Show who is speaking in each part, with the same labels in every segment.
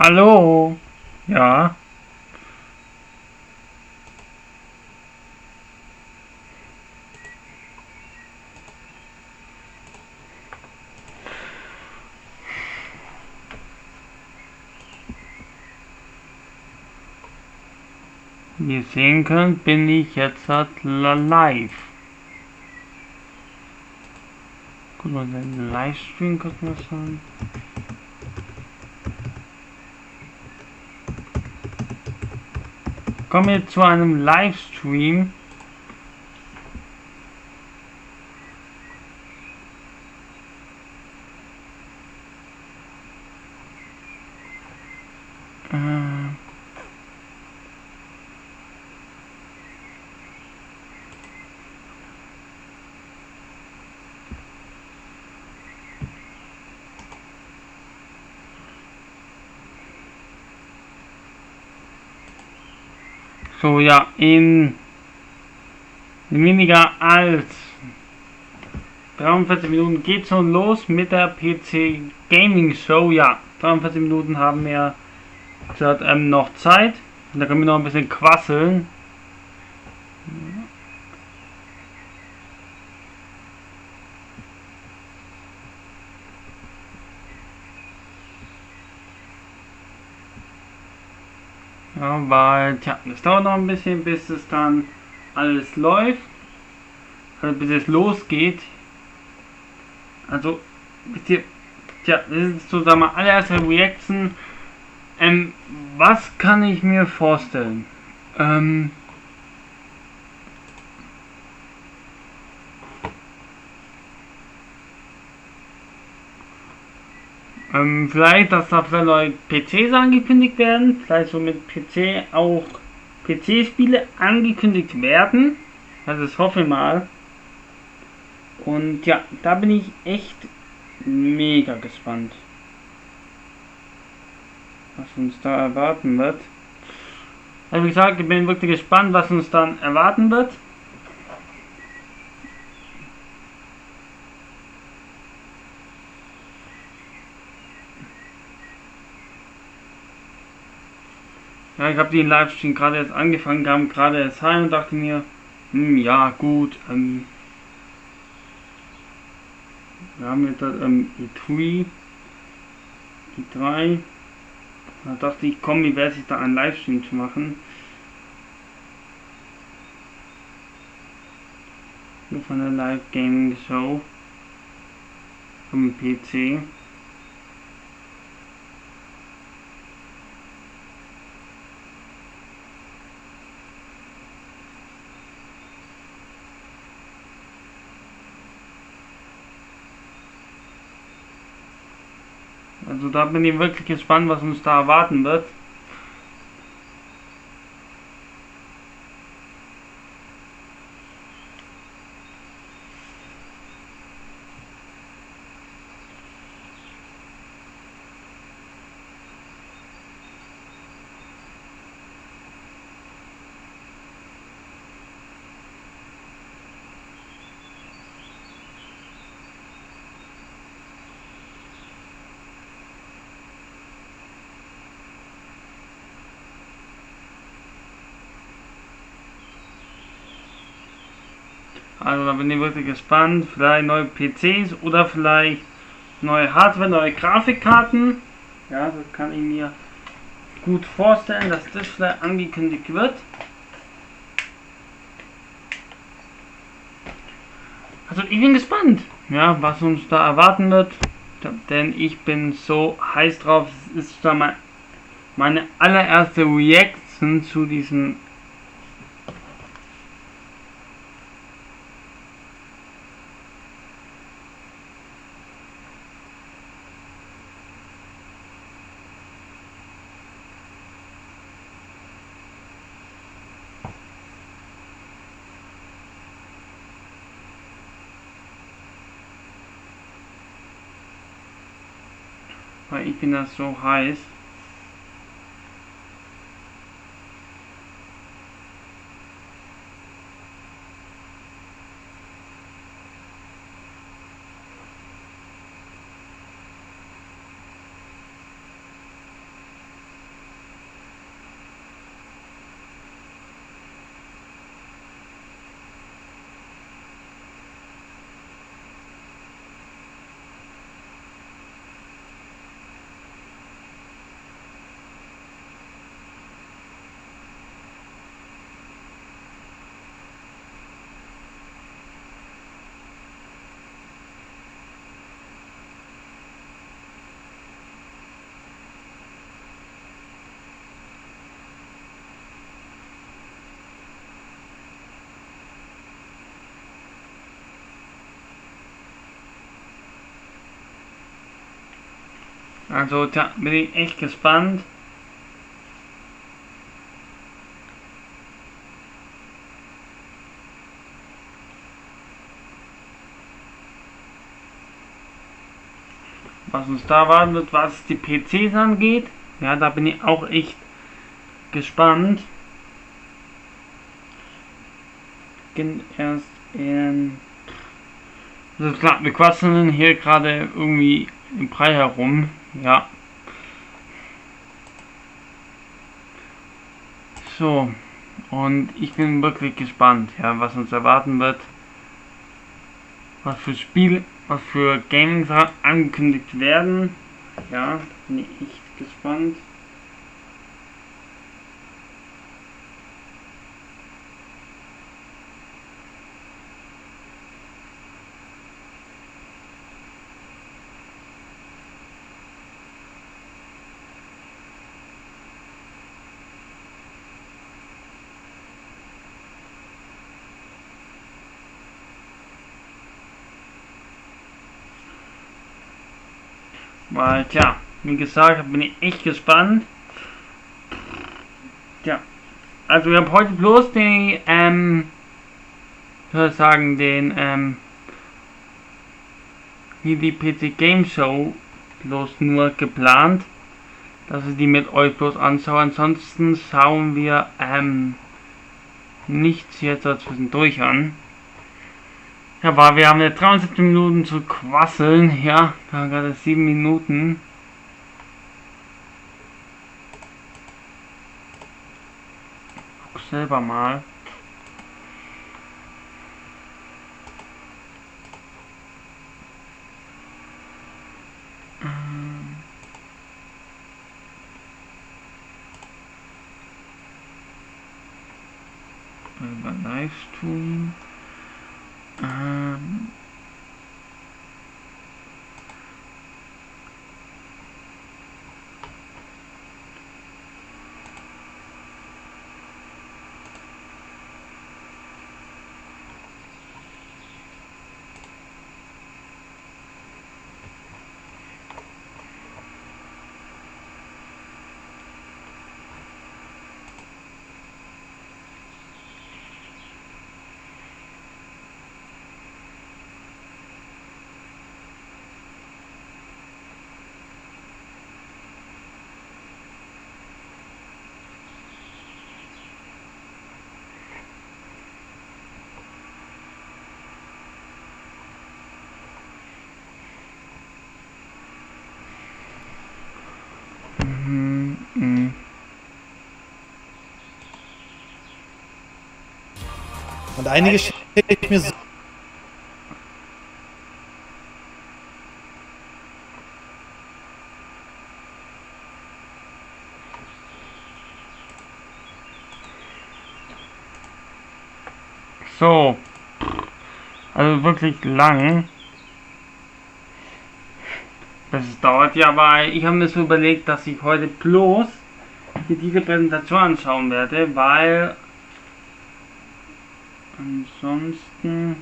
Speaker 1: Hallo? Ja, wie ihr sehen könnt, bin ich jetzt live. Guck mal, den Livestream gucken wir uns an. Kommen wir zu einem Livestream. Äh, so, ja, in weniger als 43 Minuten geht's schon los mit der PC Gaming Show. Ja, 43 Minuten haben wir gesagt, noch Zeit. Da können wir noch ein bisschen quasseln. Ja, weil, tja, das dauert noch ein bisschen, bis es dann alles läuft. Also bis es losgeht. Also, wisst ihr, tja, das ist so, sagen wir, allererste Reaction. Was kann ich mir vorstellen? Vielleicht, dass da vielleicht neue PCs angekündigt werden. Vielleicht so mit PC auch PC-Spiele angekündigt werden. Also das hoffe ich mal. Und ja, da bin ich echt mega gespannt, was uns da erwarten wird. Also wie gesagt, ich bin wirklich gespannt, was uns dann erwarten wird. Ja, ich habe den Livestream gerade erst angefangen, kam gerade erst heim und dachte mir, ja gut, wir haben jetzt E3, E3. Da dachte ich, komm, wie wäre es da einen Livestream zu machen. Nur von der Live Gaming Show vom PC. Also da bin ich wirklich gespannt, was uns da erwarten wird. Also da bin ich wirklich gespannt. Vielleicht neue PCs oder vielleicht neue Hardware, neue Grafikkarten. Ja, das kann ich mir gut vorstellen, dass das vielleicht angekündigt wird. Also ich bin gespannt, ja, was uns da erwarten wird. Denn ich bin so heiß drauf. Es ist da meine allererste Reaction zu diesem. Weil ich bin da so heiß. Also da bin ich echt gespannt. Was uns da warten wird, was die PCs angeht. Ja, da bin ich auch echt gespannt. Beginnt erst in... Also klar, wir quatschen hier gerade irgendwie im Brei herum. Ja. So. Und ich bin wirklich gespannt, ja, was uns erwarten wird. Was für Spiele, was für Games angekündigt werden. Ja, da bin ich echt gespannt. Weil, tja, wie gesagt, bin ich echt gespannt. Tja, also ich habe heute bloß den, soll ich sagen, den, wie die PC Game Show bloß nur geplant, dass ich die mit euch bloß anschaue. Ansonsten schauen wir, nichts jetzt zwischendurch an. Ja, aber wir haben jetzt 73 Minuten zu quasseln. Ja, wir haben gerade 7 Minuten. Guck selber mal. Über Livestream.
Speaker 2: Und einige stelle ich mir so.
Speaker 1: So. Also wirklich lang. Das dauert ja, aber ich habe mir so überlegt, dass ich heute bloß hier diese Präsentation anschauen werde, weil ansonsten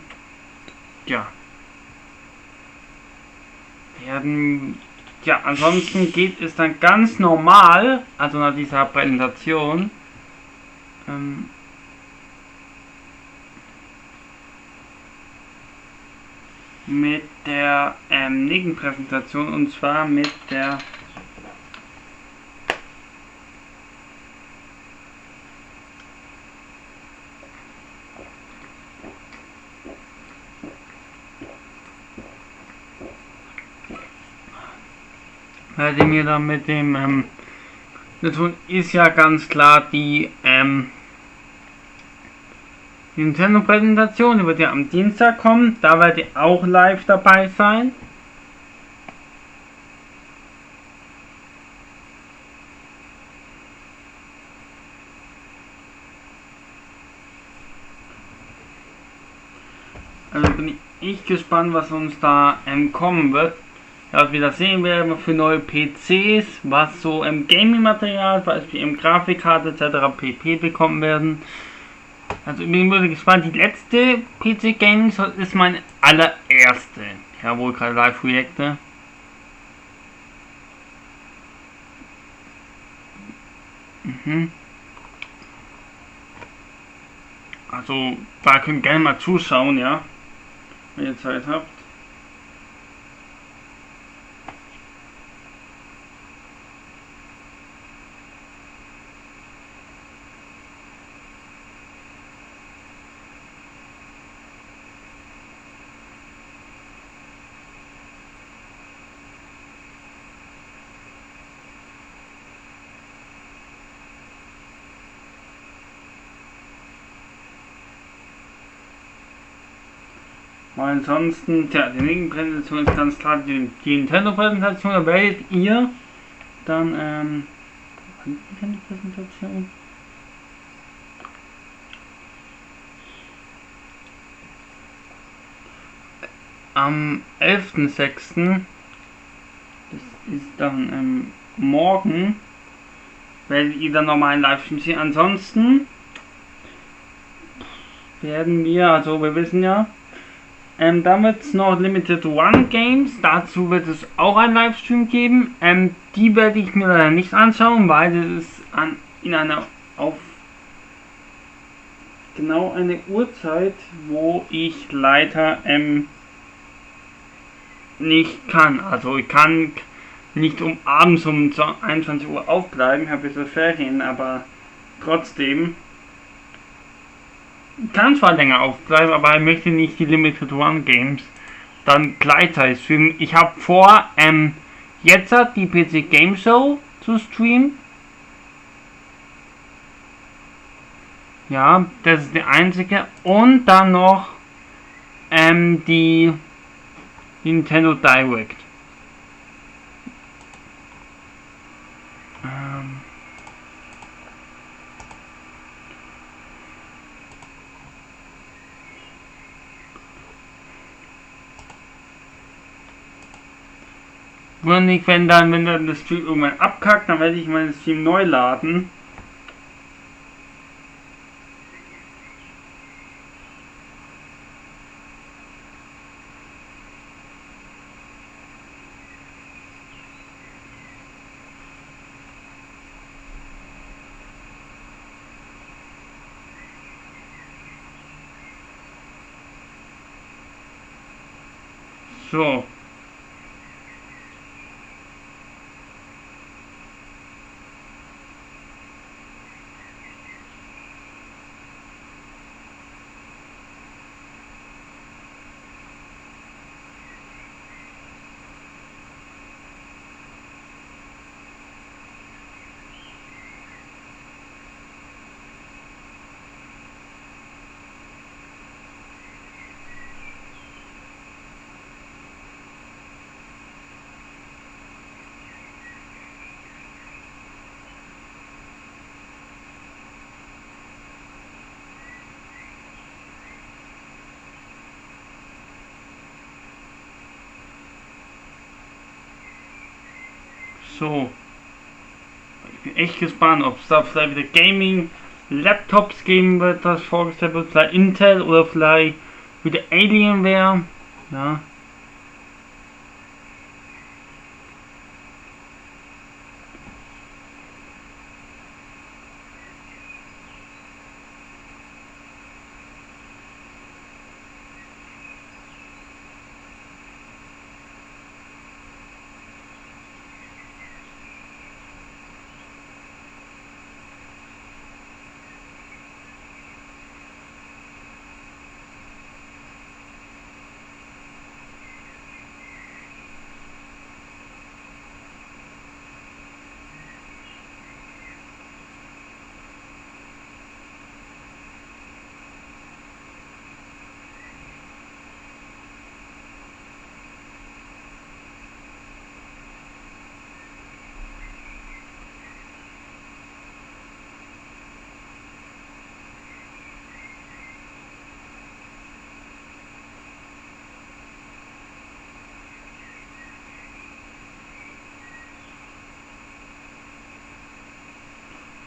Speaker 1: ansonsten geht es dann ganz normal, also nach dieser Präsentation, mit der nächsten Präsentation, und zwar mit der werde mir dann mit dem das ist ja ganz klar die Nintendo-Präsentation, die wird ja am Dienstag kommen, da werde ich auch live dabei sein. Also bin ich gespannt, was uns da kommen wird. Ja, was wir da sehen werden für neue PCs, was so im Gaming-Material, Beispiel Grafikkarte etc. pp. bekommen werden. Also ich bin wirklich gespannt. Die letzte PC Gaming ist meine allererste. Ja, wohl gerade Live-Projekte. Mhm. Also, da könnt ihr gerne mal zuschauen, ja, wenn ihr Zeit habt. Weil ansonsten, tja, die nächste Präsentation ist ganz klar die Nintendo-Präsentation. Da werdet ihr dann, wann ist denn die Präsentation? Am 11.06., das ist dann morgen, werdet ihr dann nochmal einen Livestream sehen. Ansonsten werden wir, also wir wissen ja, dann wird es noch Limited One Games, dazu wird es auch einen Livestream geben. Die werde ich mir leider nicht anschauen, weil das ist in einer genau eine Uhrzeit, wo ich leider nicht kann. Also ich kann nicht abends um 21 Uhr aufbleiben, ich habe ein bisschen Ferien, aber trotzdem kann zwar länger aufbleiben, aber ich möchte nicht die Limited One Games dann gleichzeitig streamen. Ich habe vor, jetzt die PC Game Show zu streamen. Ja, das ist die einzige. Und dann noch die Nintendo Direct. Wenn dann das Stream irgendwann abkackt, dann werde ich meinen Stream neu laden. So. So. Ich bin echt gespannt, ob es da vielleicht wieder Gaming-Laptops geben wird, das vorgestellt wird. Vielleicht Intel oder vielleicht wieder Alienware. Ja.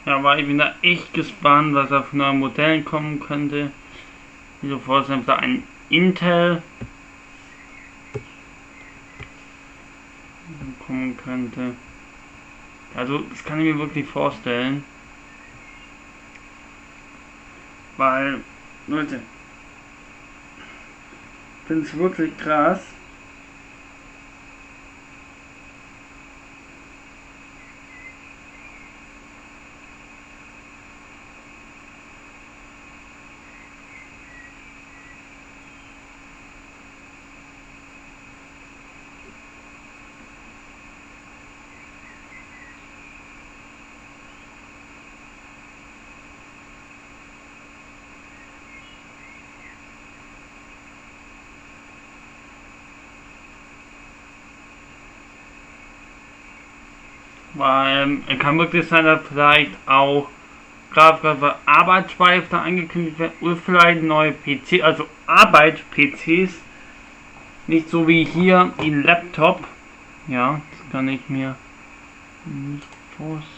Speaker 1: Ja, aber ich bin da echt gespannt, was auf neuen Modellen kommen könnte. Wie so vorstellen, da ein Intel kommen könnte. Also, das kann ich mir wirklich vorstellen. Weil, Leute, ich finde es wirklich krass. Weil es kann wirklich sein, dass vielleicht auch gerade Arbeitsspeicher angekündigt werden oder vielleicht neue PC, also Arbeits-PCs, nicht so wie hier in Laptop. Ja, das kann ich mir nicht vorstellen.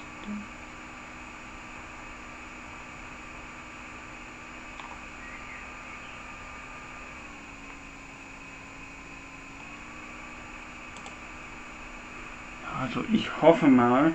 Speaker 1: Also ich hoffe mal.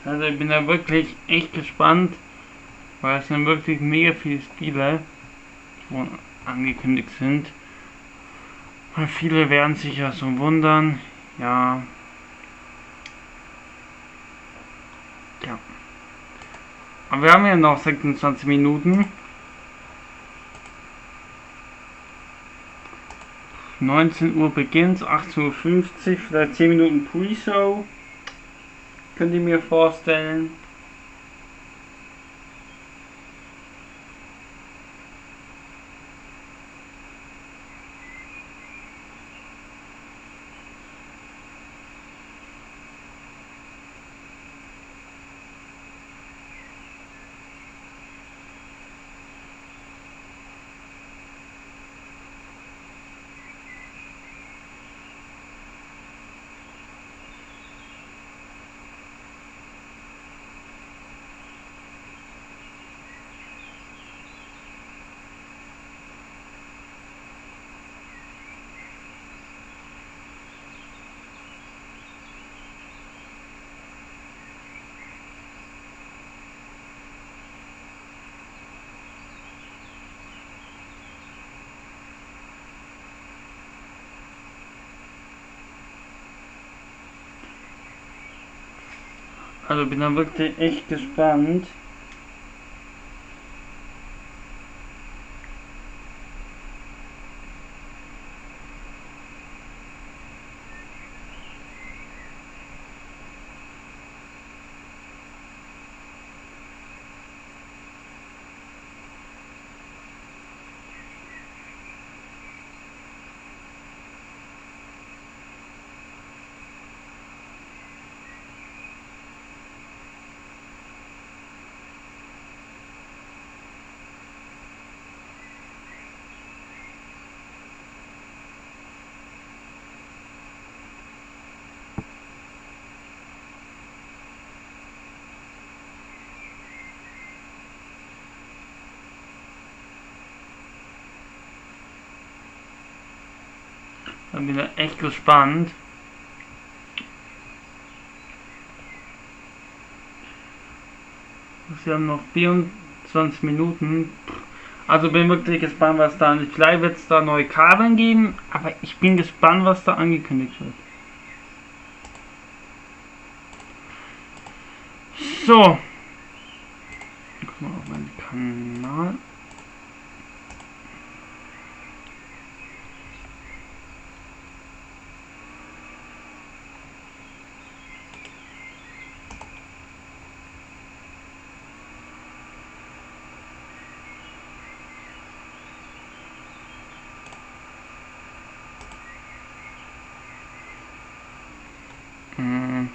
Speaker 1: Also ich bin da wirklich echt gespannt, weil es sind wirklich mega viele Spiele, die angekündigt sind. Und viele werden sich ja so wundern. Ja. Ja. Aber wir haben ja noch 26 Minuten. 19 Uhr beginnt, 18:50 Uhr, vielleicht 10 Minuten Pre-Show. Könnt ihr mir vorstellen. Also bin da wirklich echt gespannt. Da bin ich echt gespannt. Wir haben noch 24 Minuten. Also bin wirklich gespannt, was da. Vielleicht wird es da neue Kabeln geben, aber ich bin gespannt, was da angekündigt wird. So. Guck mal auf meinen Kanal. Hm.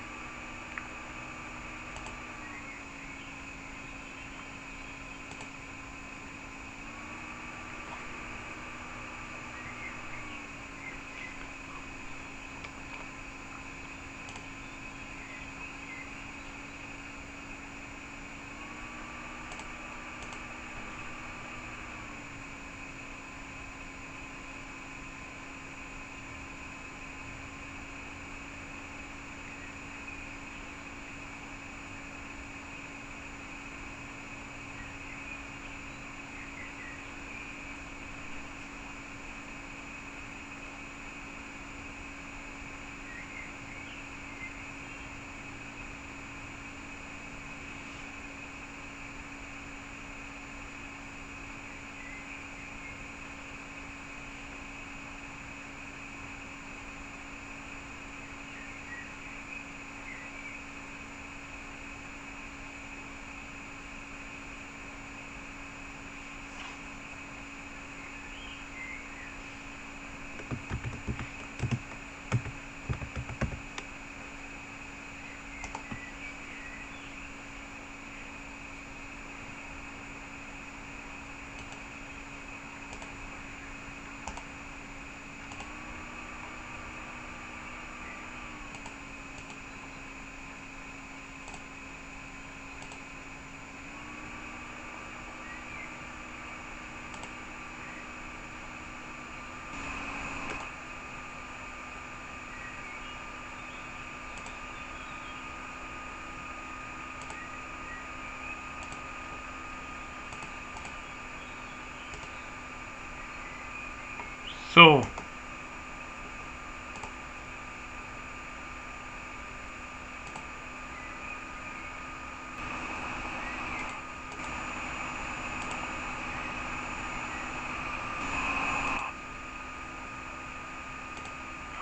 Speaker 1: So.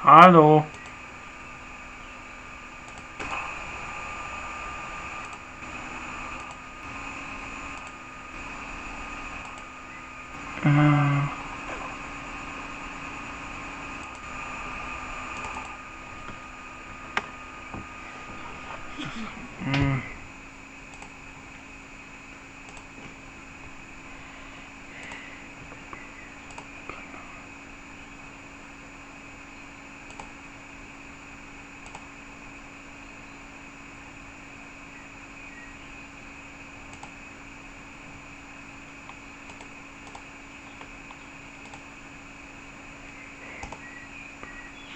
Speaker 1: Hallo.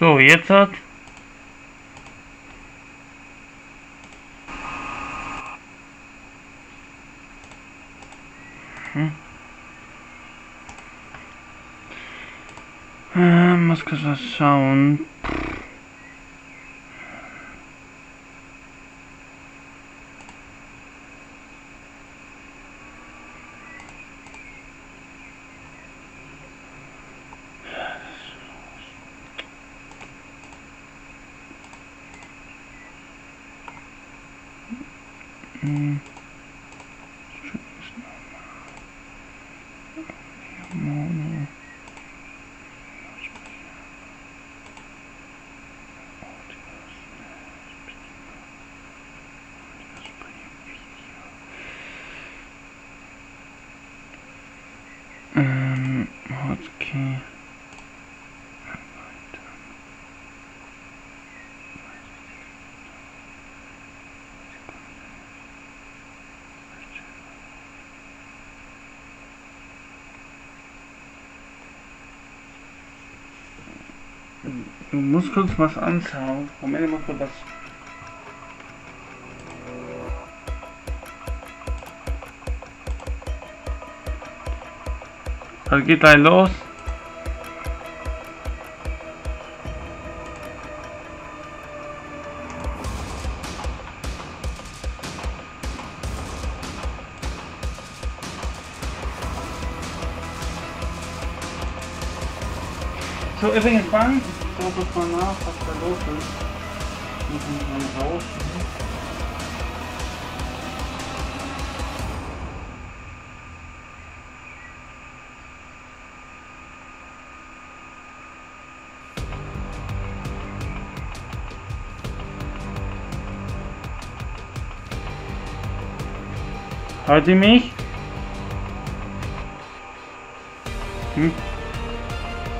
Speaker 1: So, jetzt hat. Muss kurz was schauen. Hotkey. Du musst kurz was anschauen. Moment mal kurz was. Also geht gleich los. So, übrigens, Bank. Ich schaue kurz mal nach, was da los ist. Ich muss mal raus. Hört ihr mich?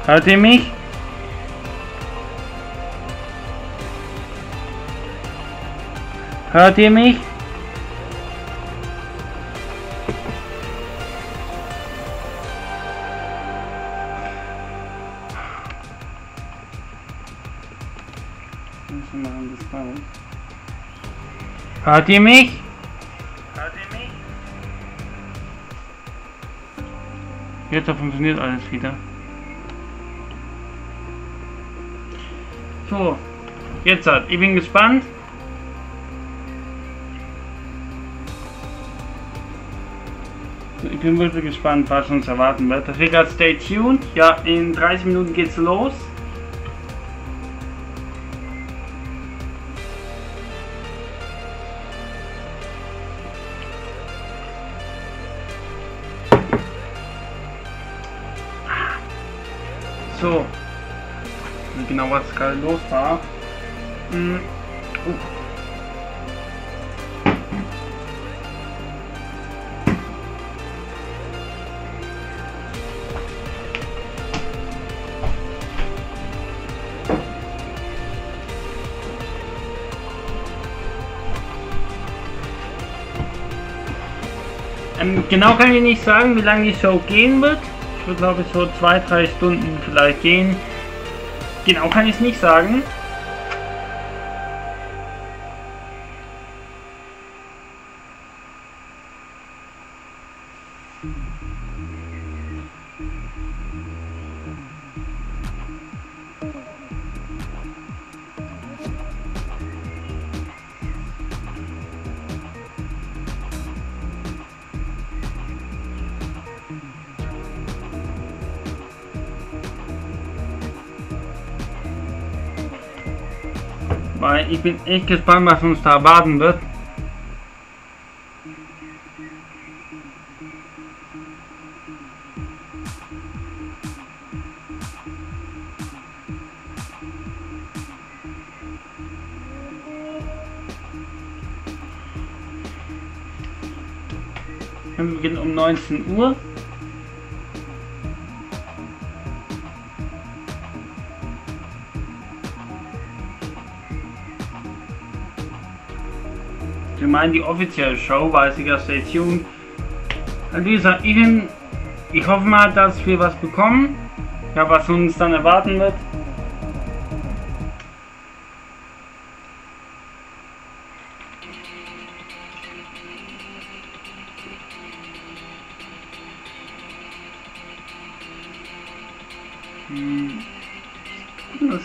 Speaker 1: Hört ihr mich? Hört ihr mich? Hört ihr mich? Hört ihr mich? Jetzt funktioniert alles wieder. So, jetzt hat. Ich bin gespannt. Ich bin wirklich gespannt, was uns erwarten wird. Deswegen stay tuned. Ja, in 30 Minuten geht's los. So, genau was gerade los war. Genau kann ich nicht sagen, wie lange die Show gehen wird. Ich würde, glaube ich, so 2-3 Stunden vielleicht gehen. Genau kann ich es nicht sagen. Weil ich bin echt gespannt, was uns da erwarten wird. Wir beginnen um 19 Uhr. Ich meine die offizielle Show, weiß ich ja, stay tuned. Also wie gesagt, ich hoffe mal, dass wir was bekommen. Ja, was uns dann erwarten wird. Das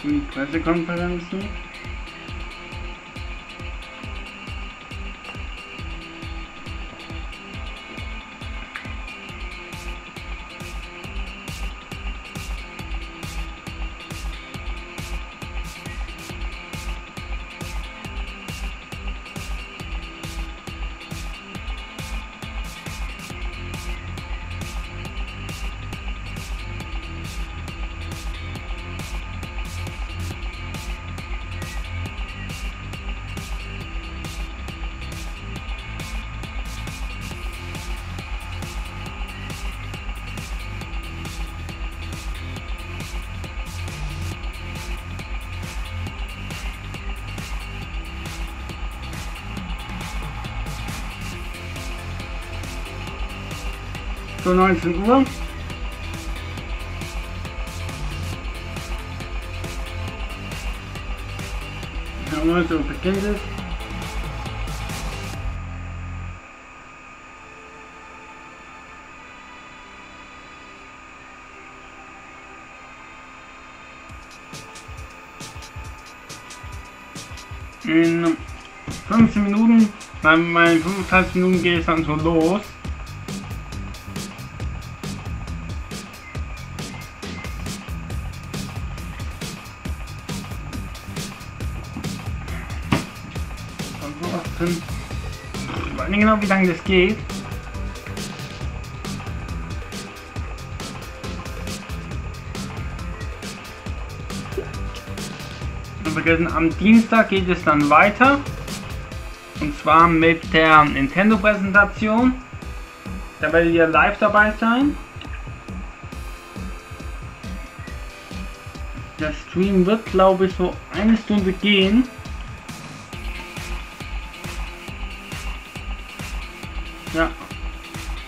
Speaker 1: die Pressekonferenzen. So 19 Uhr. Ja, heute beginnt es. In 15 Minuten, bei meinen 35 Minuten geht es dann so los. Ich weiß nicht genau, wie lange das geht. Vergessen, am Dienstag geht es dann weiter. Und zwar mit der Nintendo-Präsentation. Da werdet ihr live dabei sein. Der Stream wird, glaube ich, so eine Stunde gehen. Ja,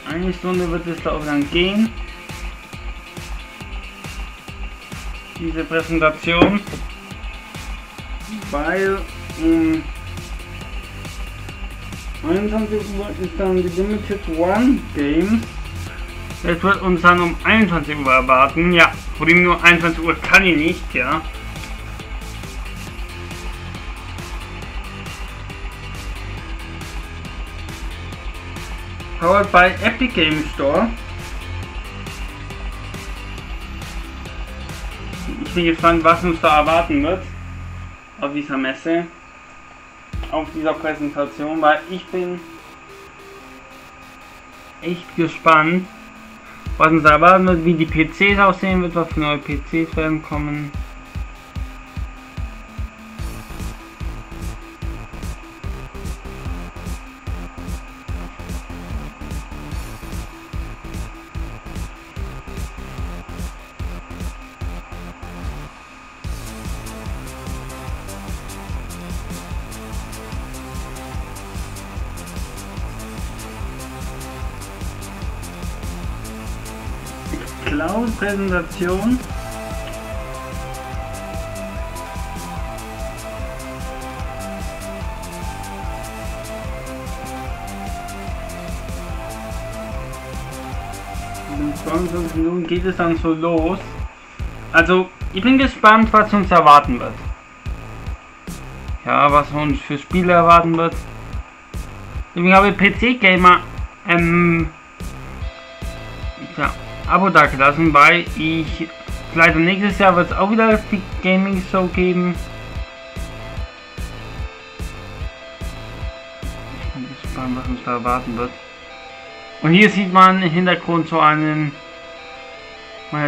Speaker 1: eine Stunde wird es, glaube ich, dann gehen. Diese Präsentation. Weil 21 Uhr ist dann die Limited One Game. Es wird uns dann um 21 Uhr erwarten. Ja, vor allem nur 21 Uhr kann ich nicht, ja. Powered by Epic Game Store. Ich bin gespannt, was uns da erwarten wird auf dieser Messe, auf dieser Präsentation, weil ich bin echt gespannt, was uns da erwarten wird, wie die PCs aussehen wird, was für neue PCs werden kommen. Cloud-Präsentation. In 22 Minuten geht es dann so los. Also, ich bin gespannt, was uns erwarten wird. Ja, was uns für Spiele erwarten wird. Ich habe PC-Gamer ja, Abo da gelassen, weil ich leider nächstes Jahr wird es auch wieder die Gaming Show geben. Ich bin gespannt, was uns da erwarten wird. Und hier sieht man im Hintergrund so einen,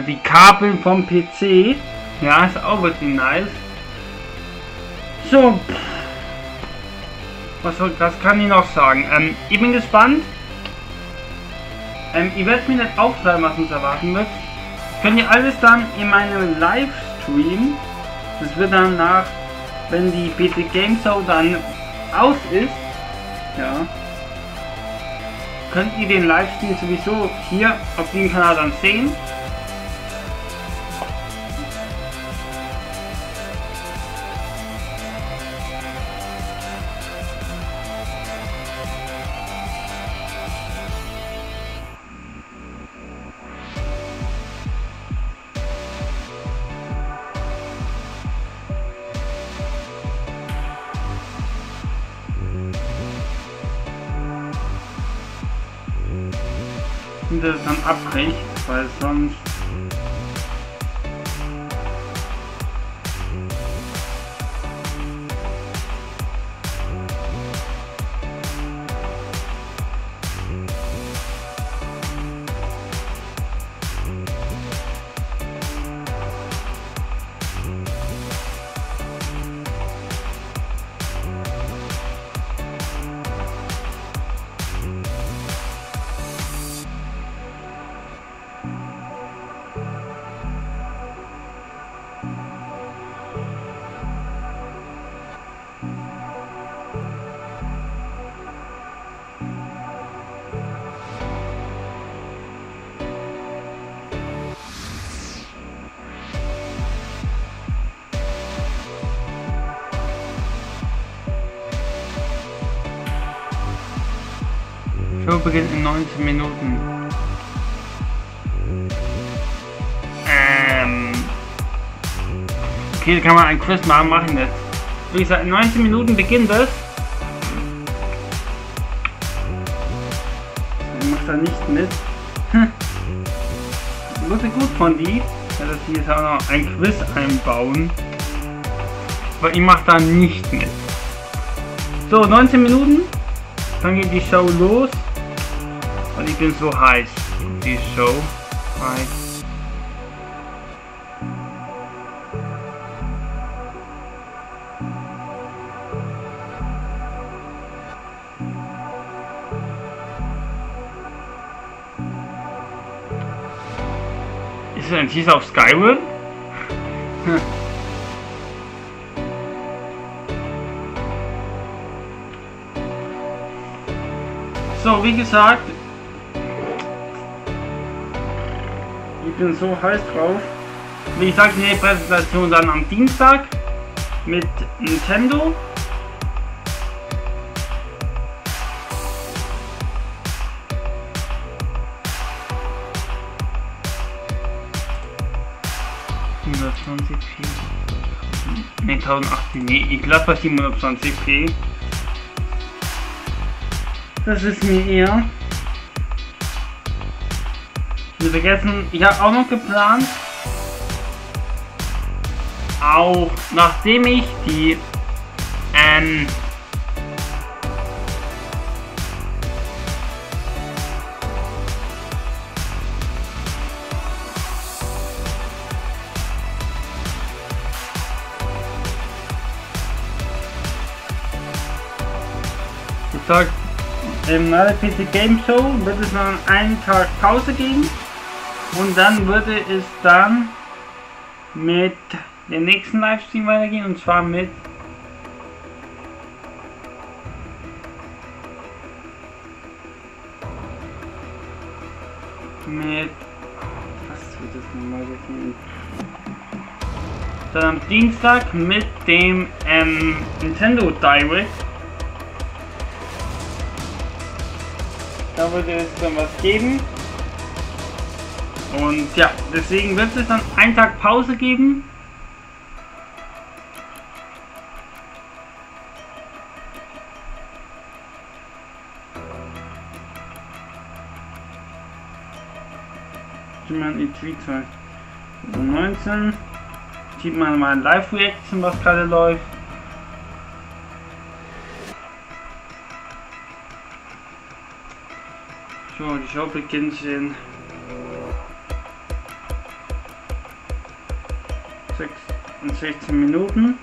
Speaker 1: die Kabel vom PC. Ja, ist auch wirklich nice. So, was kann ich noch sagen? Ich bin gespannt. Ich werde mir nicht aufschreiben, was uns erwarten wird. Könnt ihr alles dann in meinem Livestream, das wird dann nach, wenn die PC Game Show dann aus ist, ja, könnt ihr den Livestream sowieso hier auf dem Kanal dann sehen. Das dann abbricht, weil sonst Show beginnt in 19 Minuten. Okay, da kann man ein Quiz machen, mache ich nicht. Wie gesagt, in 19 Minuten beginnt es. Ich mache da nicht mit. Wirklich gut von die, ja, dass die jetzt auch noch ein Quiz einbauen. Aber ich mache da nicht mit. So, 19 Minuten. Dann geht die Show los. Und ich bin so heiß. Die Show. ist ein Teaser auf Skyrim? So, wie gesagt, ich bin so heiß drauf. Wie gesagt, die Präsentation dann am Dienstag mit Nintendo. Ne, 1080, nee, ich glaube bei 720p. Das ist mir eher. Wir vergessen, ich habe auch noch geplant, auch nachdem ich die nach der PC Game Show wird es noch einen Tag Pause geben und dann würde es dann mit dem nächsten Livestream weitergehen, und zwar mit was wird das nochmal weitergehen? Dann am Dienstag mit dem Nintendo Direct. Da würde es dann was geben. Und ja, deswegen wird es dann einen Tag Pause geben. E3 2019. Sieht man mal ein Live-Reaction, was gerade läuft. So, die Show beginnt in 16 Minuten.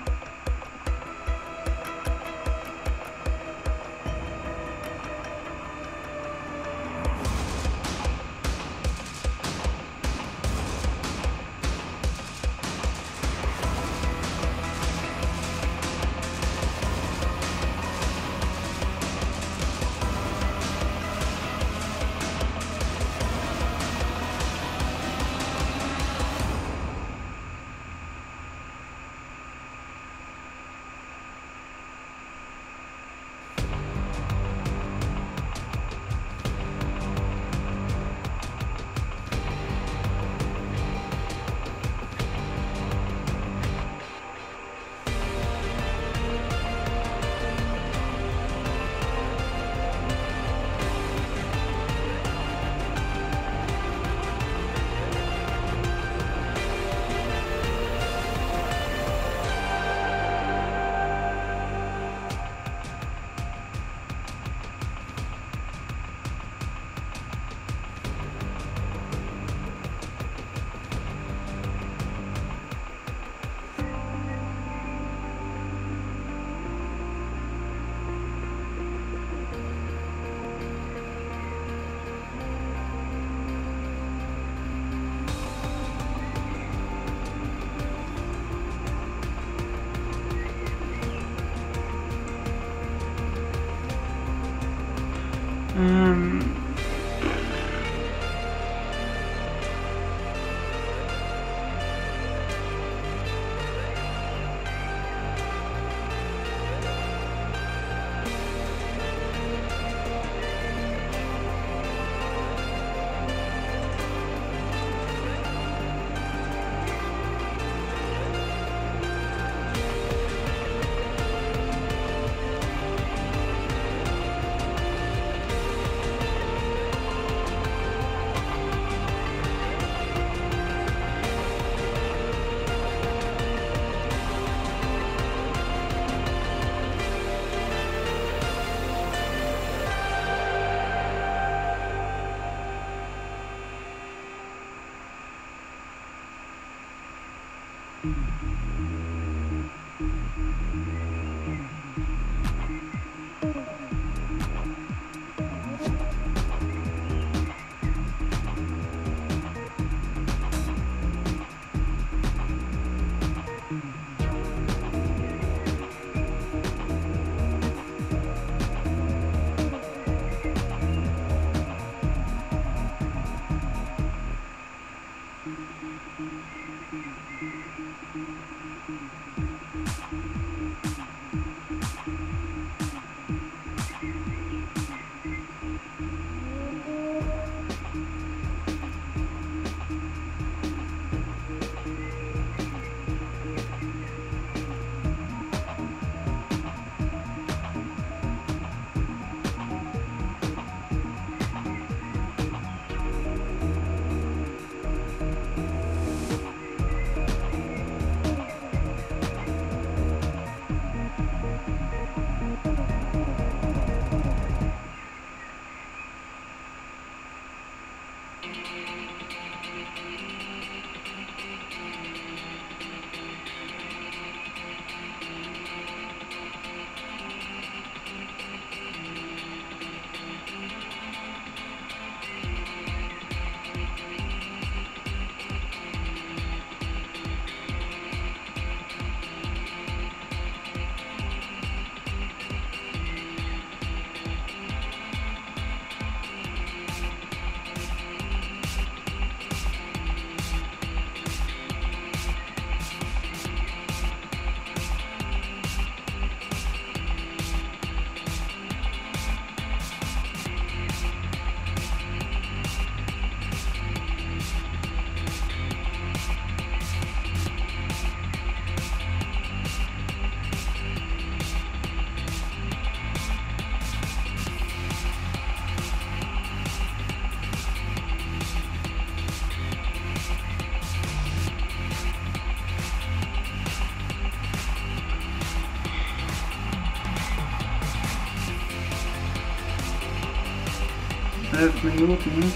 Speaker 1: 11 Minuten.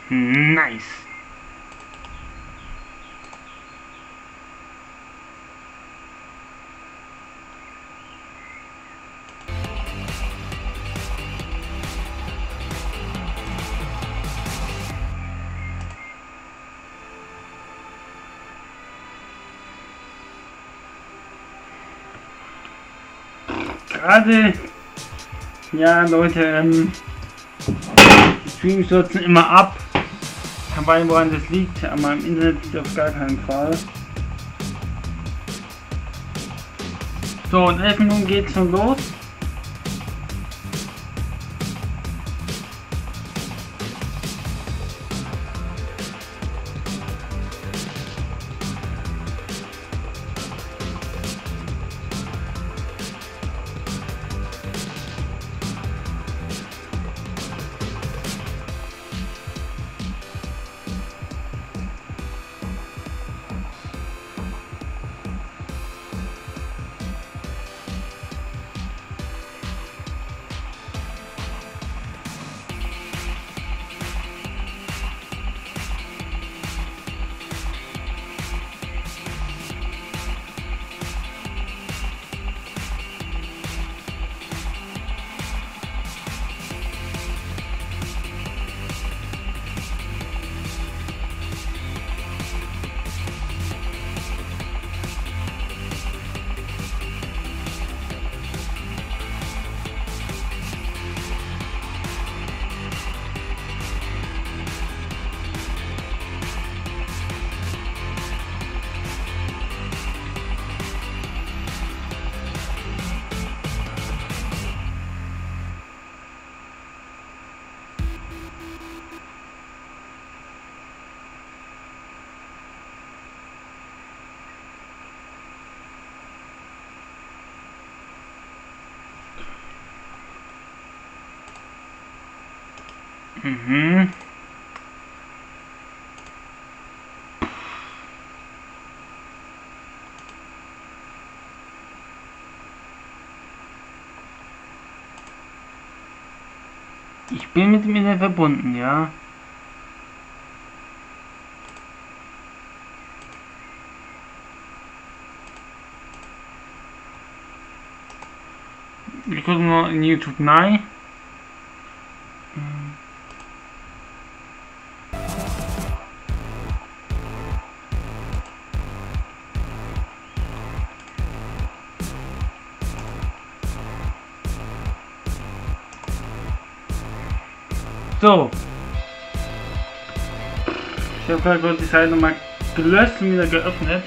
Speaker 1: Nice. Gerade, ja Leute, die Streams stürzen immer ab. Ich habe keine, woran das liegt, aber im Internet liegt auf gar keinen Fall. So, in 11 Minuten geht's schon los. Mhm. Ich bin mit dem Internet verbunden, ja. Wir gucken mal in YouTube rein. So. Ich habe gerade die Seite nochmal gelöscht und wieder geöffnet.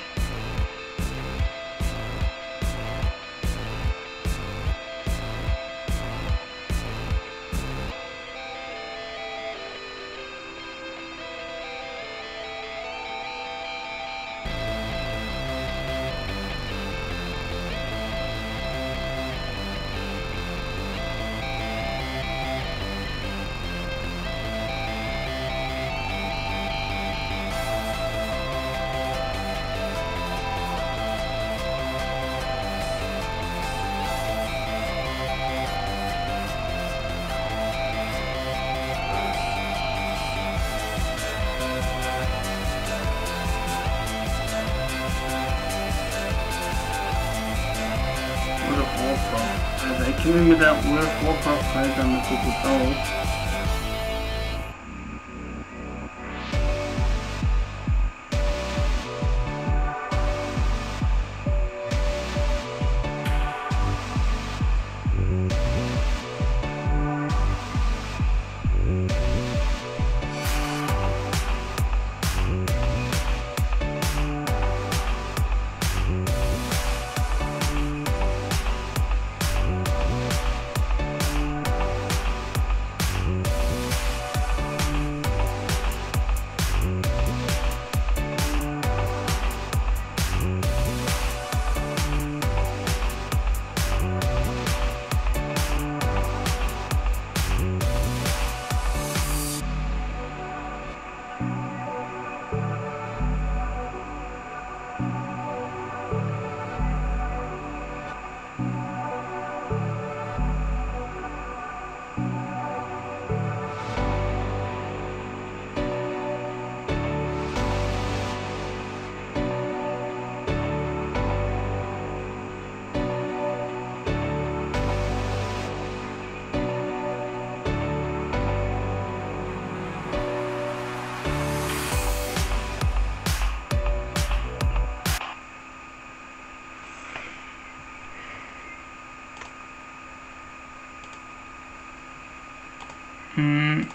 Speaker 1: Also ich kenne mich mit der World of Warcraft halt damit so gut aus.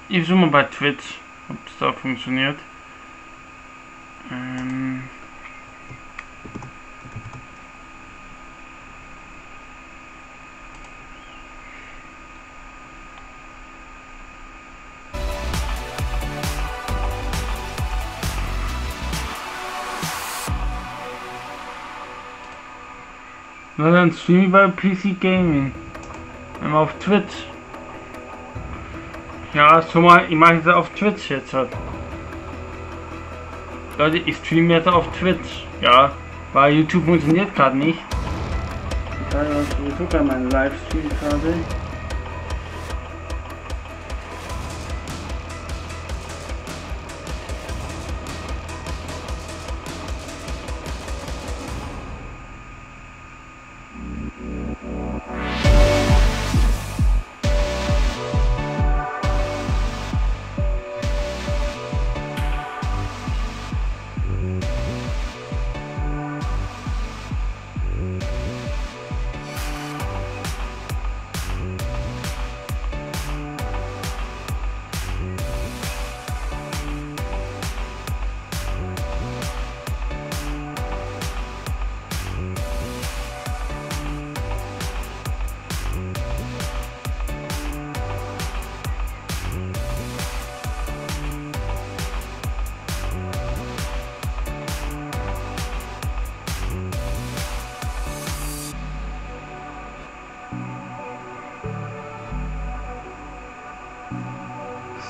Speaker 1: Ich suche mal bei Twitch, ob das da funktioniert. Na dann streame ich bei PC Gaming. Einmal auf Twitch. Ja, schon mal, ich mache es auf Twitch jetzt halt. Leute, ich streame jetzt auf Twitch. Ja, weil YouTube funktioniert gerade nicht. Ich habe sowieso gerade meinen Livestream gerade.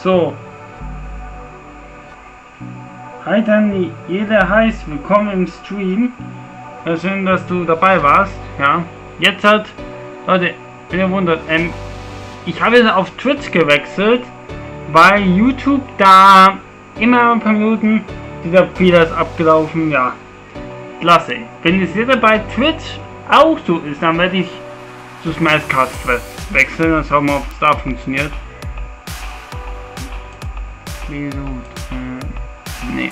Speaker 1: So. Hi Danny, jeder heißt willkommen im Stream. Ja, schön, dass du dabei warst. Ja, jetzt hat, Leute, wenn ihr wundert, ich habe jetzt auf Twitch gewechselt, weil YouTube da immer ein paar Minuten dieser Fehler ist abgelaufen. Ja, klasse. Wenn es jetzt bei Twitch auch so ist, dann werde ich zu Smashcast wechseln. Dann schauen wir mal, ob es da funktioniert. Wieso? Nee.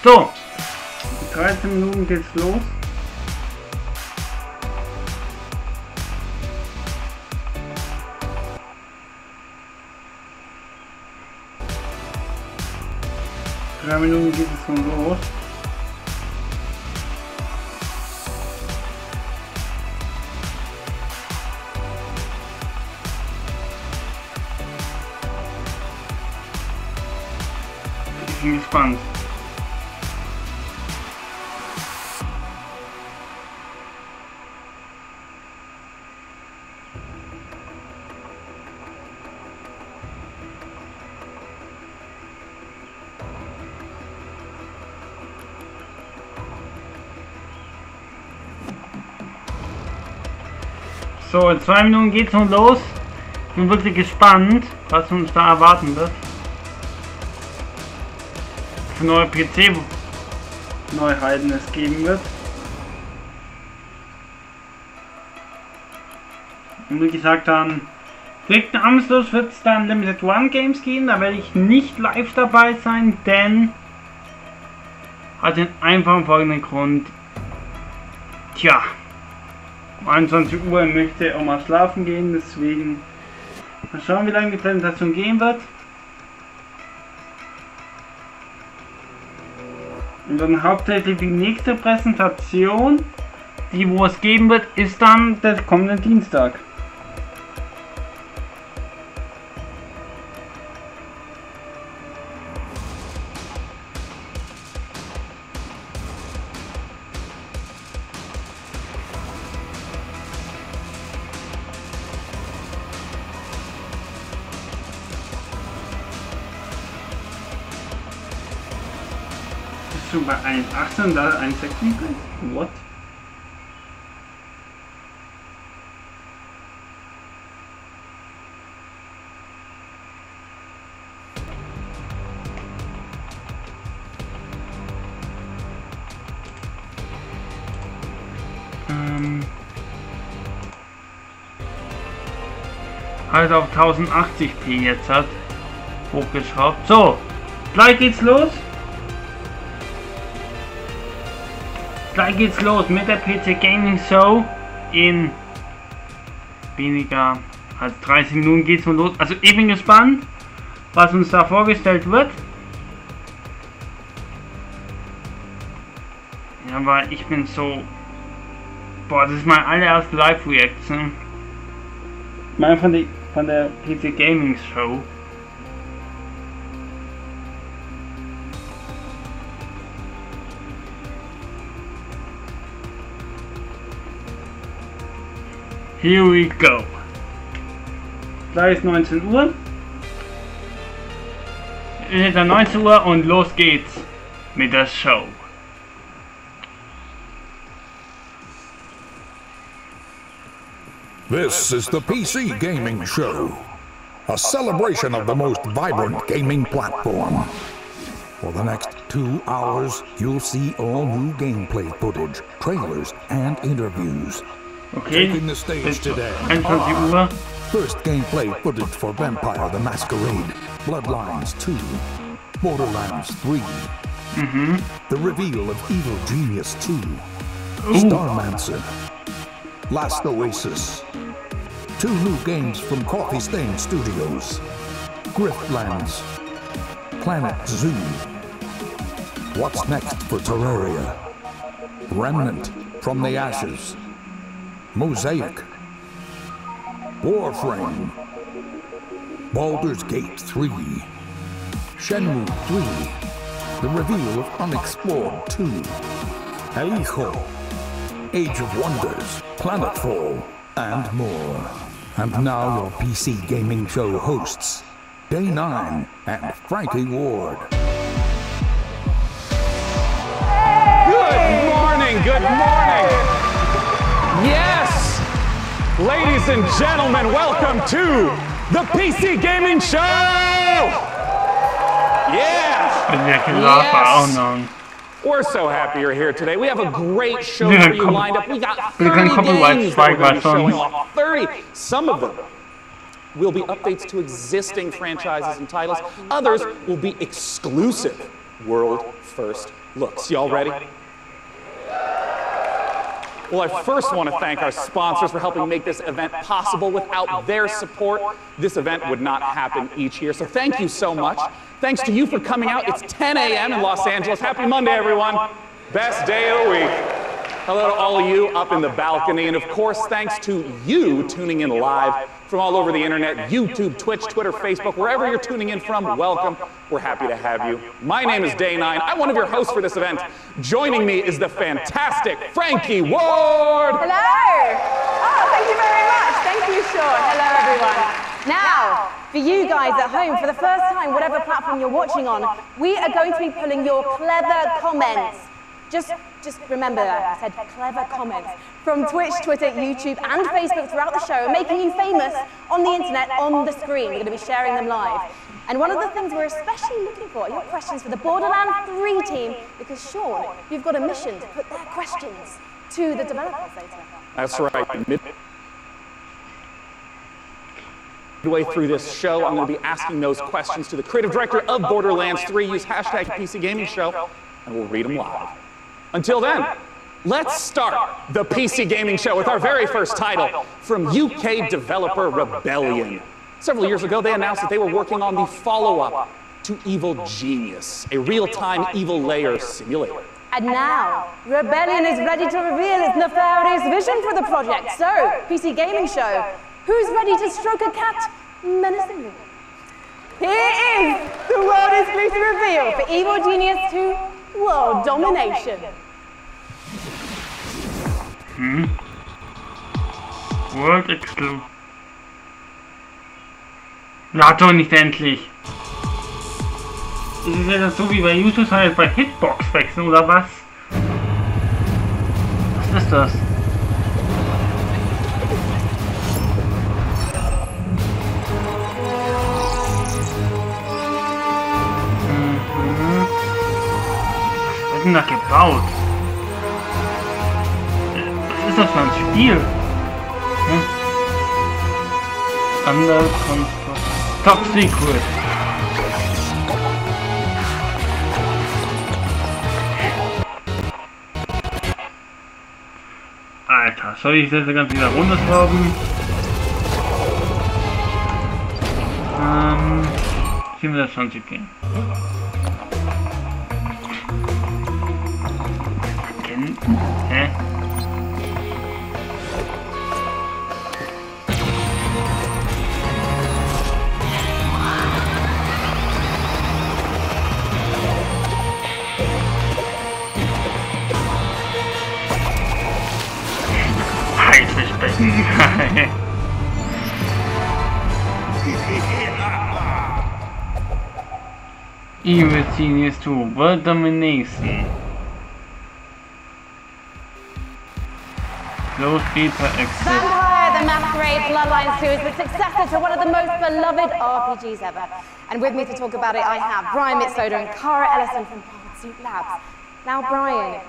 Speaker 1: So, 13 Minuten geht's los. Drei Minuten geht es schon los. Ich bin gespannt. So, in 2 Minuten geht's schon los. Ich bin wirklich gespannt, was uns da erwarten wird. Für neue PC-Neuheiten es geben wird. Und wie gesagt, dann direkt am Anschluss wird es dann Limited Run Games geben. Da werde ich nicht live dabei sein, denn hat den einfachen folgenden Grund. Tja. Um 21 Uhr möchte auch mal schlafen gehen, deswegen mal schauen, wie lange die Präsentation gehen wird. Und dann hauptsächlich die nächste Präsentation, die wo es geben wird, ist dann der kommende Dienstag. Bei 1,18 da 1,16. What? Halt auf 1080p jetzt hat hochgeschraubt. So, gleich geht's los. Gleich geht's los mit der PC Gaming Show. In weniger als 30 Minuten geht's schon los. Also ich bin gespannt, was uns da vorgestellt wird. Ja, aber ich bin so... Boah, das ist mein allererste Live-Reaction. Mal von der PC Gaming Show. Here we go. Gleich ist 19 Uhr. Es ist 19 Uhr und los geht's mit der Show.
Speaker 3: This is the PC Gaming Show, a celebration of the most vibrant gaming platform. For the next 2 hours, you'll see all new gameplay footage, trailers, and interviews.
Speaker 1: Okay,
Speaker 3: Taking the stage today.
Speaker 1: 21 Uhr.
Speaker 3: First gameplay footage for Vampire the Masquerade, Bloodlines 2, Borderlands 3, the reveal of Evil Genius 2, Starmancer, Last Oasis, 2 new games from Coffee Stain Studios, Griftlands, Planet Zoo, What's Next for Terraria, Remnant from the Ashes, Mosaic, Warframe, Baldur's Gate 3, Shenmue 3, the reveal of Unexplored 2, El Hijo, Age of Wonders, Planetfall, and more. And now your PC Gaming Show hosts, Day 9 and Frankie Ward.
Speaker 4: Good morning, good morning. Yes, ladies and gentlemen, welcome to the PC Gaming Show. Yeah.
Speaker 1: Bin ja gelaufen, auch noch.
Speaker 4: We're so happy you're here today. We have a great show for you lined up. We got 30
Speaker 1: copyright
Speaker 4: games that we're going to be
Speaker 1: strike
Speaker 4: showing
Speaker 1: by
Speaker 4: off. 30. Some of them will be updates to existing franchises and titles. Others will be exclusive world first looks. Y'all ready? Well, I first want to thank our sponsors for helping make this event possible. Without their support, this event would not happen each year. So thank you so much. Thanks to you for coming out. It's 10 a.m. in Los Angeles. Happy Monday, everyone. Best day of the week. Hello to all of you up in the balcony. And of course, thanks to you tuning in live from all over the internet, YouTube, Twitch, Twitter, Facebook, wherever you're tuning in from, welcome. We're happy to have you. My name is Day9. I'm one of your hosts for this event. Joining me is the fantastic Frankie Ward.
Speaker 5: Hello. Oh, thank you very much. Thank you, Sean. Hello, everyone. Now, for you guys at home, for the first time, whatever platform you're watching on, we are going to be pulling your clever comments. Just remember that I said clever comments from Twitch, Twitter, YouTube, and Facebook throughout the show, making you famous on the internet, on the screen. We're going to be sharing them live. And one of the things we're especially looking for are your questions for the Borderlands 3 team, because Sean, you've got a mission to put their questions to the developers later.
Speaker 4: That's right. Midway through this show, I'm going to be asking those questions to the creative director of Borderlands 3. Use hashtag PC Gaming Show, and we'll read them live. Until then, let's start the PC Gaming Show with our very first title from UK developer Rebellion. Several years ago, they announced that they were working on the follow-up to Evil Genius, a real-time evil layer simulator.
Speaker 5: And now, Rebellion is ready to reveal its nefarious vision for the project. So, PC Gaming Show, who's ready to stroke a cat menacingly? Here is the world exclusive reveal for Evil Genius 2 World Domination.
Speaker 1: World Exclusive. Ja, doch nicht endlich. Ist es jetzt so wie bei YouTube halt bei Hitbox wechseln oder was? Was ist das? Was wird denn da gebaut? Was ist das für ein Spiel? Under Control. Top Secret. Alter, soll ich das ganz wieder runterschrauben? Sehen wir das 20 gehen. Hä? Haifischbecken. Evil Genius 2 World Domination. Close beta access.
Speaker 5: Vampire the Masquerade Bloodlines 2 is the successor to one of the most beloved RPGs ever. And with me to talk about it, I have Brian Mitsoda and Cara Ellison from Hardsuit Labs. Now, Brian,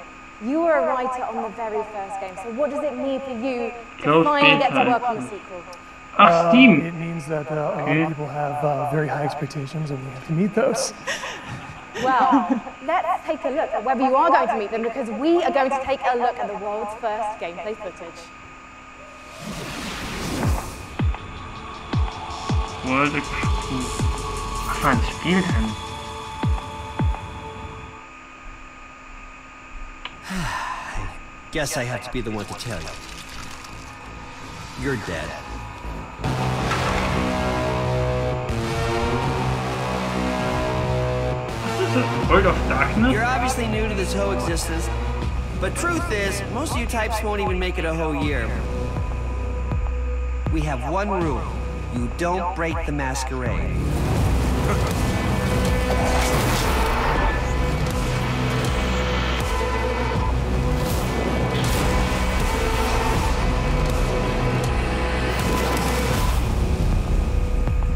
Speaker 5: you were a writer on the very first game, so what does it mean for you to finally get to work on the sequel?
Speaker 1: Steam.
Speaker 6: It means that a lot of people have very high expectations and we have to meet those.
Speaker 5: Well, let's take a look at whether you are going to meet them, because we are going to take a look at the world's first gameplay footage.
Speaker 1: World Exclusive. Was für ein Spiel denn?
Speaker 7: Guess I have to be the one to tell you. You're dead.
Speaker 1: World of Darkness?
Speaker 7: You're obviously new to this whole existence, but truth is, most of you types won't even make it a whole year. We have one rule. You don't break the masquerade.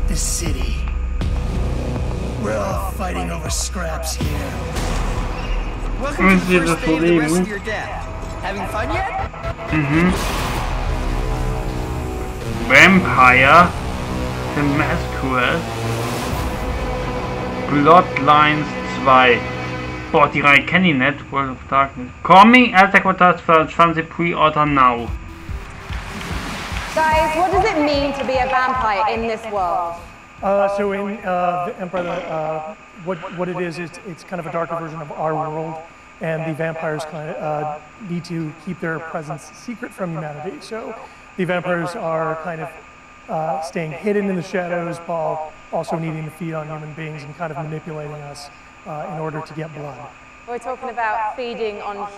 Speaker 8: The city. We're all fighting over scraps here.
Speaker 7: Welcome to the first day of the rest of your death. Having fun yet?
Speaker 1: Vampire the Masquerade Bloodlines 2 Boah, die Reihe kenne ich nicht. World of Darkness. Coming as a Quartet für 20 Pre-Order now.
Speaker 5: Guys, what does it mean to be a vampire in this world?
Speaker 6: So in the Empire, what it is, it's kind of a darker version of our world, and the vampires kind of need to keep their presence secret from humanity. So the vampires are kind of staying hidden in the shadows while also needing to feed on human beings and kind of manipulating us in order to get blood.
Speaker 5: We're talking about feeding on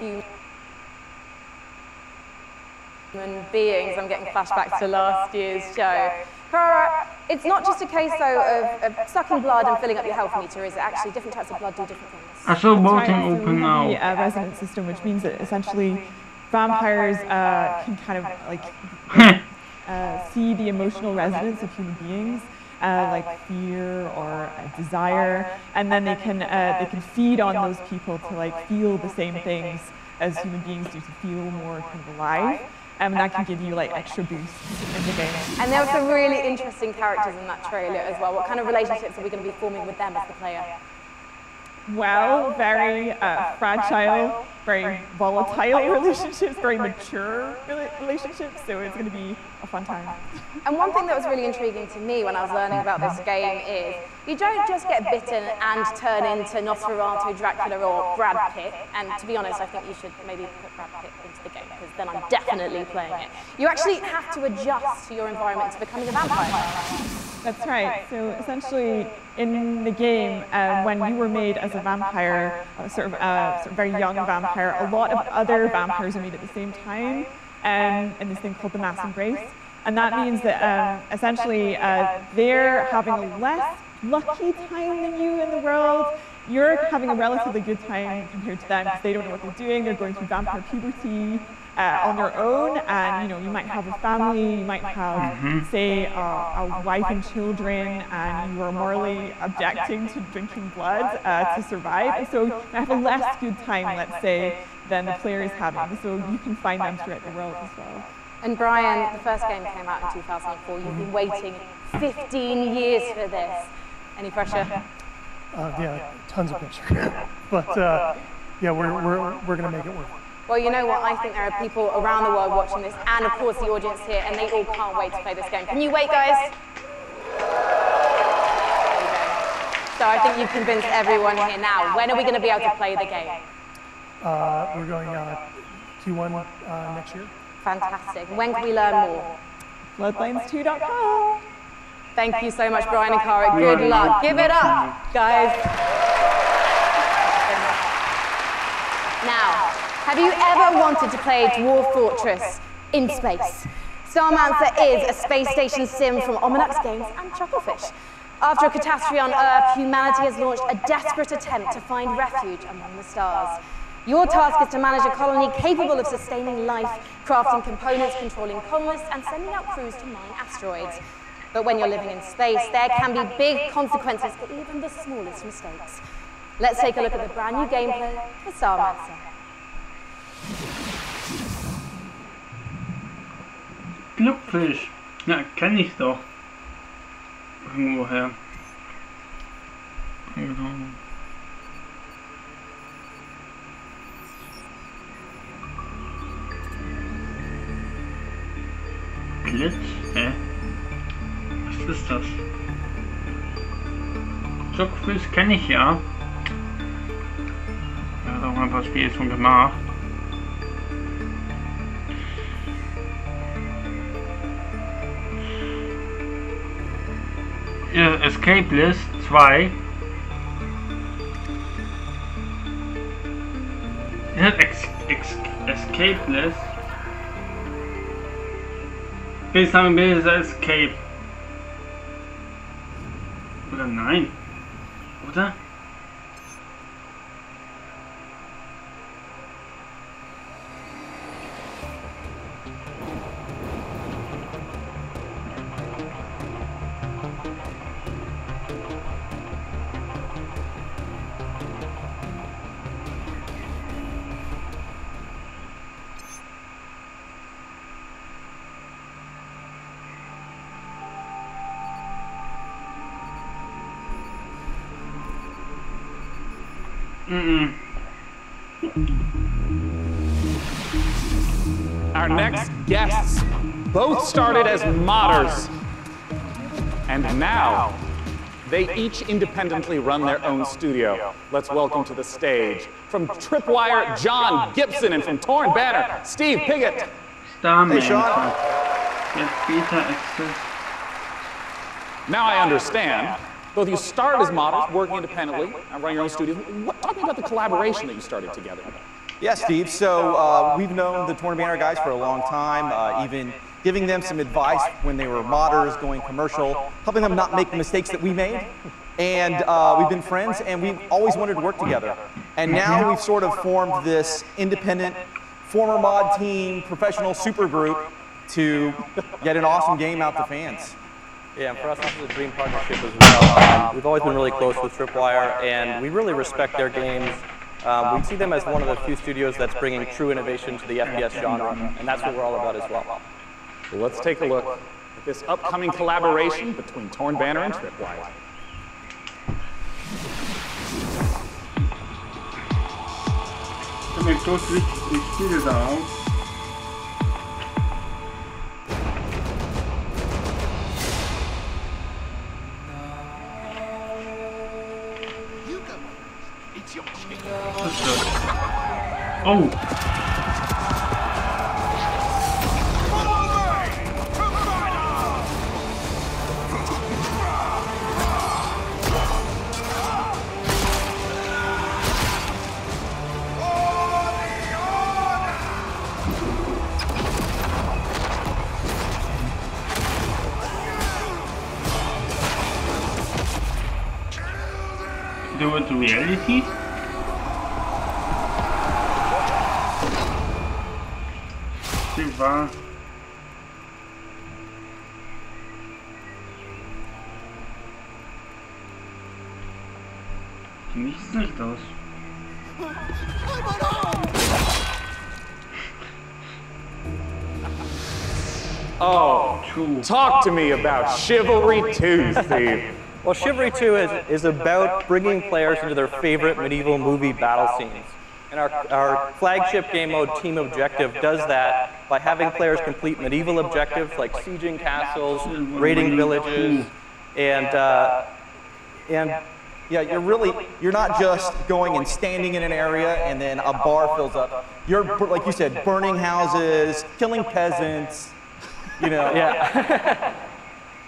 Speaker 5: human beings. I'm getting flashbacks to last year's show. Cara, it's not just a case though of sucking blood and filling up your health meter, is it? Actually, different types of blood do different things.
Speaker 1: I saw voting open now.
Speaker 9: The resonance system, which means that essentially vampires can kind of like see the emotional resonance of human beings, like fear or desire, and then they can feed on those people to like feel the same things as human beings do, to feel more kind of alive. And that can give you like extra boosts in the game.
Speaker 5: And there were some really interesting characters in that trailer as well. What kind of relationships are we going to be forming with them as the player?
Speaker 9: Well, very fragile, very volatile relationships, very mature relationships, so it's going to be a fun time.
Speaker 5: And one thing that was really intriguing to me when I was learning about this game is you don't just get bitten and turn into Nosferatu, Dracula or Brad Pitt, and to be honest I think you should maybe put Brad Pitt into the game because then I'm definitely playing it. You actually have to adjust to your environment to becoming a vampire.
Speaker 9: That's right. So essentially, in the game, when you were made as a vampire, sort of very young vampire, a lot of other vampires are made at the same time in this thing called the Mass Embrace. And that means that essentially they're having a less lucky time than you in the world. You're having a relatively good time compared to them because they don't know what they're doing. They're going through vampire puberty on their own, and you might have a family, you might have, say, a wife and children, and you are morally objecting to drinking blood to survive. And so you have a less good time, let's say, than the player is having. So you can find them throughout the world as well.
Speaker 5: And Brian, the first game came out in 2004. You've been waiting 15 years for this. Any pressure?
Speaker 6: Yeah, tons of pressure. But yeah, we're going to make it work.
Speaker 5: Well, you know what? I think there are people around the world watching this, and of course the audience here, and they all can't wait to play this game. Can you wait, guys? There you go. So I think you've convinced everyone here now. When are we going to be able to play the game?
Speaker 6: We're going Q1 next year.
Speaker 5: Fantastic. When can we learn more?
Speaker 9: Bloodlines2.com.
Speaker 5: Thank you so much, Brian and Cara. Good luck. Give it up, guys. Now, have you ever wanted to play Dwarf Fortress in space? Starmancer is a space station sim from Omnix Games and Chucklefish. After a catastrophe on Earth, humanity has launched a desperate attempt to find refuge among the stars. Your task is to manage a colony capable of sustaining life, crafting components, controlling colonists, and sending out crews to mine asteroids. But when you're living in space, there can be big consequences for even the smallest mistakes. Let's take a look at the brand new gameplay for Starmancer.
Speaker 1: Glückfisch. Ja, kenn ich doch. Irgendwoher. Genau. Glitch? Hä? Was ist das? Schockfisch kenne ich ja. Er hat auch ein paar Spiele schon gemacht. Escapeless 2. Escapeless. Bis haben wir Escape. Oder nein? Oder?
Speaker 4: Our next guests both started as modders, and now they each independently run their own studio. Let's welcome to the stage, from Tripwire, John Gibson, and from Torn Banner, Steve Piggott.
Speaker 1: Starman.
Speaker 3: Hey, Sean.
Speaker 1: Get beta access.
Speaker 4: Now I understand. Both of you started as modders, working independently, and running your own studios. Talk me about the collaboration that you started together.
Speaker 10: Yeah, Steve. So we've known the Torn Banner guys for a long time, even giving them some advice when they were modders, going commercial, helping them not make the mistakes that we made. And we've been friends, and we've always wanted to work together. And now we've sort of formed this independent, former mod team, professional super group to get an awesome game out to fans.
Speaker 11: Yeah, and for us, this is a dream partnership as well. We've always been really close with Tripwire, and we really respect their games. We see them as one of the few studios that's bringing true innovation to the FPS genre, and that's what we're all about as well.
Speaker 4: So let's take a look at this upcoming collaboration between Torn Banner and Tripwire.
Speaker 1: Ich habe mir kurz die Spiele da auf. Oh! Do it to reality? War. Für mich sieht es nicht aus.
Speaker 4: Oh, talk to me about Chivalry 2, Steve.
Speaker 11: Well, Chivalry 2 is about bringing players into their favorite medieval movie battle scenes. And our flagship game mode, Team Objective, does that by having players complete medieval objectives like sieging castles, raiding villages, and
Speaker 10: yeah, you're not just going and standing in an area and then a bar fills up. You're, like you said, burning houses, killing peasants, you know,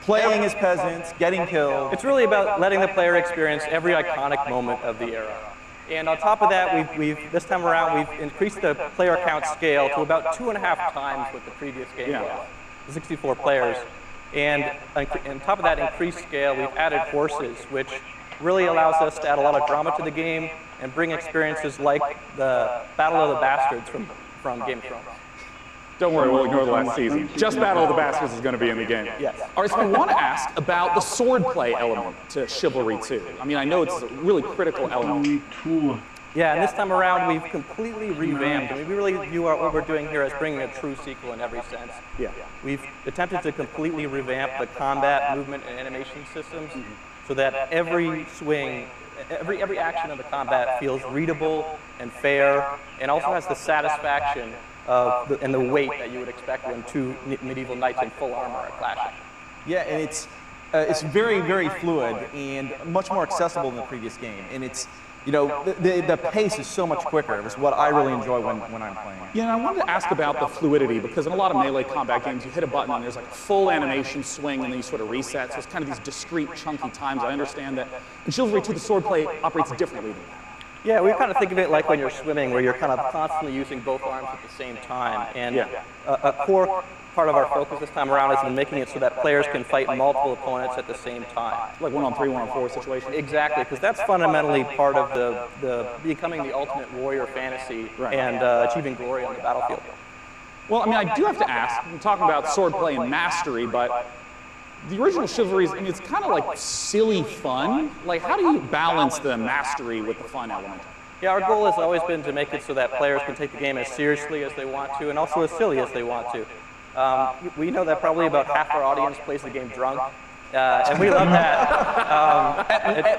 Speaker 10: playing as peasants, getting killed.
Speaker 11: It's really about letting the player experience every iconic moment of the era. And on top of that, this time around, we've increased the player count scale to about 2.5 times what the previous game was, 64 players. And on top of that increased scale, we've added horses, which really allows us to add a lot of drama to the game and bring experiences like the Battle of the Bastards from Game of Thrones.
Speaker 4: Don't worry, we'll ignore the last season. Just Battle of the Bastards is going to be in the game.
Speaker 11: Yes.
Speaker 4: All right, so I want to ask about the swordplay element to Chivalry 2. I mean, I know it's a really critical element.
Speaker 11: Yeah, and this time around, we've completely revamped. I mean, we really view what we're doing here as bringing a true sequel in every sense.
Speaker 4: Yeah.
Speaker 11: We've attempted to completely revamp the combat, movement, and animation systems so that every swing, every action of the combat feels readable and fair, and also has the satisfaction and the weight that you would expect when two medieval knights in full armor are clashing.
Speaker 10: Yeah, and it's very, very fluid and much more accessible than the previous game. And it's, you know, the pace is so much quicker. It's what I really enjoy when I'm playing.
Speaker 4: Yeah, and I wanted to ask about the fluidity, because in a lot of melee combat games, you hit a button and there's like a full animation swing and then you sort of reset. So it's kind of these discrete, chunky times. I understand that in Chivalry 2, the swordplay operates differently than that.
Speaker 11: Yeah, we kind of think of it like when you're swimming, where you're kind of constantly using both arms at the same time. And a core part of our focus this time around has been making it so that players can fight multiple opponents at the same time.
Speaker 4: Like 1-on-3, 1-on-4 situation?
Speaker 11: Exactly, because that's fundamentally part of the becoming the ultimate warrior fantasy and achieving glory on the battlefield.
Speaker 4: Well, I mean, I do have to ask, I'm talking about swordplay and mastery, but the original Chivalry, I mean, it's kind of like silly fun. Like, how do you balance the mastery with the fun element?
Speaker 11: Yeah, our goal has always been to make it so that players can take the game as seriously as they want to, and also as silly as they want to. We know that probably about half our audience plays the game drunk, And we love that.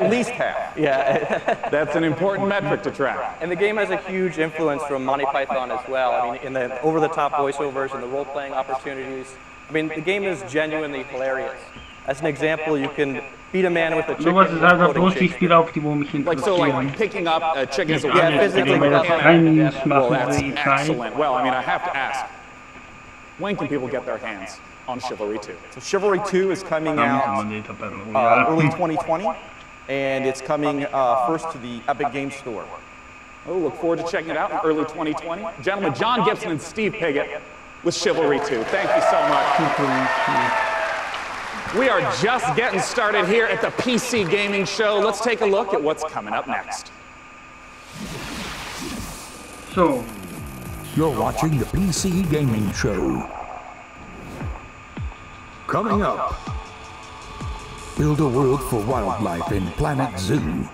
Speaker 10: At least half.
Speaker 11: Yeah.
Speaker 4: That's an important metric to track.
Speaker 11: And the game has a huge influence from Monty Python as well. I mean, in the over-the-top voiceovers and the role-playing opportunities. I mean, the game is genuinely hilarious. As an example, you can beat a man with a chicken.
Speaker 1: Sowas ist halt das lustige Spiel, auf die wo mich
Speaker 4: Like so, like
Speaker 1: interessieren.
Speaker 4: picking up a chicken is a
Speaker 11: Yeah, physically.
Speaker 1: Weil das Rennen
Speaker 4: Well,
Speaker 1: machen
Speaker 4: that's
Speaker 1: sie Zeit.
Speaker 4: excellent. Well, I mean, I have to ask, when can people get their hands on Chivalry 2?
Speaker 10: So Chivalry 2 is coming
Speaker 1: Dann
Speaker 10: out
Speaker 1: machen wir die Tabelle. Ja.
Speaker 10: early 2020, and it's coming first to the Epic Games Store.
Speaker 4: Oh, look forward to checking it out in early 2020. Gentlemen, John Gibson and Steve Piggott with Chivalry 2. Thank you so much. We are just getting started here at the PC Gaming Show. Let's take a look at what's coming up next.
Speaker 1: So,
Speaker 3: You're watching the PC Gaming Show. Coming up, build a world for wildlife in Planet Zoo.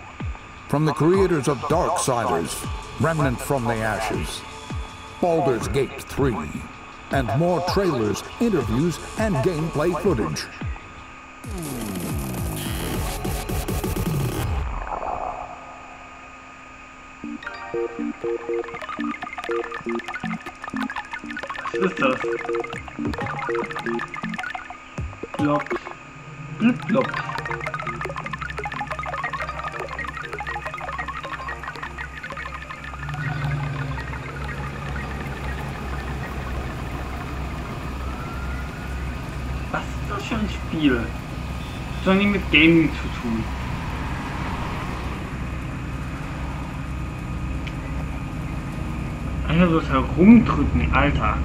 Speaker 3: From the creators of Darksiders, Remnant from the Ashes, Baldur's Gate 3, and more trailers, interviews, and gameplay footage.
Speaker 1: was ist das? Blobs. Blobs. Was ist das für ein Spiel? Das hat nichts mit Gaming zu tun. Einfach so das Herumdrücken, Alter.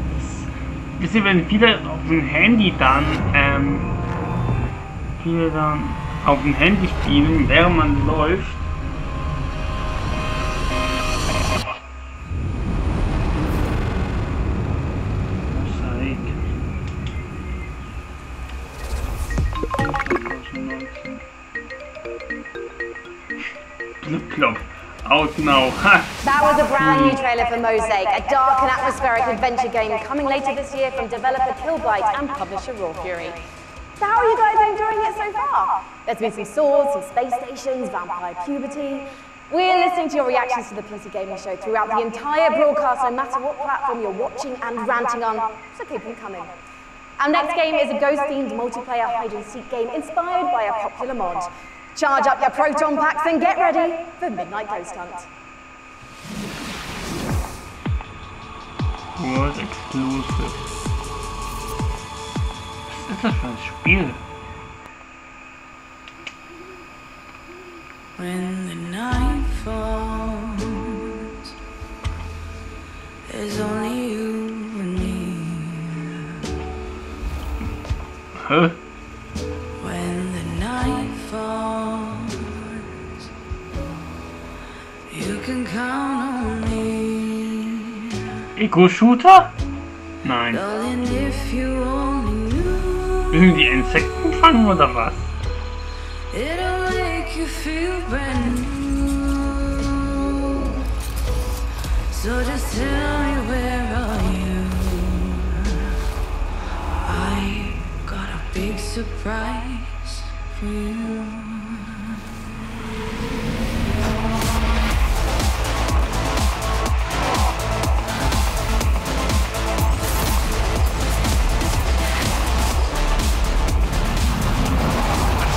Speaker 1: Wisst ihr, wenn viele auf dem Handy dann, auf dem Handy spielen, während man läuft. Plop. Out now.
Speaker 5: That was a brand new trailer for Mosaic, a dark and atmospheric adventure game coming later this year from developer Killbyte and publisher Raw Fury. So how are you guys enjoying it so far? There's been some swords, some space stations, vampire puberty. We're listening to your reactions to the PC Gaming Show throughout the entire broadcast, no matter what platform you're watching and ranting on, so keep them coming. Our next game is a ghost-themed multiplayer hide-and-seek game inspired by a popular mod. Charge up your proton packs and get ready for Midnight Ghost Hunt.
Speaker 1: World Exclusive. Was ist das für ein Spiel?
Speaker 12: When the night falls, there's only you and me.
Speaker 1: Huh?
Speaker 12: When the night falls, you can count on me.
Speaker 1: Ego-Shooter? Nein.
Speaker 12: Darling, if you only knew,
Speaker 1: Müssen die Insekten fangen oder was?
Speaker 12: it'll make you feel brand new. So just tell me, where are you? I got a big surprise for you.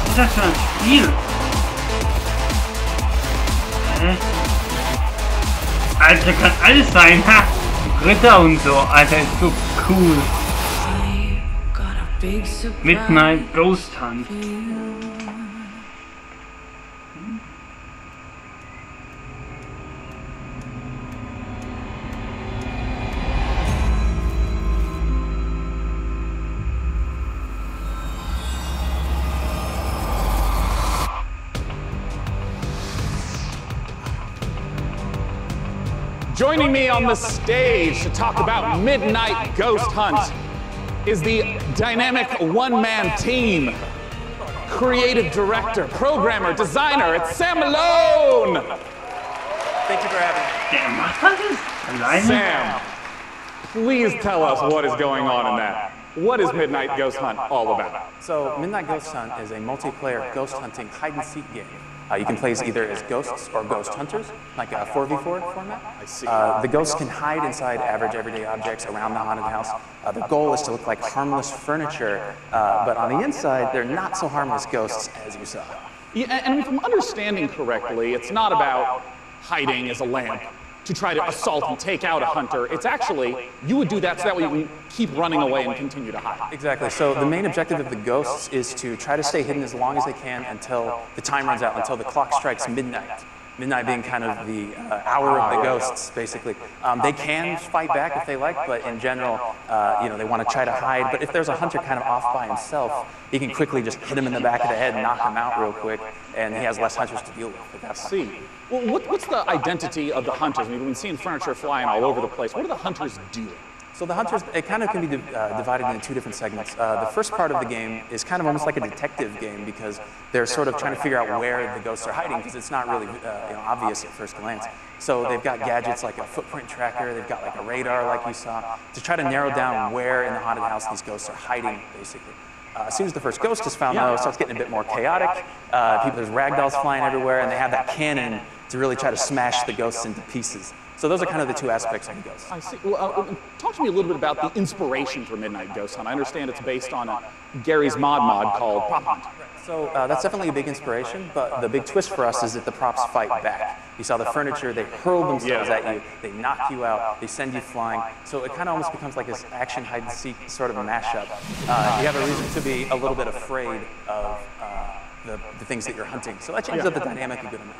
Speaker 1: Was ist das für ein Spiel? Hä? Alter, kann alles sein, ha! Ritter und so, Alter, ist so cool.
Speaker 12: Big surprise
Speaker 1: Midnight Ghost Hunt.
Speaker 12: for you.
Speaker 4: Joining me on the stage to talk about Midnight Ghost Hunt is the dynamic one-man team. Creative director, programmer, designer, it's Sam Malone!
Speaker 11: Thank you for having me.
Speaker 1: Der macht alles alleine?
Speaker 4: Sam, please tell us what is going on in that. what is Midnight Ghost Hunt all about?
Speaker 13: So Midnight Ghost Hunt is a multiplayer ghost hunting hide-and-seek game. You can play either as ghosts or ghost hunters, like a 4v4 format.
Speaker 4: I see.
Speaker 13: The ghosts can hide inside average everyday objects around the haunted house. The goal is to look like harmless furniture, but on the inside, they're not so harmless ghosts as you saw.
Speaker 4: Yeah, and if I'm understanding correctly, it's not about hiding as a lamp to try to assault and take out a hunter. It's actually, you would do that so that way you can keep running away and continue to hide.
Speaker 13: Exactly. So the main objective of the ghosts is to try to stay hidden as long as they can until the time runs out, until the clock strikes midnight. Midnight being kind of the hour of the ghosts, basically. They can fight back if they like, but in general, they want to try to hide. But if there's a hunter kind of off by himself, he can quickly just hit him in the back of the head and knock him out real quick, and he has less hunters to deal with at that point.
Speaker 4: See. Well, what's the identity of the hunters? I mean, we've been seeing furniture flying all over the place. What are the hunters doing?
Speaker 13: So the hunters, it kind of can be divided into two different segments. The first part of the game is kind of almost like a detective game because they're sort of trying to figure out where the ghosts are hiding because it's not really obvious at first glance. So they've got gadgets like a footprint tracker, they've got like a radar like you saw, to try to narrow down where in the haunted house these ghosts are hiding, basically. As soon as the first ghost is found, though, it starts getting a bit more chaotic. There's ragdolls flying everywhere, and they have that cannon to really try to smash the ghosts into pieces. So those are kind of the two aspects of the ghosts.
Speaker 4: I see. Well, talk to me a little bit about the inspiration for Midnight Ghost Hunt. I understand it's based on Gary's mod called Prop Hunt.
Speaker 13: So that's definitely a big inspiration, but the big twist for us is that the props fight back. You saw the furniture, they hurl themselves at you, they knock you out, they send you flying. So it kind of almost becomes like this action hide-and-seek sort of a mashup. You have a reason to be a little bit afraid of the things that you're hunting. So that changes up the dynamic a good amount.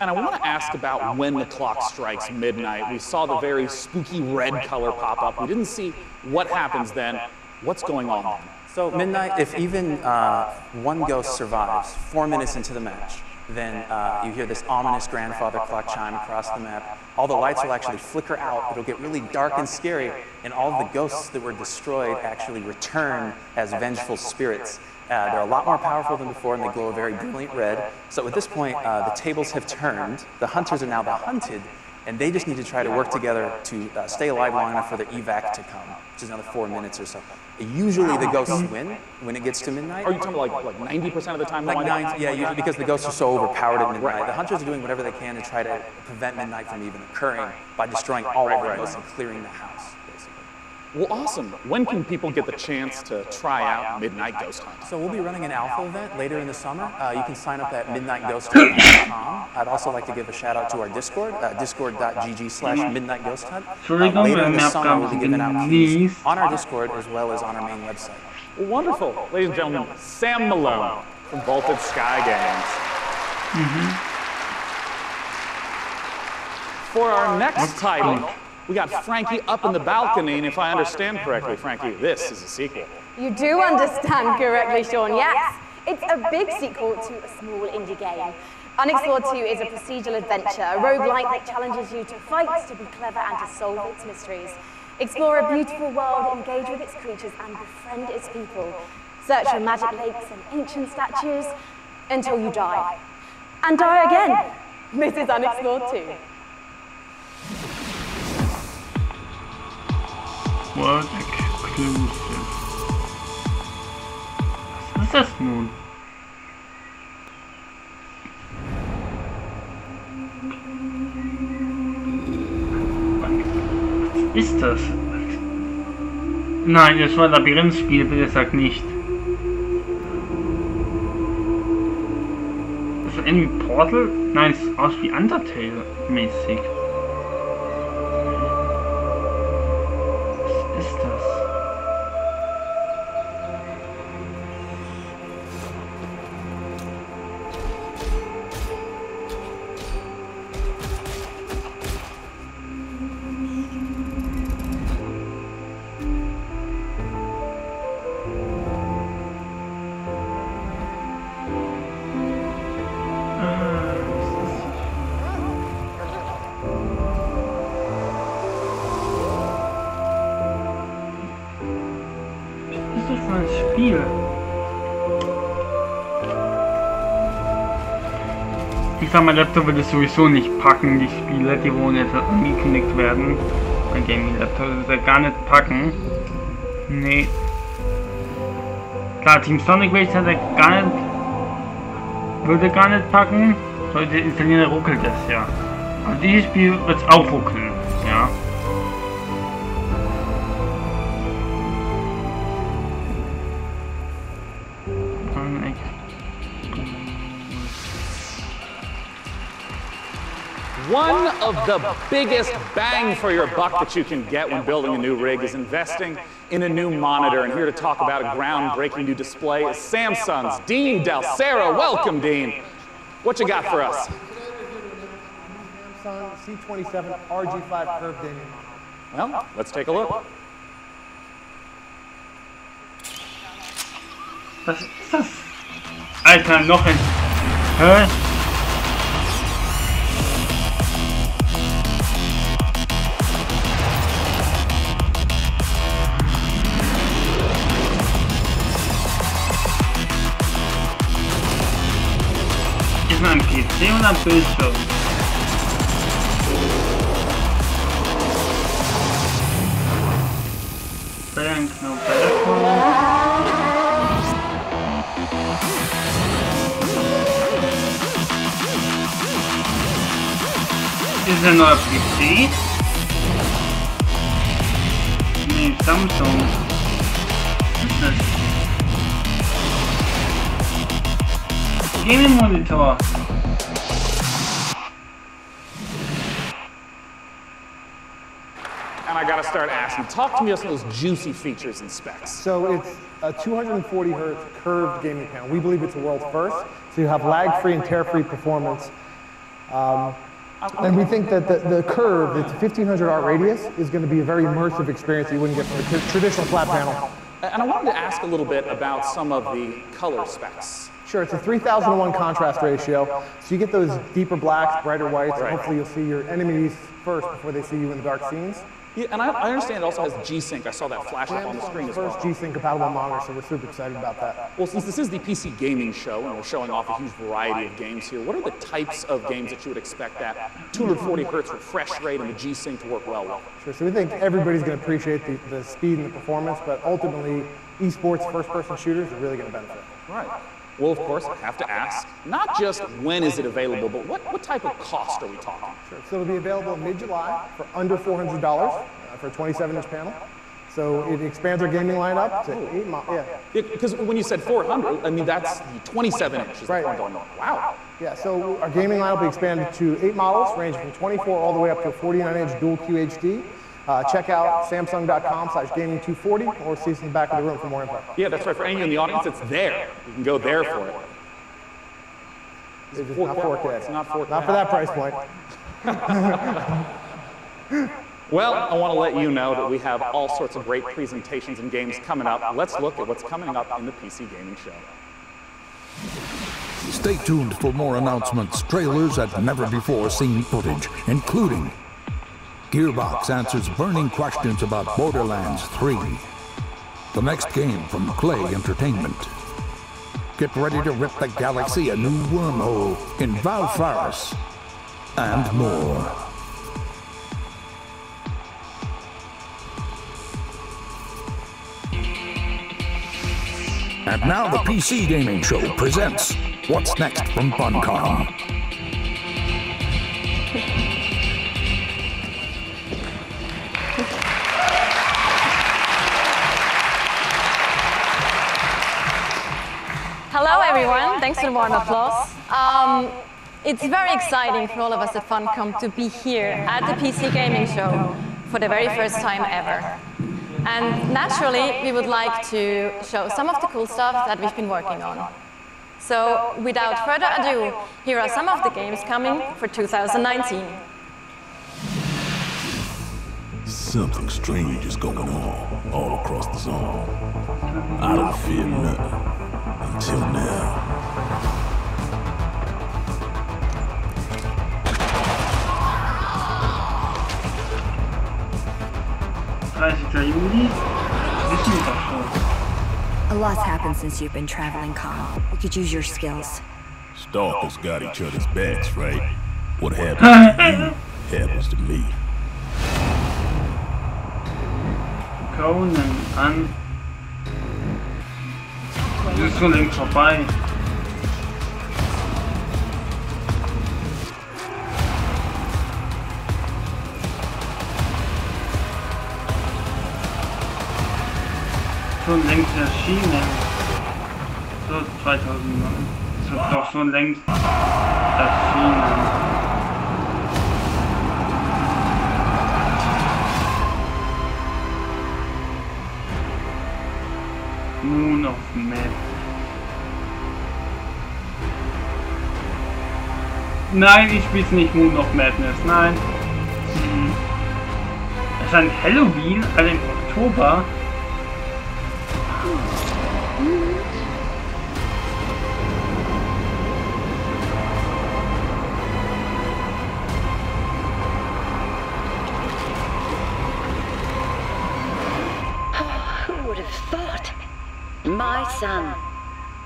Speaker 4: And I want to ask about when the clock strikes midnight. We saw the very spooky red color pop up. We didn't see what happens then. What's going on then?
Speaker 13: So midnight, if even one ghost survives 4 minutes into the match, then you hear this ominous grandfather clock chime across the map. All the lights will actually flicker out. It'll get really dark and scary, and all of the ghosts that were destroyed actually return as vengeful spirits. They're a lot more powerful than before, and they glow a very brilliant red. So at this point, the tables have turned. The hunters are now the hunted, and they just need to try to work together to stay alive long enough for the evac to come, which is another 4 minutes or so. Usually the ghosts win when it gets to midnight.
Speaker 4: Are you talking like 90% of the time?
Speaker 13: Like 90, yeah, usually because the ghosts are so overpowered at midnight. The hunters are doing whatever they can to try to prevent midnight from even occurring by destroying all of the ghosts and clearing the house.
Speaker 4: Well, awesome. When can people get the chance to try out Midnight Ghost Hunt?
Speaker 13: So we'll be running an alpha event later in the summer. You can sign up at midnightghosthunt.com. I'd also like to give a shout out to our Discord, discord.gg/midnightghosthunt. Later in the summer, we'll be giving out keys on our Discord as well as on our main website.
Speaker 4: Wonderful. Ladies and gentlemen, Sam Malone from Vaulted Sky Games. For our next title, we got Frankie up in the balcony, and if I understand correctly, Frankie, this is a sequel.
Speaker 5: You do understand correctly, Sean, yes. It's a big sequel to a small indie game. Unexplored 2 is a procedural adventure, a roguelike that challenges you to fight, to be clever, and to solve its mysteries. Explore a beautiful world, engage with its creatures, and befriend its people. Search for magic lakes and ancient statues until you die. And die again. This is Unexplored 2.
Speaker 1: World Exclusive. Was ist das nun? Was ist das? Nein, das war ein Labyrinthspiel, bitte sag nicht. Das ist irgendwie Portal? Nein, es sieht aus wie Undertale mäßig. Spiel. Ich sag, mein Laptop wird es sowieso nicht packen, die Spiele, die wo jetzt angekündigt werden. Mein Gaming-Laptop wird es gar nicht packen. Nee. Klar, Team Sonic will ich gar nicht, würde gar nicht packen. Sollte installieren, ruckelt es ja. Aber dieses Spiel wird es auch ruckeln, ja.
Speaker 4: One of the biggest bang for your buck that you can get when building a new rig is investing in a new monitor. And here to talk about a groundbreaking new display is Samsung's Dean Dalcero. Welcome, Dean. What you got for us?
Speaker 14: Samsung C27 RG5 curved gaming monitor.
Speaker 4: Well, let's take a look.
Speaker 1: Was ist das? Alter, noch ein... Hä? Ist man am PC oder am Bildschirm? Bellenknopf, Ist ein neuer PC? Nee, Samsung. Was ist das? Gaming Monitor.
Speaker 4: And I gotta start asking, talk to me about those juicy features and specs.
Speaker 14: So it's a 240 hertz curved gaming panel. We believe it's a world first. So you have lag-free and tear-free performance. And we think that the curve, it's 1500 art radius, is going to be a very immersive experience that you wouldn't get from a traditional flat panel.
Speaker 4: And I wanted to ask a little bit about some of the color specs.
Speaker 14: Sure, it's a 3000:1 contrast ratio, so you get those deeper blacks, brighter whites, and hopefully you'll see your enemies first before they see you in the dark scenes.
Speaker 4: Yeah, and I understand it also has G-Sync. I saw that flash up on the screen as well.
Speaker 14: First G-Sync compatible monitor, so we're super excited about that.
Speaker 4: Well, since this is the PC gaming show and we're showing off a huge variety of games here, what are the types of games that you would expect that 240 hertz refresh rate and the G-Sync to work well with?
Speaker 14: Sure, so we think everybody's going to appreciate the speed and the performance, but ultimately, esports first-person shooters are really going to benefit.
Speaker 4: Right. Well, of course, I have to ask, not just when is it available, but what type of cost are we talking?
Speaker 14: Sure, so it'll be available in mid-July for under $400 for a 27-inch panel. So it expands our gaming lineup to 8 models. Yeah.
Speaker 4: Because when you said 400, I mean, that's 27 inches.
Speaker 14: Right.
Speaker 4: Wow.
Speaker 14: Yeah, so our gaming lineup will be expanded to 8 models, ranging from 24 all the way up to a 49-inch dual QHD. Check out samsung.com/gaming240 or see us in the back of the room for more info.
Speaker 4: Yeah, that's right. For any of you in the audience, it's there. You can go there for it.
Speaker 14: It's not 4K.
Speaker 4: It's not 4K.
Speaker 14: Not for that price point.
Speaker 4: Well, I want to let you know that we have all sorts of great presentations and games coming up. Let's look at what's coming up in the PC Gaming Show.
Speaker 3: Stay tuned for more announcements, trailers, and never-before-seen footage, including Gearbox answers burning questions about Borderlands 3. The next game from Clay Entertainment. Get ready to rip the galaxy a new wormhole in Valfaris. And more. And now the PC Gaming Show presents What's Next from Funcom.
Speaker 15: Hello everyone, thanks for the warm applause. It's very exciting for all of us at Funcom to be here at the PC Gaming Show for the very first time ever. And naturally, we would like to show some of the cool stuff that we've been working on. So without further ado, here are some of the games coming for 2019.
Speaker 16: Something strange is going on all across the zone. I don't fear nothing until now.
Speaker 17: A lot's happened since you've been traveling, Khan. We could use your skills.
Speaker 16: Stalkers got each other's backs, right? What happens to you happens to me.
Speaker 1: Conan an. Das ist schon längst vorbei. Schon längst erschienen. So 2009. Das wird doch schon längst erschienen. Moon of Madness. Nein, ich spiele nicht Moon of Madness. Nein. Es ist ein Halloween, also im Oktober.
Speaker 18: My son,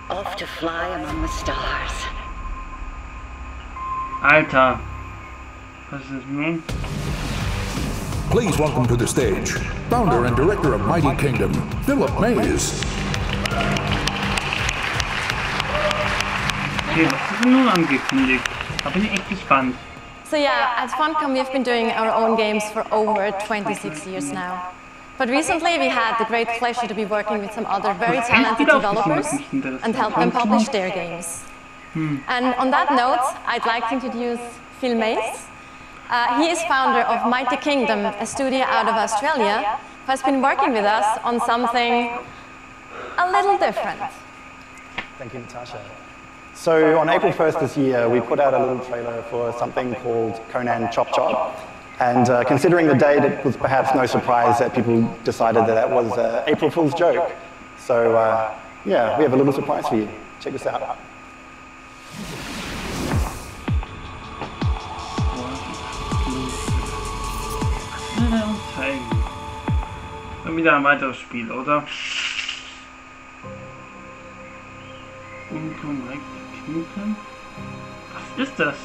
Speaker 18: off to fly among the stars.
Speaker 1: Alter, was ist das nun?
Speaker 3: Please welcome to the stage, founder and director of Mighty Kingdom, Philip Mays.
Speaker 1: Okay, was ist denn nun angekündigt? Da bin ich echt gespannt.
Speaker 15: So yeah, at Funcom we've been doing our own games for over 26 years now. But recently we had the great pleasure to be working with some other very talented developers and help them publish their games. And on that note, I'd like to introduce Phil Mays. He is founder of Mighty Kingdom, a studio out of Australia, who has been working with us on something a little different.
Speaker 19: Thank you, Natasha. So on April 1st this year, we put out a little trailer for something called Conan Chop Chop. And considering the date, it was perhaps no surprise that people decided that that was an April Fool's joke. So yeah, we have a little surprise for you. Check this out.
Speaker 1: Dann wieder ein weiteres Spiel, oder? Unkorrekt knicken. Was ist das?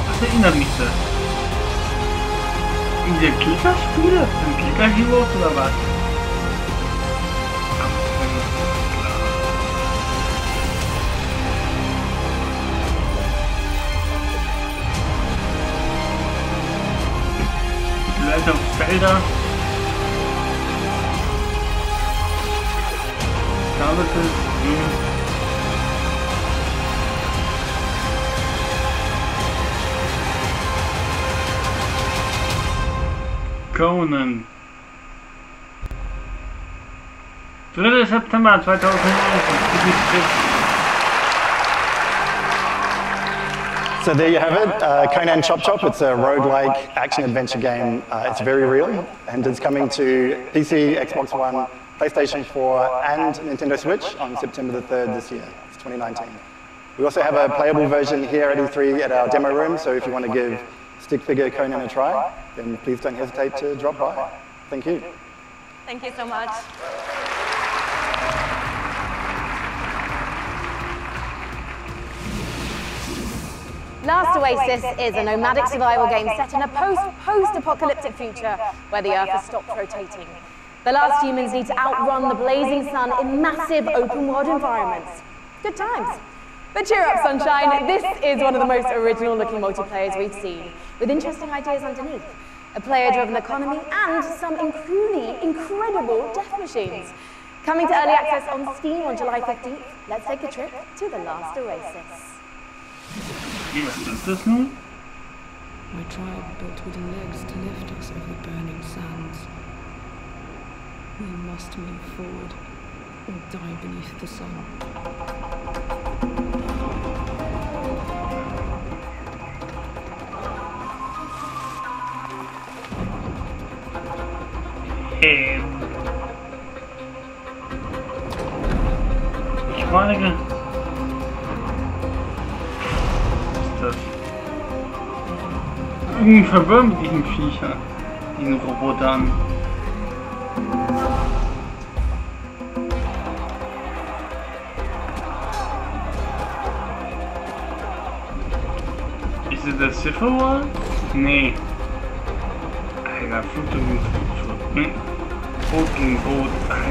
Speaker 1: Was erinnert mich das? Diese Klickerspiele? Sind Klicker-Heroes oder was? Leute auf Felder. Conan. 3. September 2009.
Speaker 19: So there you have it, Conan Chop Chop. It's a roguelike action-adventure game. It's very real, and it's coming to PC, Xbox One, PlayStation 4, and Nintendo Switch on September the 3rd this year. It's 2019. We also have a playable version here at E3 at our demo room, so if you want to give stick figure Conan a try, then please don't hesitate to drop by. Thank you.
Speaker 15: Thank you so much.
Speaker 5: Last Oasis is a nomadic survival game set in a post-apocalyptic future where the Earth has stopped rotating. The last humans need to outrun the blazing sun in massive open-world environments. Good times. But cheer up, sunshine. This is one of the most original-looking multiplayers we've seen, with interesting ideas underneath. A player-driven economy and some truly incredible death machines. Coming to early access on Steam on July 15th, let's take a trip to the Last Oasis.
Speaker 1: Was ist das nun?
Speaker 12: My tribe built wooden legs to lift us over the burning sands. We must move forward or die beneath the sun.
Speaker 1: Ich frage. Was ist das? irgendwie verwirrt mit diesen Viechern, diesen Robotern. Ist es der Civil War? Nee. Alter, Flugzeug gegen Flugzeug. Boot gegen Boot. Alter.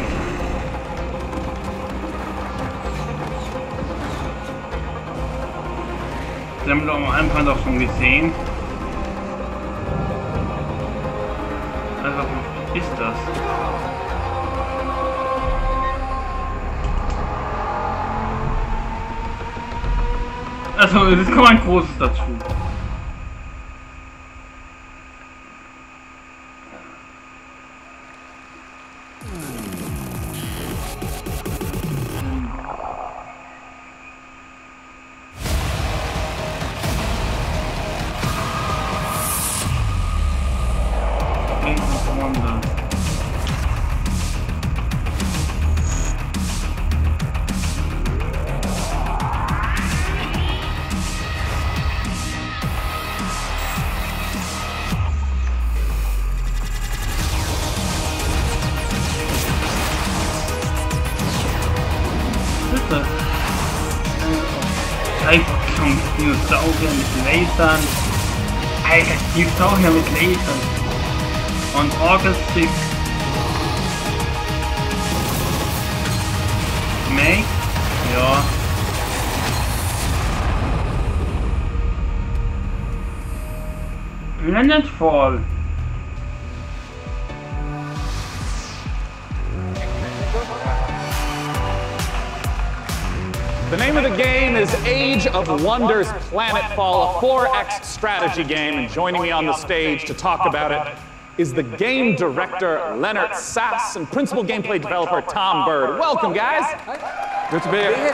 Speaker 1: Das haben wir doch am Anfang doch schon gesehen. Also, was ist das? Also, es kommt ein großes dazu. Dinosaurier mit Lasern. Alter, Dinosaurier mit Lasern. Und Orgelstick. Make? Ja. Planetfall.
Speaker 4: The name of the game is Age of Wonders Planetfall, a 4X strategy game, and joining me on the stage to talk about it is the game director, Leonard Sass, and principal gameplay developer, Tom Bird. Welcome, guys. Good to be here.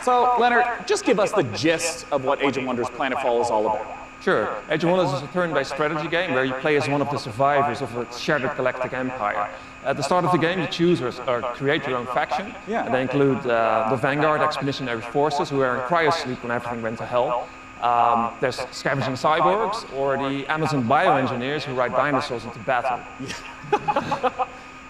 Speaker 4: So, Leonard, just give us the gist of what Age of Wonders Planetfall is all about.
Speaker 20: Sure. Age of Wonders is a turn-based strategy game where you play as one of the survivors of a shattered galactic empire. At the start of the game, you choose or create your own faction.
Speaker 4: Yeah.
Speaker 20: They include the Vanguard Expeditionary Forces, who are in cryosleep when everything went to hell. There's Scavenging Cyborgs, or the Amazon Bioengineers, who ride dinosaurs into battle.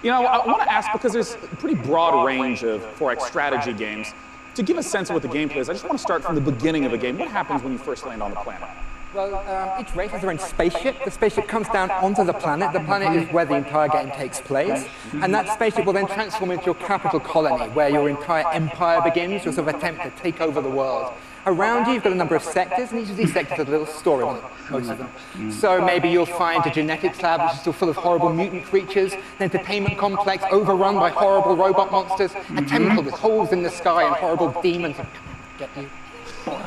Speaker 4: You know, I want to ask, because there's a pretty broad range of 4X strategy games, to give a sense of what the gameplay is, I just want to start from the beginning of a game. What happens when you first land on the planet?
Speaker 21: Well, each race has their own spaceship. The spaceship comes down onto the planet. The planet is where the entire game takes place. And that spaceship will then transform into your capital colony, where your entire empire begins, your sort of attempt to take over the world. Around you, you've got a number of sectors, and each of these sectors has a little story on it, most of them. So maybe you'll find a genetics lab which is still full of horrible mutant creatures, an entertainment complex overrun by horrible robot monsters, a temple with holes in the sky and horrible demons that get you.
Speaker 4: And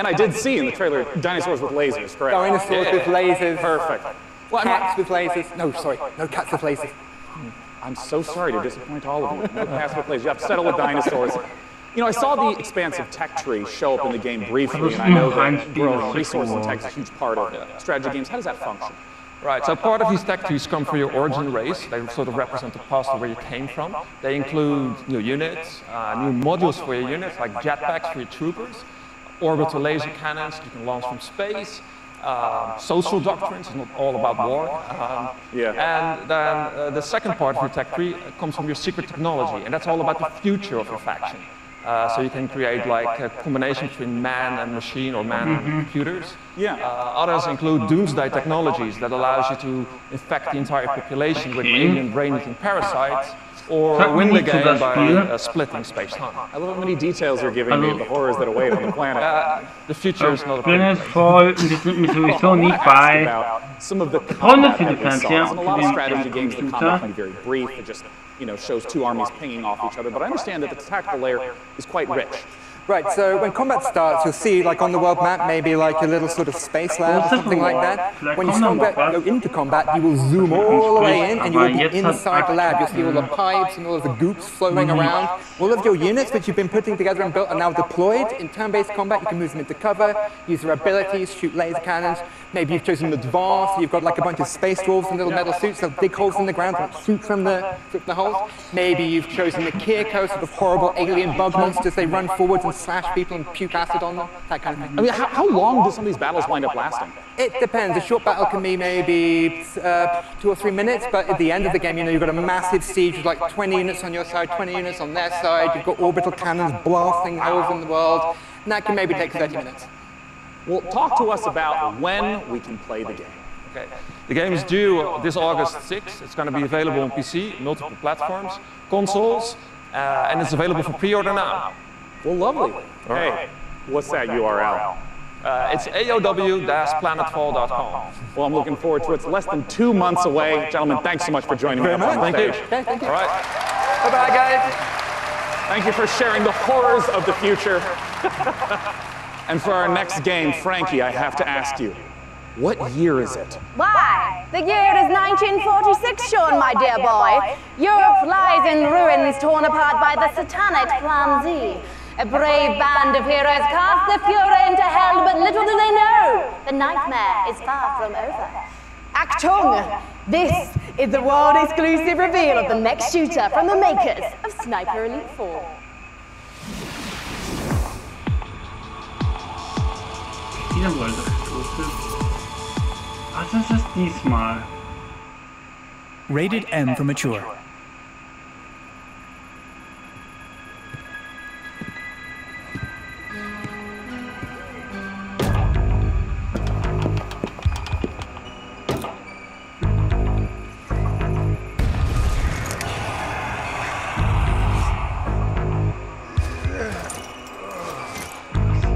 Speaker 4: I did see in the trailer dinosaurs with lasers, correct?
Speaker 21: Dinosaurs with lasers.
Speaker 4: Perfect.
Speaker 21: Well, cats with lasers. No, sorry, no cats with lasers.
Speaker 4: I'm so sorry to disappoint all of you. No cats with lasers. You have to settle with dinosaurs. You know, I saw the expansive tech tree show up in the game briefly, and I know that growing resources and tech is a huge part of strategy games. How does that function?
Speaker 20: Right, so part of these tech trees come from your origin race. They sort of represent the past of where you came from. They include new units, new modules for your units, like jetpacks for your troopers, orbital laser cannons you can launch from space, social doctrines, it's not all about war. And then the second part of your tech tree comes from your secret technology, and that's all about the future of your faction. So you can create like a combination between man and machine or man and computers. Others include doomsday technologies that allows you to infect the entire population with alien brain-eating parasites, or win the game by splitting space-time.
Speaker 4: I love how many details you're giving me of the horrors that await on the planet.
Speaker 20: The future is not a
Speaker 1: Planetfall interessiert mich sowieso nicht, weil
Speaker 4: some of the
Speaker 1: combat that we saw
Speaker 4: in a lot of strategy games, the combat can be very brief. It just shows two armies pinging off each other. But I understand that the tactical layer is quite rich.
Speaker 21: Right, so when combat starts, you'll see, like on the world map, maybe like a little sort of space lab or something like that. When you go into combat, you will zoom all the way in, and you will be inside the lab. You'll see all the pipes and all of the goops flowing around. All of your units which you've been putting together and built are now deployed. In turn-based combat, you can move them into cover, use their abilities, shoot laser cannons. Maybe you've chosen advanced, so you've got like a bunch of space dwarves in little metal suits that dig holes in the ground and shoot from the holes. Maybe you've chosen the Kirko, sort of horrible alien bug monsters. They run forwards and slash people and puke acid on them, that kind of thing.
Speaker 4: I mean, how long do some of these battles wind up lasting?
Speaker 21: It depends. A short battle can be maybe 2 or 3 minutes, but at the end of the game, you've got a massive siege with like 20 units on your side, 20 units on their side. You've got orbital cannons blasting holes in the world, and that can maybe take 30 minutes.
Speaker 4: Well, talk to us about when we can play the game.
Speaker 20: Okay. The game is due this August 6th. It's going to be available on PC, multiple platforms, consoles, and it's available for pre-order now.
Speaker 4: Well, lovely. Hey, what's that URL?
Speaker 20: It's aow-planetfall.com.
Speaker 4: Well, I'm looking forward to it. It's less than 2 months away. Gentlemen, thanks so much for joining me up on
Speaker 20: Thank
Speaker 4: stage.
Speaker 20: you.
Speaker 21: Okay, thank you.
Speaker 4: All right. Bye-bye, guys. Thank you for sharing the horrors of the future. And for our next game, Frankie, I have to ask you, what year is it?
Speaker 5: Why, the year is 1946, Sean, my dear boy. Europe lies in ruins torn apart by the satanic Plan Z. A brave band of heroes cast the Fuhrer into hell, but little do they know, the nightmare is far from over. Achtung! This is the world-exclusive reveal of the next shooter from the makers of Sniper Elite 4.
Speaker 1: Wieder World-Exclusive. Was ist es diesmal?
Speaker 2: Rated M for mature.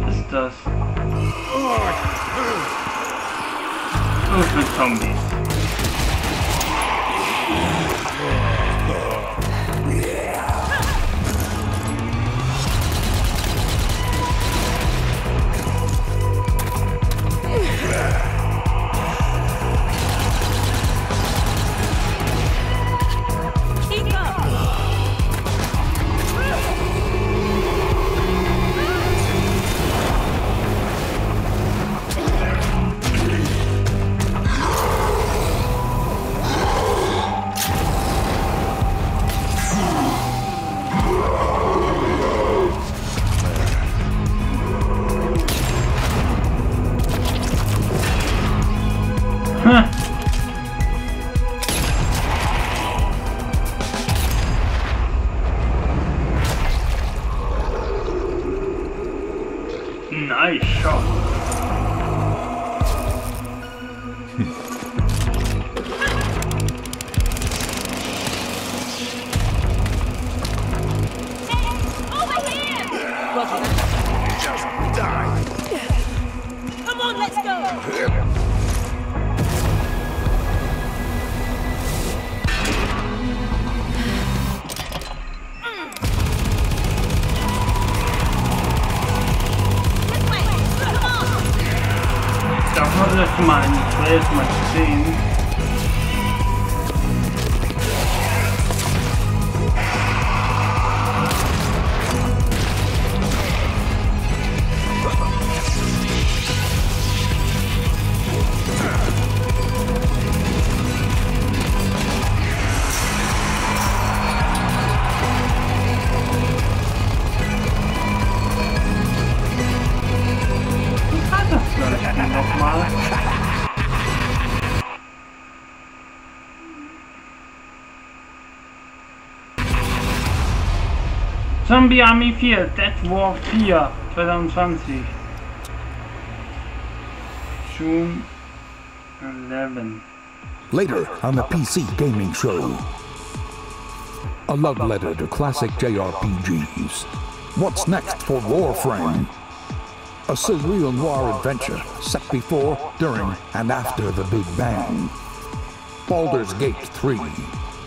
Speaker 1: Was ist das? Los mit Zombies. Nice shot.
Speaker 12: Over here! Roger that. Just die. Come on, let's go.
Speaker 1: Da haben wir das mal in Trails mal gesehen. Nochmal. Zombie Army 4, Dead War 4, 2020. June 11.
Speaker 3: Later on the PC Gaming Show. A love letter to classic JRPGs. What's next for Warframe? A surreal noir adventure set before, during, and after the Big Bang. Baldur's Gate 3,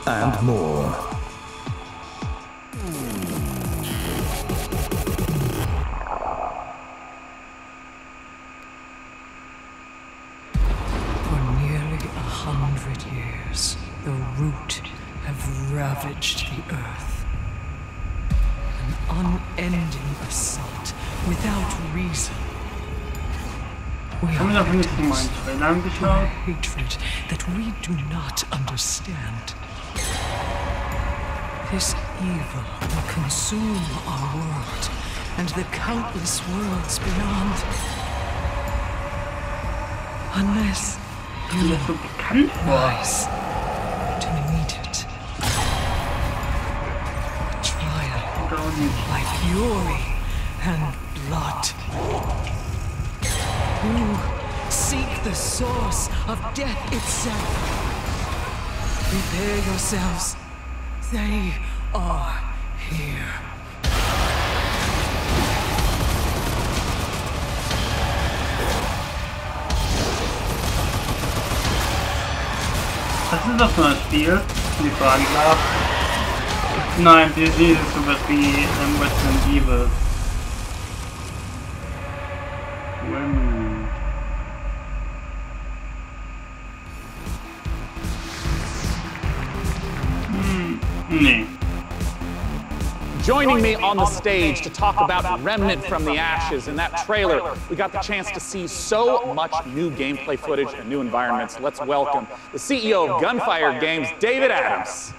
Speaker 3: and more.
Speaker 22: For nearly 100 years, the Root have ravaged the Earth. An unending assault without reason. We
Speaker 1: Haben wir davon nicht gemeint? Trailer angeschaut?
Speaker 22: hatred that we do not understand. This evil will consume our world and the countless worlds beyond. Unless you rise to meet it. Trial by fury and blood. You seek the source of death itself. Prepare yourselves. They are here.
Speaker 1: Was ist das für ein Spiel? Die fragen darf. Nein, dieses ist sowas wie Resident Evil. Nee.
Speaker 4: Joining me on the stage to talk about Remnant from the Ashes. In that trailer, we got the chance to see so much new gameplay footage and new environments. Let's welcome the CEO of Gunfire Games, David Adams.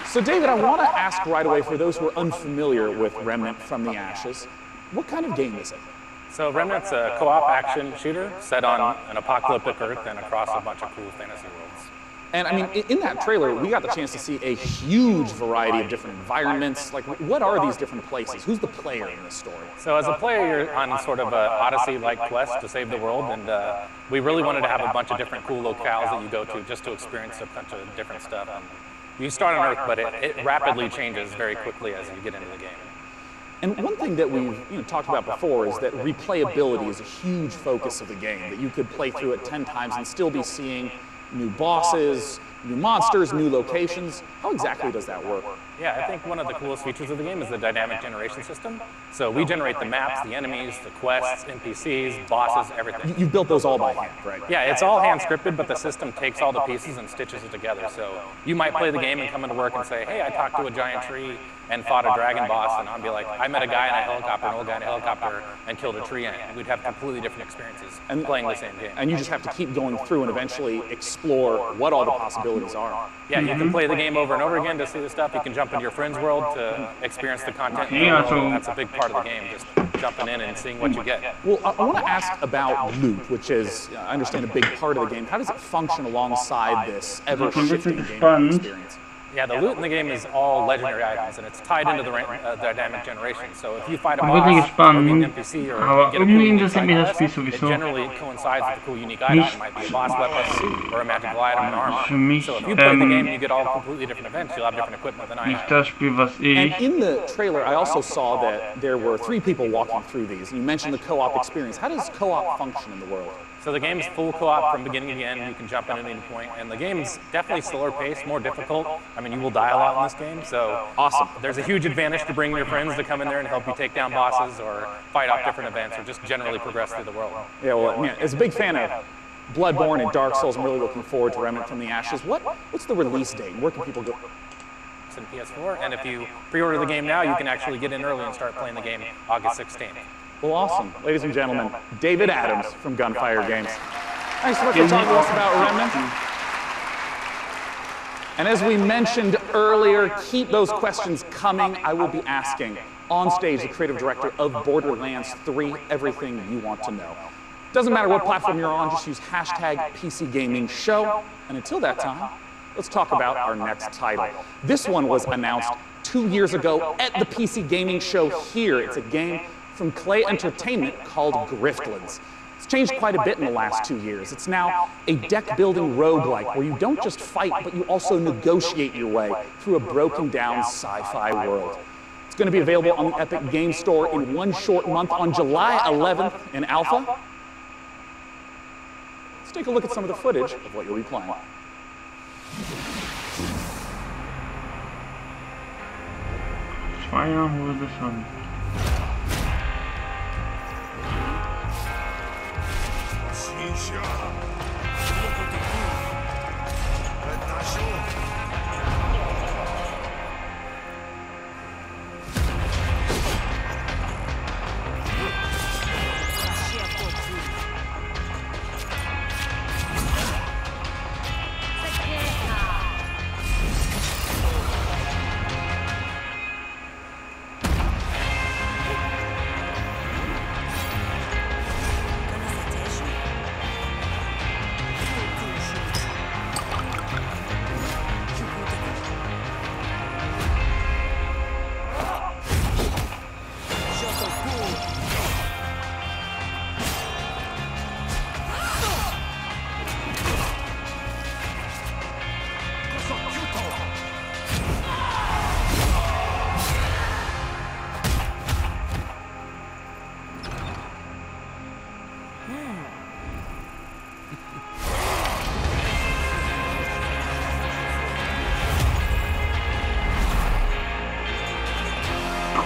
Speaker 4: So David, I want to ask right away, for those who are unfamiliar with Remnant from the Ashes, what kind of game is it?
Speaker 11: So Remnant's a co-op action shooter set on an apocalyptic Earth and across a bunch of cool fantasy worlds.
Speaker 4: And I mean, in that trailer, we got the chance to see a huge variety of different environments. Like, what are these different places? Who's the player in this story?
Speaker 11: So as a player, you're on sort of an Odyssey-like quest to save the world, and we really wanted to have a bunch of different cool locales that you go to just to experience a bunch of different stuff. You start on Earth, but it rapidly changes very quickly as you get into the game.
Speaker 4: And one thing that we've talked about before is that replayability is a huge focus of the game, that you could play through it 10 times and still be seeing new bosses, new monsters, new locations. How exactly does that work?
Speaker 11: Yeah, I think one of the coolest features of the game is the dynamic generation system. So we generate the maps, the enemies, the quests, NPCs, bosses, everything.
Speaker 4: You've built those all by hand, right?
Speaker 11: Yeah, it's all hand scripted, but the system takes all the pieces and stitches it together. So you might play the game and come into work and say, hey, I talked to a giant tree and fought a dragon boss, and I'll be like, I met a guy in a helicopter, an old guy in a helicopter, and killed a tree ant. We'd have completely different experiences playing the same game.
Speaker 4: And you just have to keep going through and eventually explore what all the possibilities are.
Speaker 11: Yeah, you can play the game over and over again to see the stuff. You can jump into your friend's world to experience the content.
Speaker 1: Yeah, so
Speaker 11: that's a big part of the game, just jumping in and seeing what you get.
Speaker 4: Well, I want to ask about loot, which is, I understand, a big part of the game. How does it function alongside this ever-shifting game experience?
Speaker 11: Yeah, the loot in the game is all legendary items, and it's tied into the dynamic generation. So if you fight a boss, or an NPC, or get a cool unique side quest, it generally coincides with a cool unique item. It might be a boss weapon, or a magical item, an armor. So if you play the game and you get all completely different events, you'll have different equipment than I have.
Speaker 4: And in the trailer, I also saw that there were 3 people walking through these. You mentioned the co-op experience. How does co-op function in the world?
Speaker 11: So the game's full co-op from beginning to end. You can jump in at any point, and the game's definitely slower paced, more difficult. I mean, you will die a lot in this game, so awesome. There's a huge advantage to bringing your friends to come in there and help you take down bosses or fight off different events or just generally progress through the world.
Speaker 4: Yeah, well, as a big fan of Bloodborne and Dark Souls, I'm really looking forward to Remnant from the Ashes. What's the release date? Where can people go?
Speaker 11: It's in PS4, and if you pre-order the game now, you can actually get in early and start playing the game August 16th.
Speaker 4: Well, awesome. Ladies and gentlemen, David Adams from Gunfire Games. Thanks so much for talking to us about Remnant. And as we mentioned earlier, keep those questions coming. I will be asking on stage the creative director of Borderlands 3 everything you want to know. Doesn't matter what platform you're on, just use hashtag PCGamingShow. And until that time, let's talk about our next title. This one was announced 2 years ago at the PC Gaming Show here. It's a game from Clay Entertainment called Griftlands. It's changed quite a bit in the last 2 years. It's now a deck-building roguelike where you don't just fight, but you also negotiate your way through a broken-down sci-fi world. It's going to be available on the Epic Game Store in one short month on July 11th in alpha. Let's take a look at some of the footage of what you'll be playing.
Speaker 1: Fire with the sun.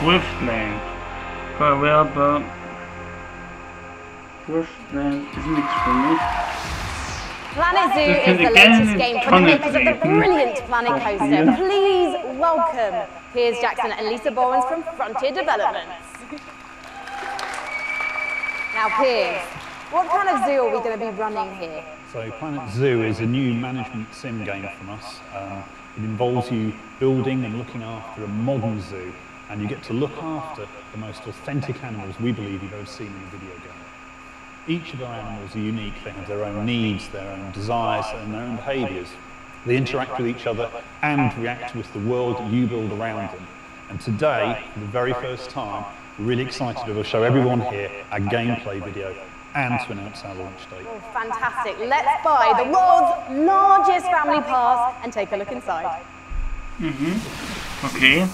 Speaker 1: Driftland. Verwerber. Driftland ist nichts für mich.
Speaker 5: Planet Zoo is the latest game from the makers of the brilliant Planet Coaster. Please welcome Piers Jackson and Lisa Bowens from Frontier Developments. Now Piers, what kind of zoo are we going to be running here?
Speaker 7: So Planet Zoo is a new management sim game from us. It involves you building and looking after a modern zoo, and you get to look after the most authentic animals we believe you've ever seen in a video game. Each of our animals are unique. They have their own needs, their own desires, and their own behaviours. They interact with each other and react with the world that you build around them. And today, for the very first time, we're really excited to be able to show everyone here our gameplay video and to announce our launch date.
Speaker 5: Oh, fantastic. Let's buy the world's largest family pass and take a look inside.
Speaker 1: Okay.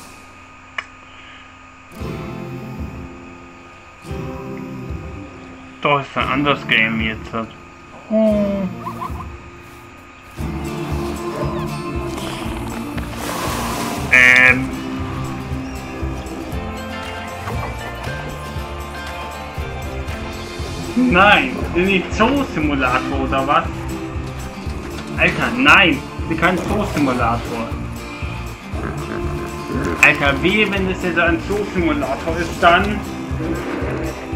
Speaker 1: Doch, ist ein anderes Game jetzt. Nein, ist nicht Zoo-Simulator oder was? Alter, nein, ist kein Zoo-Simulator. Alter, wie wenn das jetzt ein Zoo-Simulator ist, dann...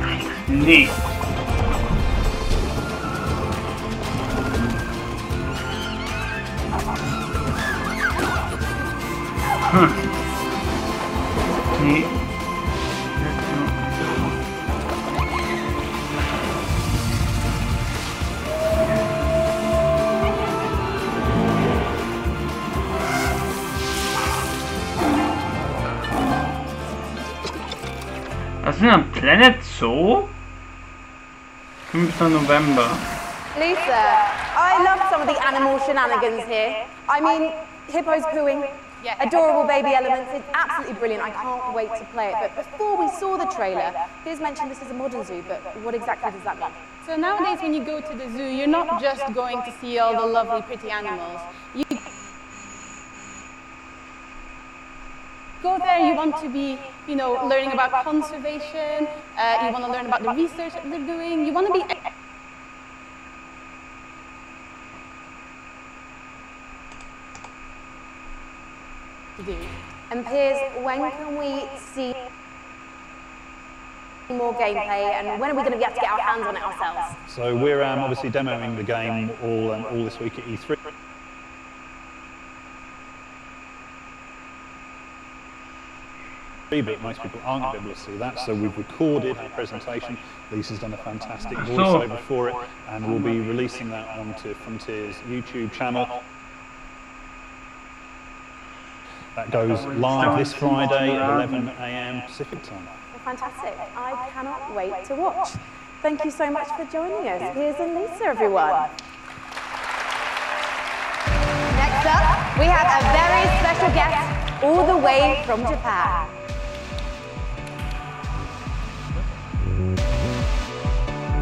Speaker 1: Alter, nee. Nee. Was ist denn am Planet Zoo? 5. November.
Speaker 5: Lisa, I love some of the animal shenanigans here. I mean, hippos pooing, adorable baby elements. It's absolutely brilliant. I can't wait to play it. But before we saw the trailer, Piers mentioned this is a modern zoo, but what exactly does that mean?
Speaker 8: So nowadays when you go to the zoo, you're not just going to see all the lovely, pretty animals. You go there, you want to be, you know, learning about conservation, you want to learn about the research that they're doing, you want to be...
Speaker 5: And Piers, when can we see more gameplay, and when are we going to be able to get our hands on it ourselves?
Speaker 7: So we're obviously demoing the game all this week at E3. But most people aren't going to be able to see that, so we've recorded a presentation. Lisa's done a fantastic voiceover for it, and we'll be releasing that onto Frontier's YouTube channel. That goes live this Friday at 11 AM Pacific time.
Speaker 5: Well, fantastic. I cannot wait to watch. Thank you so much for joining us. Piers and Lisa, everyone. Next up, we have a very special guest all the way from Japan.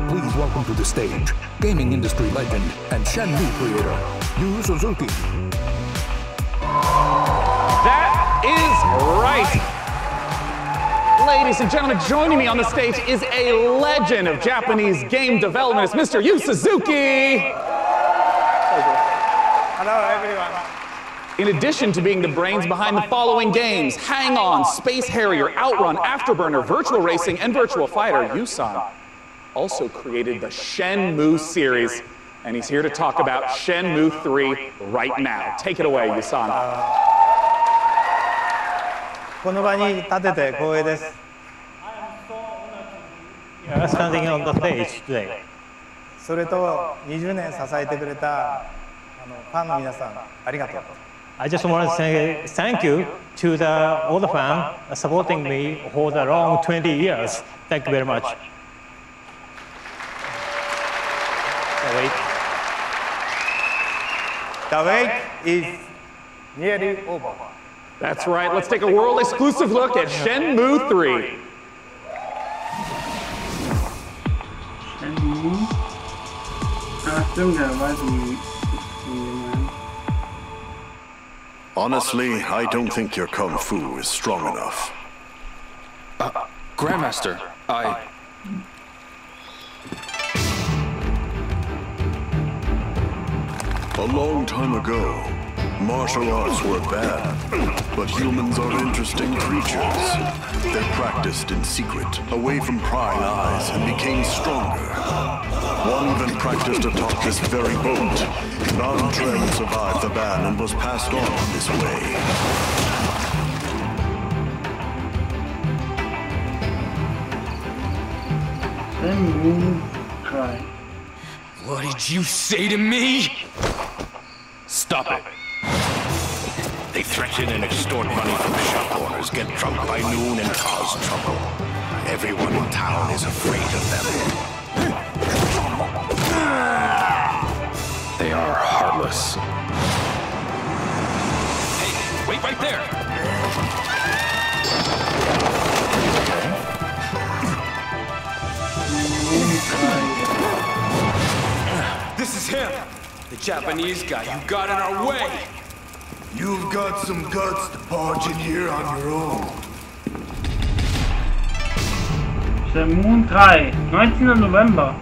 Speaker 3: Please welcome to the stage, gaming industry legend and Shenmue creator, Yu Suzuki.
Speaker 4: That is right. Ladies and gentlemen, joining me on the stage is a legend of Japanese game development. It's Mr. Yu Suzuki.
Speaker 23: Hello, everyone.
Speaker 4: In addition to being the brains behind the following games, Hang On, Space Harrier, Outrun, Afterburner, Virtual Racing, and Virtual Fighter, Yu-san also created the Shenmue series, and he's here to talk about Shenmue 3 right now. Take it away, Yu-san.
Speaker 23: この場に立てて光栄です。Standing on the stage today. それと20年支えてくれたファンの皆さん、ありがとう。I just want to say thank you to all the fans supporting me for the long 20 years. Thank you very much. The wait is nearly over.
Speaker 4: That's right. Let's take a world exclusive look at Shenmue 3.
Speaker 16: Honestly, I don't think your kung fu is strong enough.
Speaker 6: Grandmaster,
Speaker 16: A long time ago, martial arts were bad, but humans are interesting creatures. They practiced in secret, away from prying eyes, and became stronger. One even practiced atop this very boat. None Trent survived the ban and was passed on this way.
Speaker 6: What did you say to me?
Speaker 9: Stop it. They threaten and extort money from shop owners, get drunk by noon, and cause trouble. Everyone in town is afraid of them.
Speaker 6: They are heartless. Hey, wait right there! This is him! The Japanese guy who got in our way!
Speaker 16: You've got some guts to barge in here on your own.
Speaker 1: Shenmue 3, 19. November.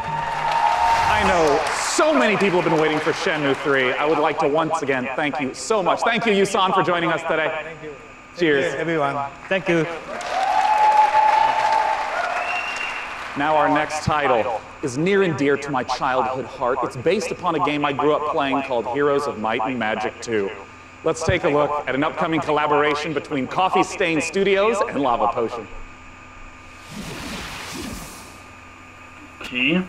Speaker 4: I know so many people have been waiting for Shenmue 3. I would like to once again thank you so much. Thank you, Yusan, for joining us today.
Speaker 23: Thank you.
Speaker 4: Cheers.
Speaker 23: Thank you, everyone. Thank you.
Speaker 4: Now our next title is near and dear to my childhood heart. It's based upon a game I grew up playing called Heroes of Might and Magic 2. Let's take a look at an upcoming collaboration between Coffee Stain Studios and Lava Potion.
Speaker 1: Okay.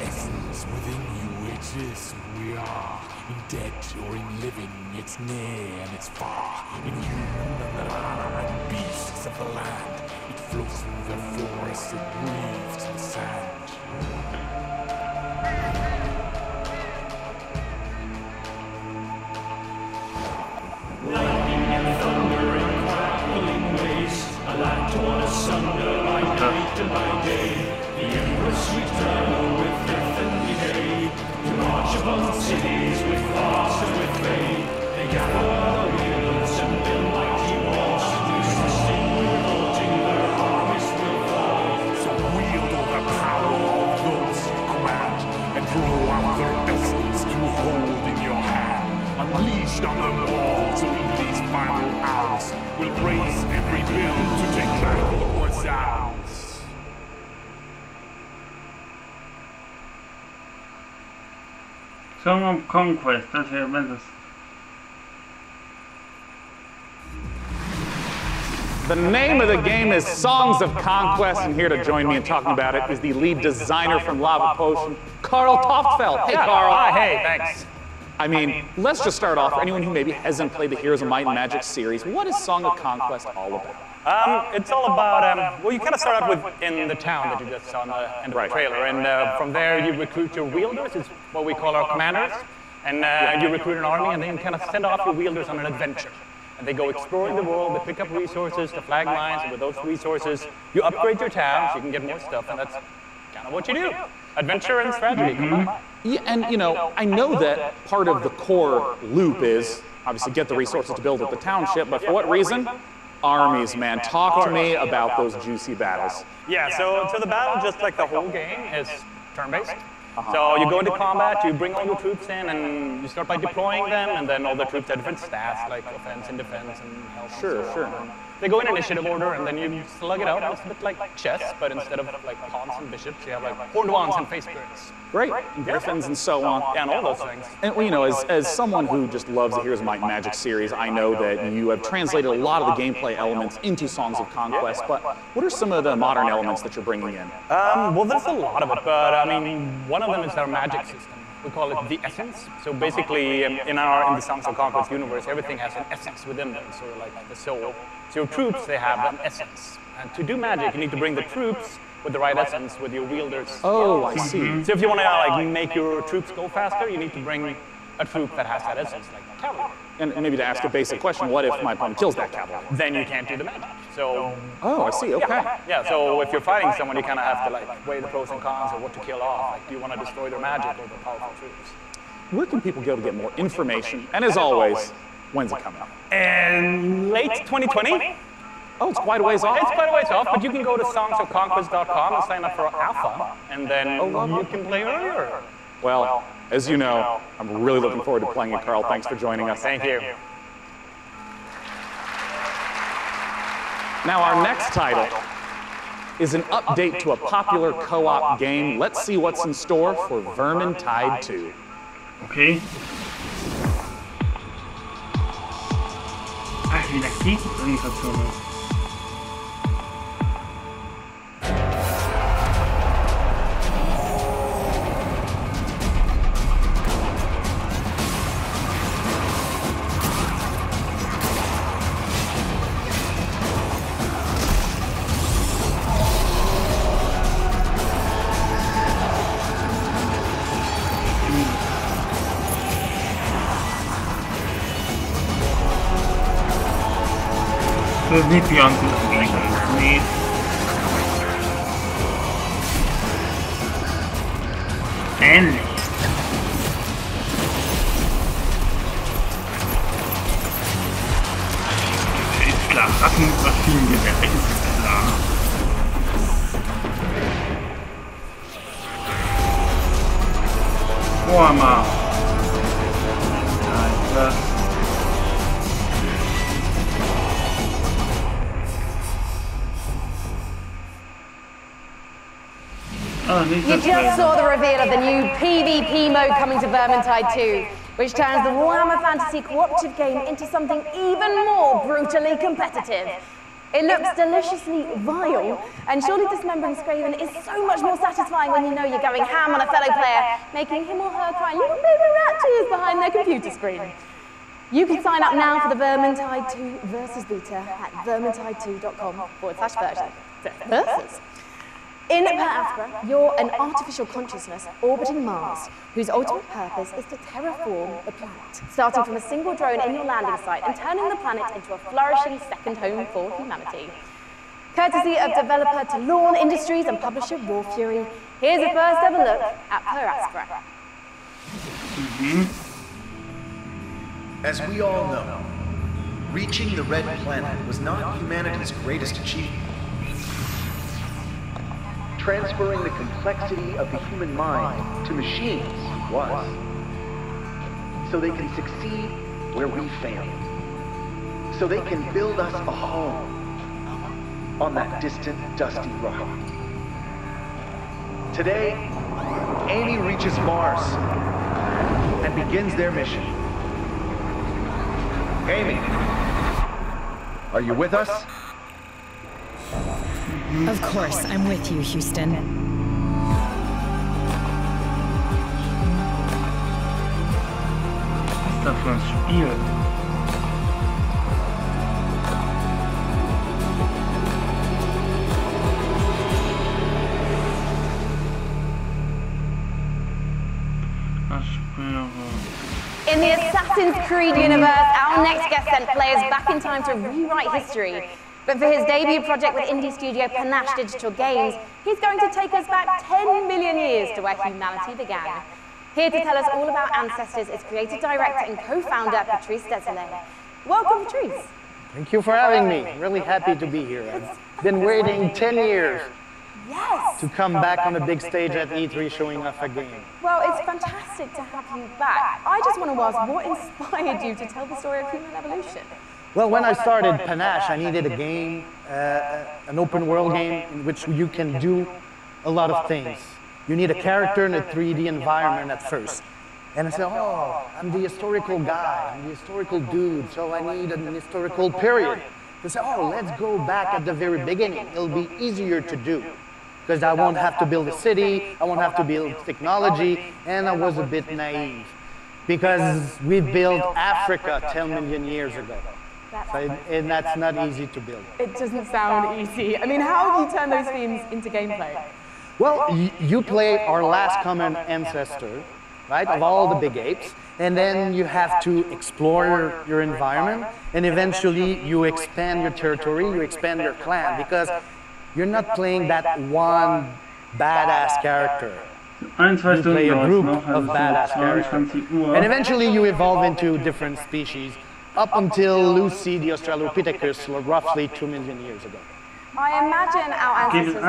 Speaker 10: Essence within you exists. We are in dead or in living. It's near and it's far. In human and beasts of the land. It flows through the forest. It breathes in the sand. Lightning and thunder and crackling waste. A land torn asunder by night and by day. The Empress return with death and decay. To march upon cities with fast and with fame. They gather the wheels and build mighty walls. Resisting, revolting, their armies will fall. So wield all the power of those you command. And draw out their essence to hold in your hand. Unleashed on them all, so in these final hours, we'll raise every bill to take back what's ours.
Speaker 1: Song of Conquest, that's here, Ventus.
Speaker 4: The name of the game is Songs of Conquest, and here to join me in talking about it is the lead designer from Lava Potion, Carl Toftfeld. Hey, Carl.
Speaker 24: Hi, hey, thanks.
Speaker 4: I mean, let's just start off. For anyone who maybe hasn't played the Heroes of Might and Magic series, what is Song of Conquest all about?
Speaker 24: It's all about, well, you kind of start out with in the town that you just saw in the end of the trailer, and from there you recruit your wielders, it's what we call our commanders, and you recruit an army, and then you kind of send off your wielders on an adventure. And they go exploring the world, they pick up resources, the flag mines, and with those resources, you upgrade your town so you can get more stuff, and that's kind of what you do. Adventure and strategy combined.
Speaker 4: Yeah, and you know, I know that part of the core loop is obviously get the resources to build up the township, but for what reason? Armies, man. Talk to me about those juicy battles.
Speaker 24: Yeah, so the battle, just like the whole game, is turn-based. So you go into combat, you bring all your troops in, and you start by deploying them, and then all the troops have different stats, like offense and defense and health.
Speaker 4: Sure.
Speaker 24: They go in initiative order, and then you slug it out. It's a bit like chess, but instead of like pawns and bishops, you have like horned wands and face spirits.
Speaker 4: Great. Griffins and so on.
Speaker 24: Yeah, and all those things.
Speaker 4: And you know, as someone who just loves the Heroes of Might and Magic series, I know that you have translated a lot of the gameplay elements into Songs of Conquest, but what are some of the modern elements that you're bringing in?
Speaker 24: Well, there's a lot of it, but I mean, one of them is our magic system. We call it the essence. So basically, in the Songs of Conquest universe, everything has an essence within them, sort of like the soul. So your troops, they have an essence. And to do magic, you need to bring the troops with the right essence, with your wielders.
Speaker 4: Oh, I see.
Speaker 24: So if you want to like make your troops go faster, you need to bring a troop that has that essence, like cavalry.
Speaker 4: And maybe to ask a basic question, what if my opponent kills that cavalry?
Speaker 24: Then you can't do the magic. So So.
Speaker 4: Oh, I see. Okay.
Speaker 24: Yeah. So if you're fighting someone, you kind of have to like weigh the pros and cons of what to kill off. Like, do you want to destroy their magic or their powerful troops?
Speaker 4: Where can people go to get more information? And as always, when's it coming out?
Speaker 24: And late 2020.
Speaker 4: Oh, it's quite a ways off.
Speaker 24: It's quite a ways off, but you can go to songsofconquest.com and sign up for Alpha, and then you can play earlier.
Speaker 4: Well, as you know, I'm really looking forward to playing it, Carl. Thanks for joining us.
Speaker 24: Thank you.
Speaker 4: Now, our next title is an update to a popular co-op game. Let's see what's in store for Vermintide 2.
Speaker 1: Okay. Ach, wieder Kriegsorganisationen. Das ist nicht Beyond Good. Nee. Ähnlich. Ist klar, Rassenmaschinengewehr ist klar. Warhammer. Ja, ist das.
Speaker 5: You just saw the reveal of the new PvP mode coming to Vermintide 2, which turns the Warhammer Fantasy cooperative game into something even more brutally competitive. It looks deliciously vile, and surely dismembering Skaven is so much more satisfying when you know you're going ham on a fellow player, making him or her cry little baby rat tears behind their computer screen. You can sign up now for the Vermintide 2 Versus beta at vermintide2.com/versus. In Per Aspera, you're an artificial consciousness orbiting Mars, whose ultimate purpose is to terraform the planet, starting from a single drone in your landing site and turning the planet into a flourishing second home for humanity. Courtesy of developer Talon Industries and publisher War Fury, here's a first ever look at Per Aspera.
Speaker 13: As we all know, reaching the Red Planet was not humanity's greatest achievement. Transferring the complexity of the human mind to machines was. So they can succeed where we failed. So they can build us a home on that distant, dusty rock. Today, Amy reaches Mars and begins their mission. Amy, are you with us?
Speaker 14: Of course, I'm with you, Houston.
Speaker 1: Was ist das für ein Spiel?
Speaker 5: In the Assassin's Creed universe, our next guest sent players back in time to rewrite history. But for his debut project with indie studio Panache Digital Games, he's going to take us back 10 million years to where humanity began. Here to tell us all about ancestors is creative director and co-founder Patrice Désilets. Welcome, Patrice.
Speaker 17: Thank you for having me. Really happy to be here. I've been waiting 10 years to come back on a big stage at E3 showing off a game.
Speaker 5: Well, it's fantastic to have you back. I just want to ask, what inspired you to tell the story of human evolution?
Speaker 17: Well, when I started Panache, I needed a game, an open world game in which you can do a lot of things. You need a character in a 3D environment at first. And I said, oh, I'm the historical guy, I'm the historical dude, so I need an historical period. They said, oh, let's go back at the very beginning. It'll be easier to do. Because I won't have to build a city, I won't have to build technology, and I was a bit naive. Because we built Africa 10 million years ago. And that's not easy to build.
Speaker 5: It doesn't sound easy. I mean, how have you turned those themes into gameplay?
Speaker 17: Well, you play our last common ancestor, right, of all the big apes. And then you have to explore your environment, and eventually you expand your territory, you expand your clan, because you're not playing that one badass character. You play a group of badass characters. And eventually you evolve into different species, up until Lucy the Australopithecus roughly 2 million years ago.
Speaker 5: I imagine our ancestors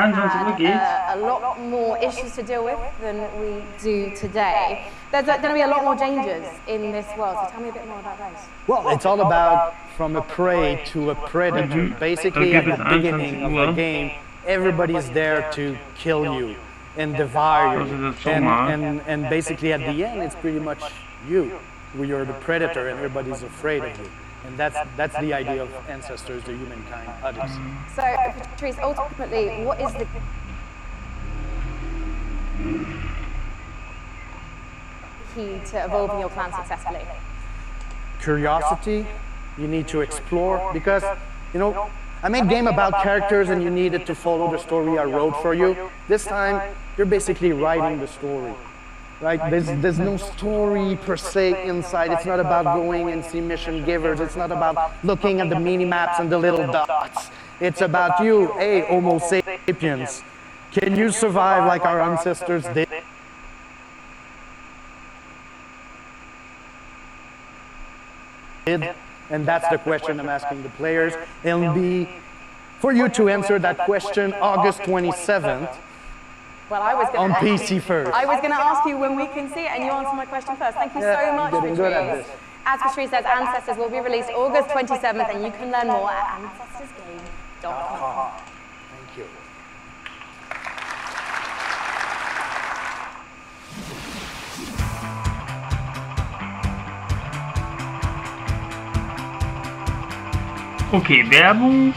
Speaker 5: had a lot more issues to deal with than we do today. There's going to be a lot more dangers in this world, so tell me a bit more about those.
Speaker 17: Well, it's all about from a prey to a predator. Basically, at the beginning of the game, everybody is there to kill you and devour you. And basically, at the end, it's pretty much you. You're the predator, and everybody's afraid of you. And that's the idea of Ancestors, the Humankind Odyssey.
Speaker 5: So, Patrice, ultimately, what is the key to evolving your clan successfully?
Speaker 17: Curiosity. You need to explore, because, you know, I made a game about characters and you needed to follow the story I wrote for you. This time, you're basically writing the story. Right? There's no story per se inside. It's not about going and see mission givers. It's not about looking at the mini-maps and the little dots. It's about you, hey, Homo sapiens. Can you survive like our ancestors did? And that's the question I'm asking the players. It'll be for you to answer that question August 27th.
Speaker 5: Well, I was going
Speaker 17: on PC first.
Speaker 5: I was going to ask you when we can see it, and you answered my question first. Thank you so much, Patrice. As Patrice says, Ancestors will be released August 27th, and you can learn more at AncestersGame.com.
Speaker 17: Thank you.
Speaker 1: Okay, Werbung.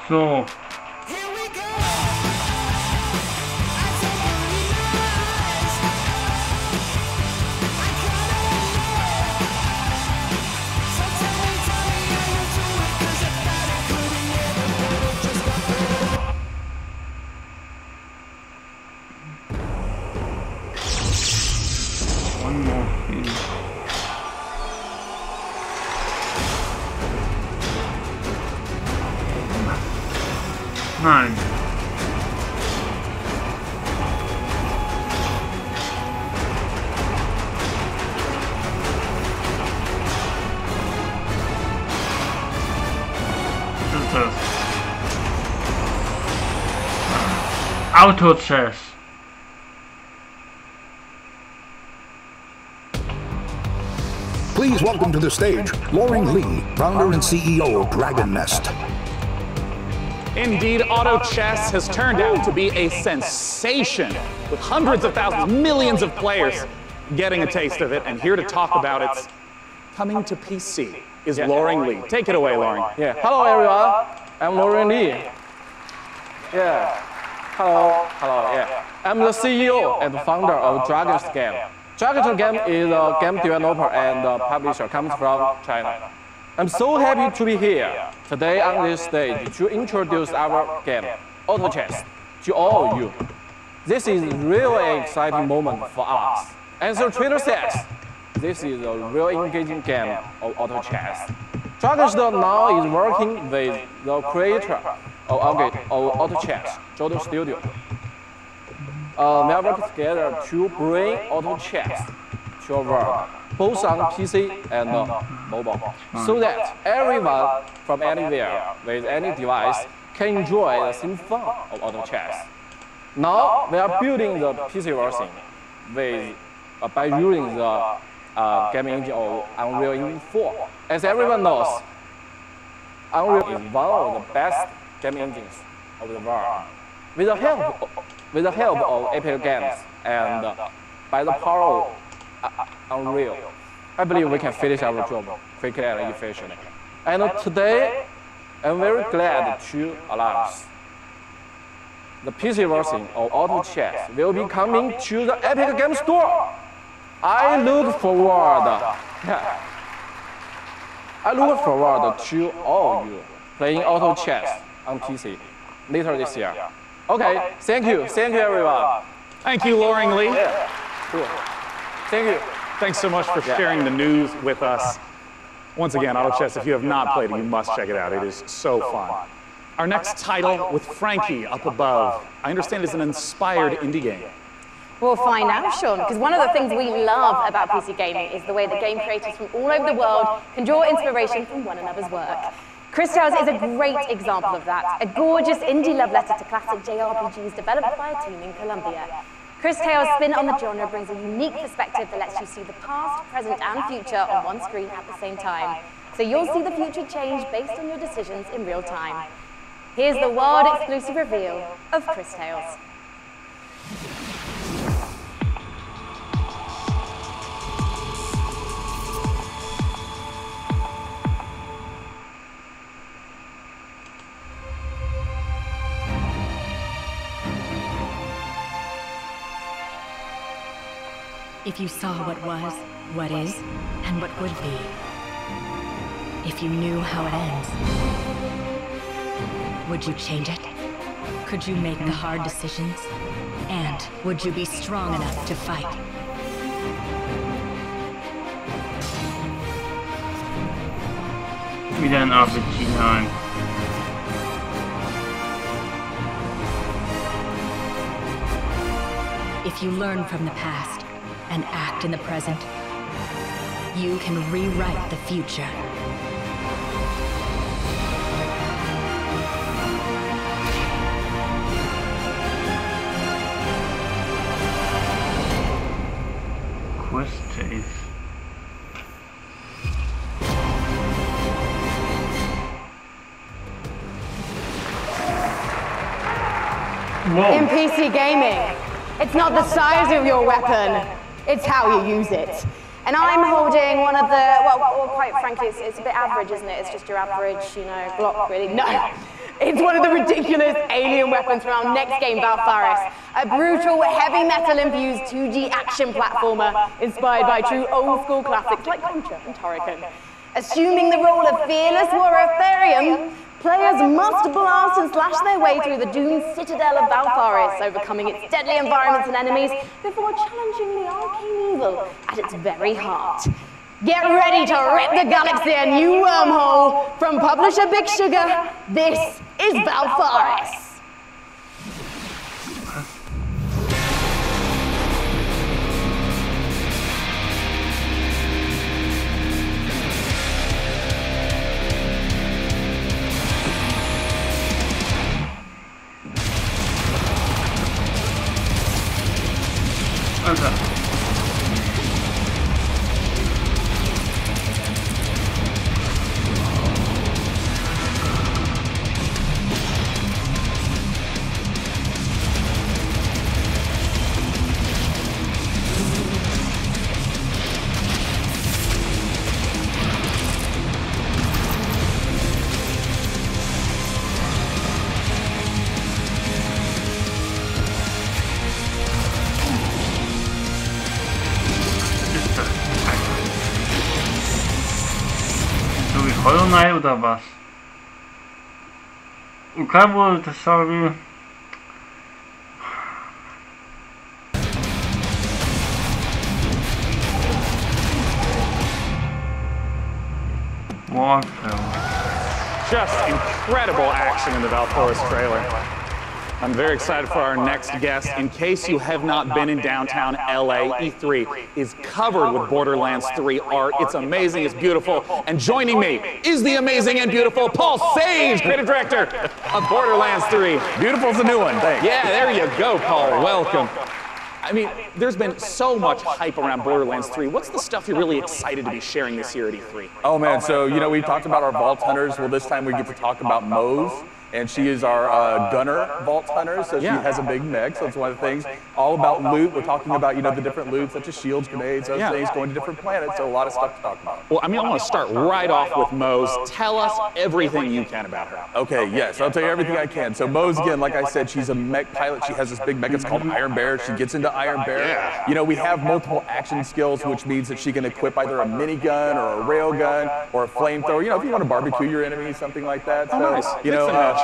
Speaker 1: So. One more thing. Nein. Was ist das? Auto-Chess.
Speaker 3: Please welcome to the stage, Loring Lee, founder and CEO of Dragon Nest.
Speaker 4: Indeed, auto chess has turned out to be a sensation, with hundreds of thousands, millions of players getting a taste of it. And here to talk about its coming to PC is Loring Lee. Take it away, Loring.
Speaker 15: Yeah. Hello, everyone. I'm Loring Lee. Yeah. Hello. Hello. Yeah. I'm the CEO and founder of Dragon's Game. Dragon's Game is a game developer and publisher, comes from China. I'm so happy to be here today on this stage to introduce our game, Auto Chess, to all of you. This is really exciting moment for us. As the trailer says, this is a real engaging game of Auto Chess. Dragonstone now is working with the creator of Auto Chess, Johto Studio. We are working together to bring Auto Chess to a world, both on PC and mobile, so that everyone from anywhere with any device can enjoy the same fun of Auto Chess. Now we are building the PC version by using the gaming engine of Unreal Engine 4. As everyone knows, Unreal is one of the best gaming engines of the world. With the help of Epic Games and by the power of Unreal, I believe we can finish our job quickly and efficiently. And today, I'm very glad to announce the PC version of Auto Chess will be coming to the Epic Games Store. I look forward to all of you playing Auto Chess on PC later this year. Okay, thank you everyone.
Speaker 4: Thank you, Loring Lee.
Speaker 15: Yeah, cool. Thank you.
Speaker 4: Thanks so much for sharing the news with us. Once again, Auto Chess, if you have not played it, you must check it out. It is so fun. Our next title with Frankie up above, I understand is an inspired indie game.
Speaker 5: We'll find out, Sean, because one of the things we love about PC gaming is the way that game creators from all over the world can draw inspiration from one another's work. Cris Tales is a great example of that, a gorgeous indie love letter to classic JRPGs developed by a team in Colombia. Cris Tales' spin on the genre brings a unique perspective that lets you see the past, present, and future on one screen at the same time. So you'll see the future change based on your decisions in real time. Here's the world-exclusive reveal of Cris Tales.
Speaker 14: If you saw what was, what is, and what would be. If you knew how it ends, would you change it? Could you make the hard decisions? And would you be strong enough to fight?
Speaker 1: Wieder ein RPG, nein.
Speaker 14: If you learn from the past and act in the present, you can rewrite the future.
Speaker 1: Cris Tales. Whoa.
Speaker 5: In PC gaming, it's not the size of your weapon, it's how you use it. And I'm holding one of the, well quite frankly, it's a bit average, isn't it? It's just your average, Glock, really. No, it's one of the ridiculous alien weapons from our next game, Valfaris. A brutal, heavy metal-infused 2D action platformer inspired by true old-school classics like Contra and Torrican. Assuming the role of fearless warrior Therium, players must blast and slash their way through the doomed citadel of Valfaris, overcoming its deadly environments and enemies before challenging the arcane evil at its very heart. Get ready to rip the galaxy a new wormhole! From publisher Big Sugar, this is Valfaris!
Speaker 1: Hollow Knight oder was? Okay, wohl, das sorry.
Speaker 4: Just incredible action in the Valporis trailer. I'm very excited for our next guest. In case you have not been in downtown LA, E3 is covered with Borderlands 3 art. It's amazing, it's beautiful. And joining me is the amazing and beautiful Paul Sage, creative director of Borderlands 3. Beautiful's the new one, thanks. Yeah, there you go, Paul. Welcome. I mean, there's been so much hype around Borderlands 3. What's the stuff you're really excited to be sharing this year at E3?
Speaker 18: Oh man, so we talked about our Vault Hunters. Well, this time we get to talk about Moze. And she is our gunner Vault Hunter, so she has a big mech, so that's one of the things. All about loot, we're talking about, the different loot, such as shields, grenades, those things, going to different planets, so a lot of stuff to talk about.
Speaker 4: Well, I want to start right off with Moze. Tell us everything you can about her.
Speaker 18: Okay, yes, I'll tell you everything I can. So Moze, again, like I said, she's a mech pilot. She has this big mech, it's called Iron Bear. She gets into Iron Bear. We have multiple action skills, which means that she can equip either a minigun or a railgun or a flamethrower. If you want to barbecue your enemies, something like that. So,
Speaker 4: nice.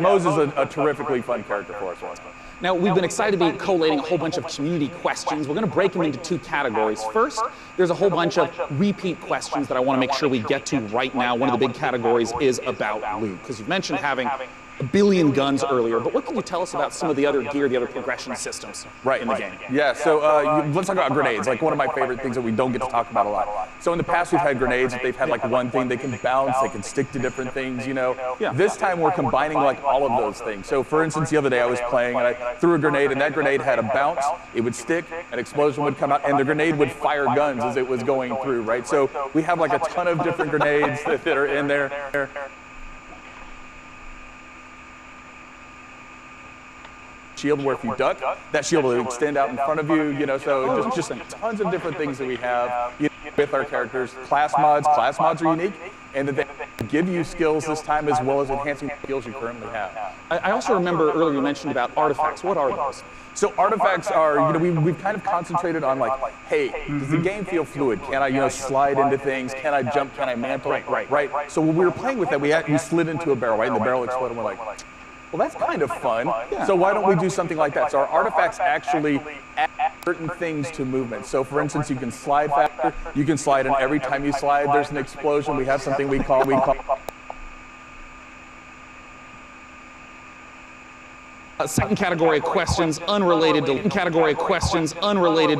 Speaker 18: Moze is a terrifically fun character for us.
Speaker 4: Now, we've been excited to be collating a whole bunch of community questions. We're going to break them into two categories. First, there's a whole bunch of repeat questions that I want to make sure we get to right now. One of the big categories is about loot, because you've mentioned having a billion guns earlier, but what can you tell us about some of the other gear, the other progression systems in the game?
Speaker 18: Yeah, so let's talk about grenades, like one of my favorite things that we don't get to talk about a lot. So in the past we've had grenades that they've had like one thing, they can bounce, they can stick to different things, This time we're combining like all of those things. So for instance, the other day I was playing and I threw a grenade and that grenade had a bounce, it would stick, an explosion would come out, and the grenade would fire guns as it was going through, right? So we have like a ton of different grenades that are in there. Shield where if you duck, that shield will extend out in front of you, so just tons of different things that we have with our characters. Class mods are unique, and that they give you skills this time as well as enhancing the skills you currently have.
Speaker 4: I also remember earlier you mentioned about artifacts. What are those?
Speaker 18: So artifacts are, we've kind of concentrated on like, hey, does the game feel fluid? Can I, slide into things? Can I jump? Can I mantle? Right. So when we were playing with that, we slid into a barrel, right? And the barrel exploded, and we're like, well, that's kind of fun. So why don't we do something like that? So our artifacts actually add certain things to movement. So for instance, you can slide faster. You can slide, and every time you slide, there's an explosion. We have something we call
Speaker 4: second category of questions unrelated to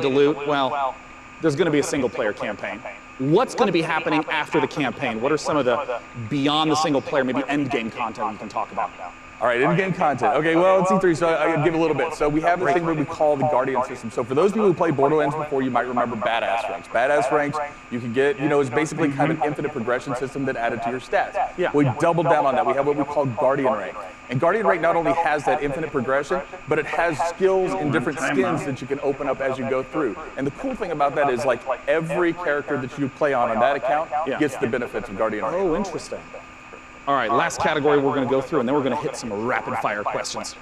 Speaker 4: loot. Well, there's going to be a single-player campaign. What's going to be happening after the campaign? What are some of the beyond the single-player, maybe end-game content you can talk about?
Speaker 18: All right, in-game content. Okay, well, it's E3, so I'll give a little bit. So we have this thing that we call the Guardian system. So for those people who played Borderlands before, you might remember Badass Ranks. Badass Ranks, you can get, it's basically kind of an infinite progression system that added to your stats. We doubled down on that. We have what we call Guardian Rank. And Guardian Rank not only has that infinite progression, but it has skills and different skins that you can open up as you go through. And the cool thing about that is like every character that you play on that account gets the benefits of Guardian Rank.
Speaker 4: Oh, interesting. All right, last category we're going to go through, and then we're going to hit some rapid-fire questions.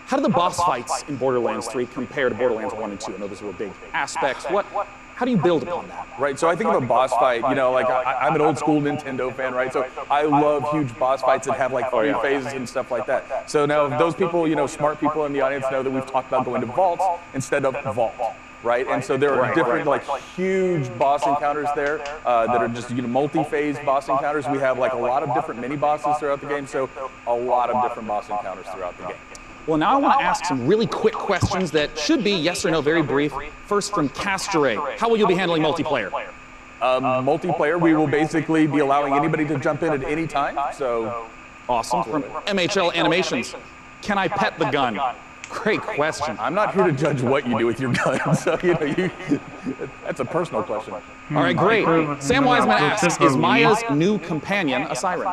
Speaker 4: How do the boss fights in Borderlands 3 compare to Borderlands 1 and 2? I know those were big aspects. How do you build upon that?
Speaker 18: Right, so I think of a boss fight, like I'm an old school Nintendo fan, right? So I love huge boss fights that have like 3 phases and stuff like that. So now those people, smart people in the audience know that we've talked about going to vaults instead of vault. Right, and so there are different, like, huge boss encounters there that are just, multi-phase boss encounters. We have, like, a lot of different mini-bosses throughout the game, so a lot of different boss encounters throughout the game.
Speaker 4: Well, now I want to ask some really quick questions that should be yes or no, very brief. First, from Castore, how will you be handling multiplayer?
Speaker 18: Multiplayer, we will basically be allowing anybody to jump in at any time, so...
Speaker 4: Awesome. From MHL Animations, can I pet the gun? Great question.
Speaker 18: I'm not here to judge what you do with your gun, so that's a personal question.
Speaker 4: All right, great. Sam Wiseman asks, is Maya's new companion a siren?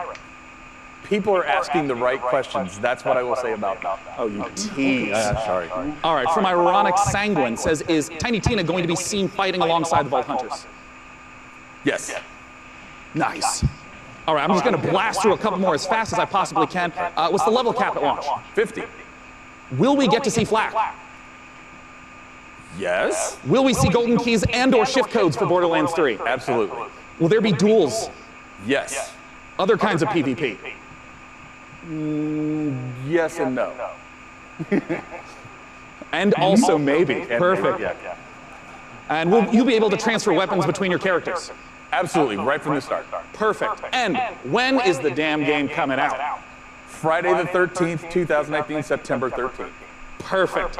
Speaker 18: People are asking the right questions. That's what I will say about that.
Speaker 4: Oh, you tease.
Speaker 18: Sorry.
Speaker 4: All right, from Ironic Sanguine says, is Tiny Tina going to be seen fighting alongside the Vault Hunters?
Speaker 18: Yes.
Speaker 4: Nice. All right, I'm just going to blast through a couple more as fast as I possibly can. What's the level cap at launch?
Speaker 18: 50.
Speaker 4: Will we get to see flak?
Speaker 18: Yes.
Speaker 4: Will we see golden keys and or shift codes for Borderlands 3?
Speaker 18: Absolutely.
Speaker 4: Will there be duels?
Speaker 18: Yes. Other kinds of PvP? Yes and no. And also maybe. Perfect. And will you be able to transfer weapons between your characters? Absolutely, right from the start.
Speaker 4: Perfect. And when is the damn game coming out?
Speaker 18: Friday the 13th, 2019, September 13th.
Speaker 4: Perfect.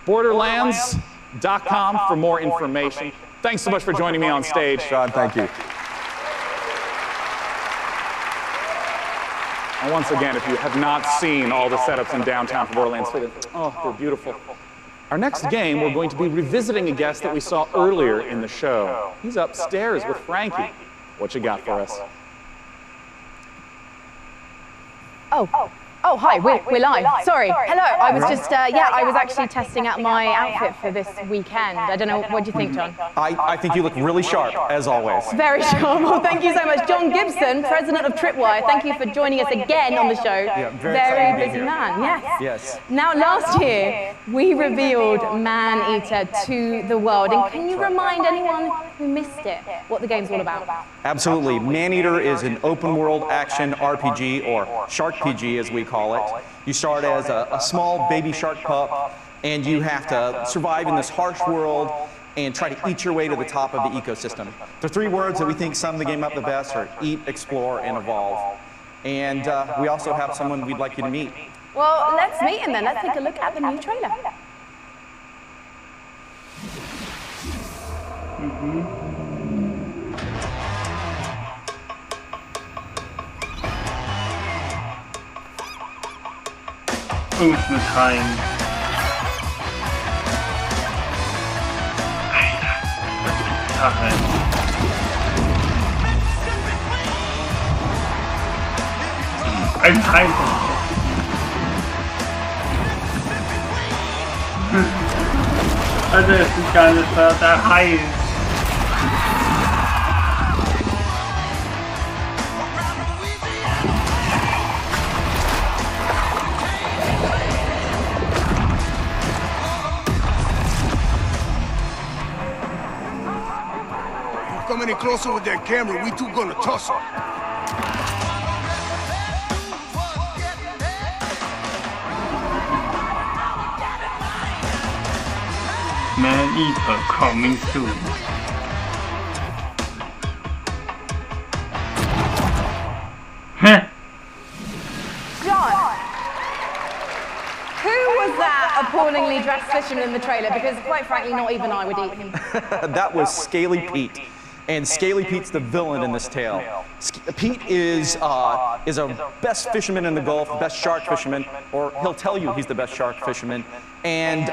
Speaker 4: Borderlands.com for more information. Thanks so much for joining me on stage.
Speaker 18: Sean, thank you.
Speaker 4: And once again, if you have not seen all the setups in downtown for Borderlands 3, oh, they're beautiful. Our next game, we're going to be revisiting a guest that we saw earlier in the show. He's upstairs with Frankie. What you got for us?
Speaker 5: Oh, hi, we're live. Sorry. Hello, I was just, I was actually testing out my outfit for this weekend. I don't know, what do you think, John?
Speaker 11: I think you look really sharp, as always.
Speaker 5: Very sharp. Well, thank you so much. John Gibson, president of Tripwire, thank you for joining us again on the show.
Speaker 11: Yeah,
Speaker 5: very busy man,
Speaker 11: Yes.
Speaker 5: Now, last year, we revealed Man-Eater to the world. And can you remind anyone who missed it what the game's all about?
Speaker 11: Absolutely. Man-Eater is an open-world action RPG, or Shark PG as we call it. You start as a small baby shark pup, and you have to survive in this harsh world and try to eat your way to the top of the ecosystem. The three words that we think sum the game up the best are eat, explore, and evolve. And we also have someone we'd like you to meet.
Speaker 5: Well, let's meet him then. Let's take a look at the new trailer.
Speaker 1: Fuß mit rein. Alter, ein Teil. Also es ist gar nicht der Hai.
Speaker 9: Come any closer with that camera, we two gonna tussle.
Speaker 1: Man-Eater coming soon.
Speaker 5: John, who was that appallingly dressed fisherman in the trailer? Because quite frankly, not even I would eat him.
Speaker 11: That was Scaly Pete. And Scaly Pete's the villain in this tale. Pete is a best fisherman in the Gulf, best shark fisherman, or he'll tell you he's the best shark fisherman. And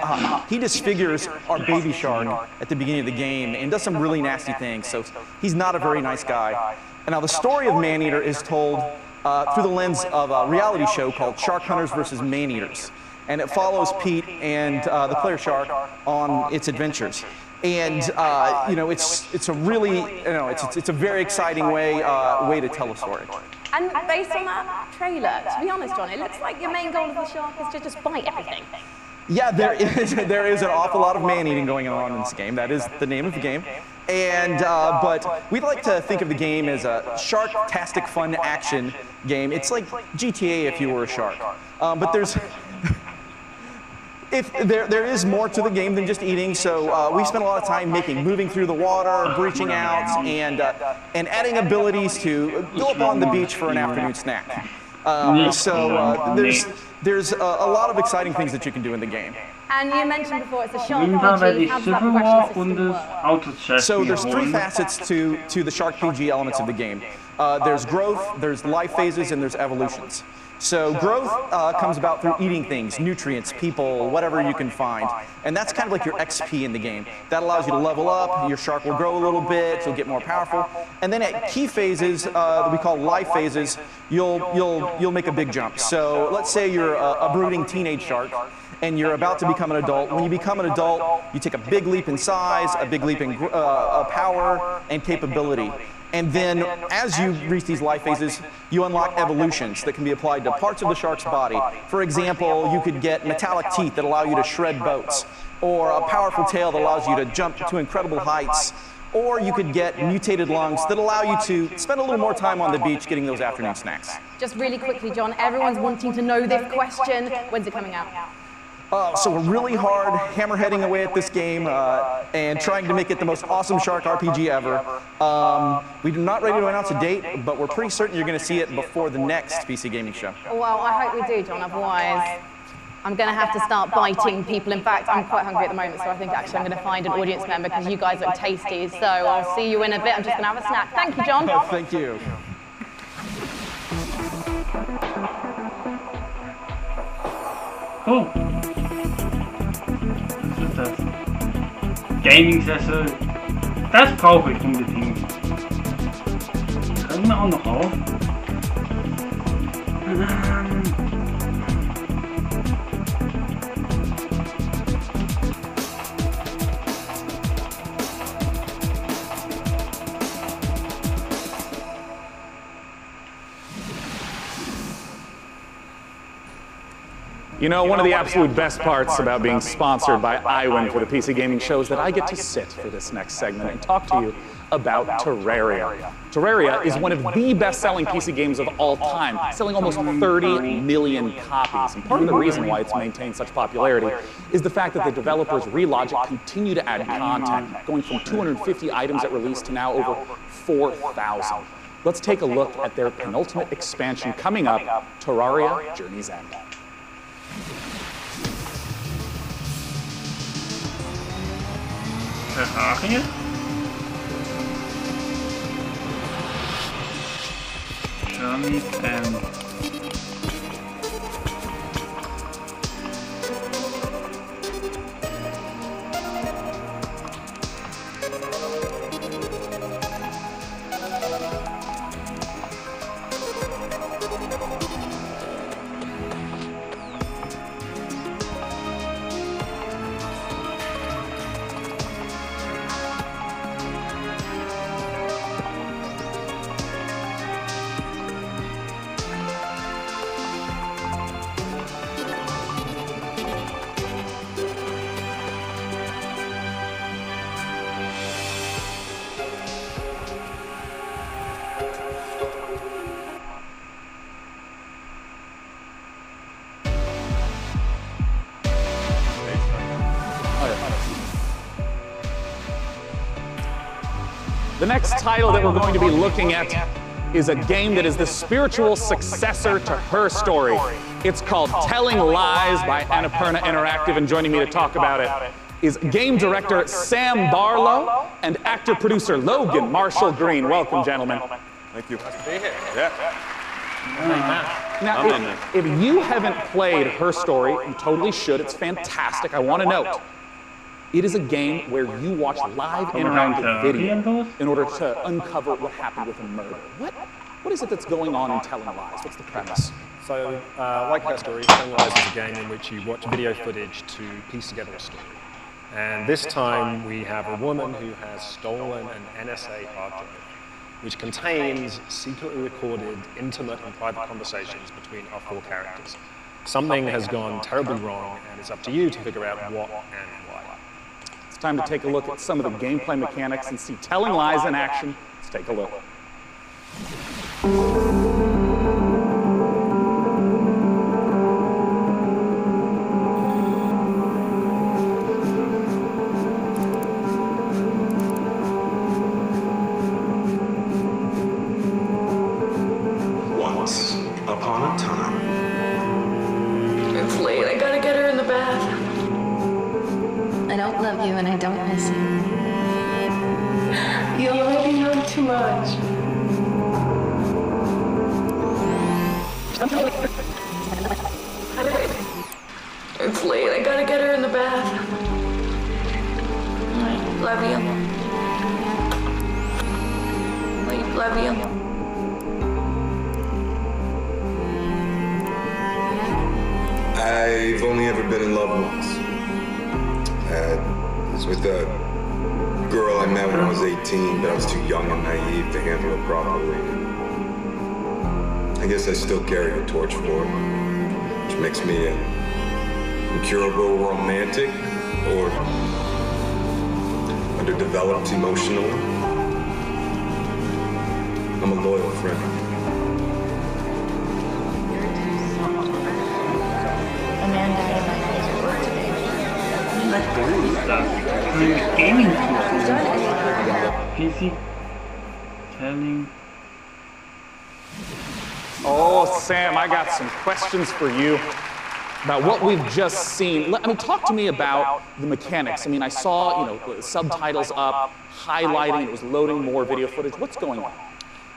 Speaker 11: he disfigures our baby shark at the beginning of the game and does some really nasty things. So he's not a very nice guy. And now the story of Man-Eater is told through the lens of a reality show called Shark Hunters vs. Man-Eaters. And it follows Pete and the player shark on its adventures. And it's a really, it's a very exciting way to tell a story.
Speaker 5: And based on that trailer, to be honest, John, it looks like your main goal of the shark is to just bite everything.
Speaker 11: Yeah, there is an awful lot of man-eating going on in this game. That is the name of the game. And but we'd like to think of the game as a shark-tastic fun action game. It's like GTA if you were a shark. But there is more to the game than just eating, so we spent a lot of time moving through the water, breaching out, and adding abilities to go up on the beach for an afternoon snack. There's a lot of exciting things that you can do in the game.
Speaker 5: And you mentioned before it's a shark PG. How does that progression system work?
Speaker 11: So there's three facets to the shark PG elements of the game. There's growth, there's life phases, and there's evolutions. So growth comes about through eating things, nutrients, people, whatever you can find. And that's kind of like your XP in the game. That allows you to level up, your shark will grow a little bit, you'll get more powerful. And then at key phases that we call life phases, you'll make a big jump. So let's say you're a brooding teenage shark and you're about to become an adult. When you become an adult, you take a big leap in size, a big leap in power and capability. And then as you reach these life phases, you unlock evolutions that can be applied to parts of the shark's body. For example, you could get metallic teeth that allow you to shred boats, or a powerful tail that allows you to jump to incredible heights,
Speaker 4: or you could get mutated lungs that allow you to spend a little more time on the beach getting those afternoon snacks.
Speaker 5: Just really quickly, John, everyone's wanting to know this question. When's it coming out?
Speaker 4: So we're really hard hammerheading away at this game and trying to make it the most awesome shark RPG ever. We're not ready to announce a date, but we're pretty certain you're going to see it before the next PC Gaming Show.
Speaker 5: Well, I hope we do, John, otherwise I'm going to have to start biting people. In fact, I'm quite hungry at the moment, so I think actually I'm going to find an audience member because you guys look tasty. So I'll see you in a bit. I'm just going to have a snack. Thank you, John.
Speaker 4: Thank you.
Speaker 1: Cool. Das ist das Gaming-Sessel. Das brauche ich unbedingt. Können wir auch noch auf.
Speaker 4: You know, one of the absolute best parts about being sponsored by iWin for the PC Gaming Show is that I get to sit for this next segment and talk to you about Terraria. Terraria is one of the best-selling PC games of all time, selling almost 30 million copies. And part of the reason why it's maintained such popularity is the fact that the developers Relogic continue to add content, going from 250 items at release to now over 4,000. Let's take a look at their penultimate expansion coming up, Terraria Journey's End.
Speaker 1: Terraria? Journey's End.
Speaker 4: The next title that we're going to be looking at is a game that is the spiritual successor to Her Story. It's called Telling Lies by Annapurna Interactive, and joining me to talk about it is game director Sam Barlow and actor-producer Logan Marshall Green. Welcome, gentlemen.
Speaker 2: Thank you.
Speaker 4: Nice to be here. Now, if you haven't played Her Story, you totally should. It's fantastic. I want to note, it is a game where you watch live interactive video in order to uncover what happened with a murder. What is it that's going on in Telling Lies? What's the premise?
Speaker 2: So, like Her Story, Telling Lies is a game in which you watch video footage to piece together a story. And this time we have a woman who has stolen an NSA hard drive, which contains secretly recorded, intimate and private conversations between our four characters. Something has gone terribly wrong, and it's up to you to figure out what and why.
Speaker 4: It's time to take a look at some of the gameplay mechanics and see Telling Lies in action. Let's take a look.
Speaker 6: Once upon a time.
Speaker 12: It's late. I gotta get her in the bath. I don't love you and I don't miss you. You already know too much. It's late. I gotta get her in the bath. I love you. I love you.
Speaker 6: I've only ever been in love once. It was with a girl I met when I was 18, but I was too young and naive to handle it properly. I guess I still carry the torch for it, which makes me an incurable romantic or a underdeveloped emotionally. I'm a loyal friend.
Speaker 12: A man died in my place work today.
Speaker 1: Like cool stuff. I mean, gaming PC telling.
Speaker 4: Oh, Sam, I got some questions for you about what we've just seen. I mean, talk to me about the mechanics. I mean, I saw, subtitles up, highlighting, it was loading more video footage. What's going on?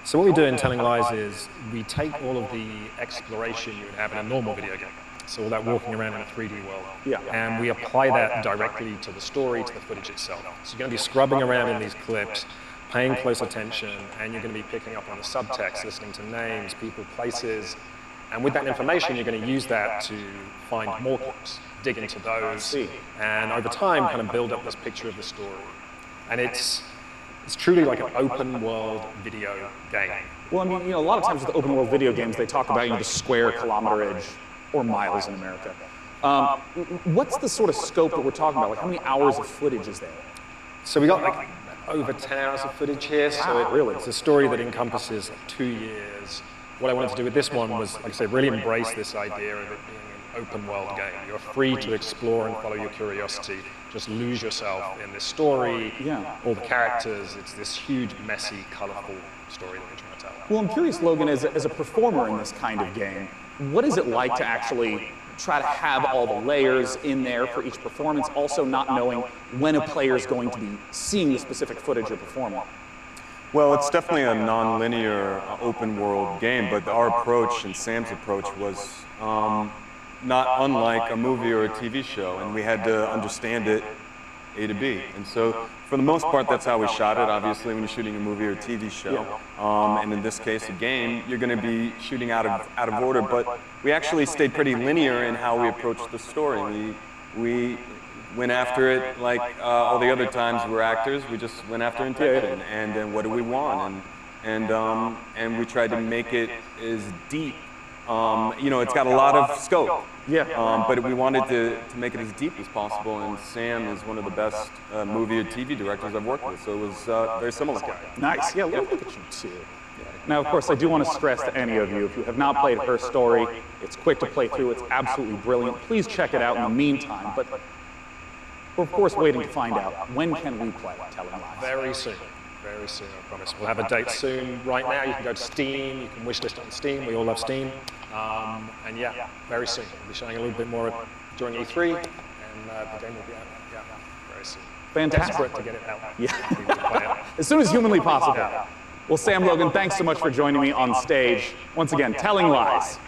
Speaker 2: So what we do in Telling Lies is we take all of the exploration you would have in a normal video game. So all that walking around in a 3D world.
Speaker 4: Yeah.
Speaker 2: And we apply that directly to the story, to the footage itself. So you're going to be scrubbing around in these clips, paying close attention, and you're going to be picking up on the subtext, listening to names, people, places. And with that information, you're going to use that to find more clips, dig into those, and over time kind of build up this picture of the story. And it's truly like an open world video game.
Speaker 4: Well, I mean, a lot of times with open world video games, they talk about the square kilometerage or miles in America. What's the sort of scope that we're talking about? Like, how many hours of footage is there?
Speaker 2: So we got like over 10 hours of footage here. So it's a story that encompasses 2 years. What I wanted to do with this one was, like I say, really embrace this idea of it being an open world game. You're free to explore and follow your curiosity. Just lose yourself in this story, all the characters. It's this huge, messy, colorful story that we're trying to tell.
Speaker 4: Well, I'm curious, Logan, as a performer in this kind of game, what is it like to actually try to have all the layers in there for each performance, also not knowing when a player is going to be seeing the specific footage you're performing?
Speaker 19: Well, it's definitely a non-linear open world game, but our approach and Sam's approach was not unlike a movie or a TV show, and we had to understand it A to B. And so, for the most part, that's how we shot it. Obviously, when you're shooting a movie or a TV show, and in this case, a game, you're going to be shooting out of order. But we actually stayed pretty linear in how we approached the story. We went after it like all the other times we're actors. We just went after intention, and then what do we want, and we tried to make it as deep. It's got a lot of scope. But we wanted to make it as deep as possible, and Sam is one of the best movie or TV directors I've worked with, so it was very similar.
Speaker 4: Nice. Yeah, look at you too. Now, of course, I do want to stress to any of you, if you have not played Her Story, it's quick to play through. It's absolutely brilliant. Please check it out in the meantime. But we're, of course, waiting to find out, when can we play Telling Lies?
Speaker 2: Very soon. Very soon, I promise. We'll have a date soon. Right now, you can go to Steam. You can wishlist it on Steam. We all love Steam. And yeah, very soon. We'll be showing a little bit more during E3, and the game will be out, very soon.
Speaker 4: Fantastic.
Speaker 2: Desperate to get it out.
Speaker 4: Yeah. As soon as humanly possible.
Speaker 2: Yeah.
Speaker 4: Well, Sam Logan, thanks so much for joining me on stage. Once again, Telling Lies.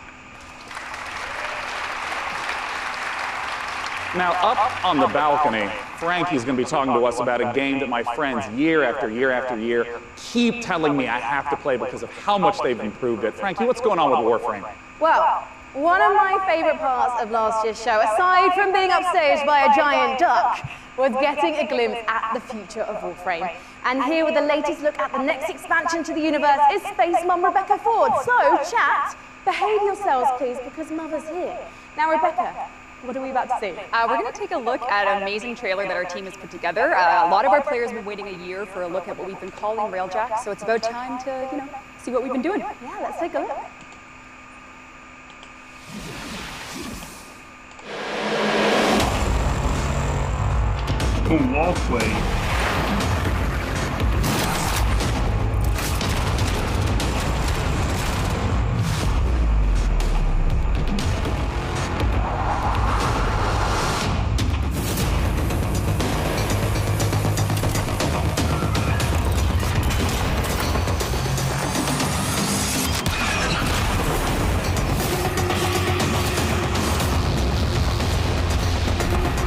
Speaker 4: Now, up on the balcony, Frankie's going to be talking to us about a game that my friends, year after year after year, keep telling me I have to play because of how much they've improved it. Frankie, what's going on with Warframe?
Speaker 5: Well, one of my favorite parts of last year's show, aside from being upstaged by a giant duck, was getting a glimpse at the future of Warframe. And here with the latest look at the next expansion to the universe is Space Mum Rebecca Ford. So, chat, behave yourselves, please, because Mother's here. Now, Rebecca, what are we about to see?
Speaker 20: We're going to take a look at an amazing trailer that our team has put together. A lot of our players have been waiting a year for a look at what we've been calling Railjack, so it's about time to, see what we've been doing.
Speaker 5: Yeah, let's take a look.
Speaker 1: Walkway.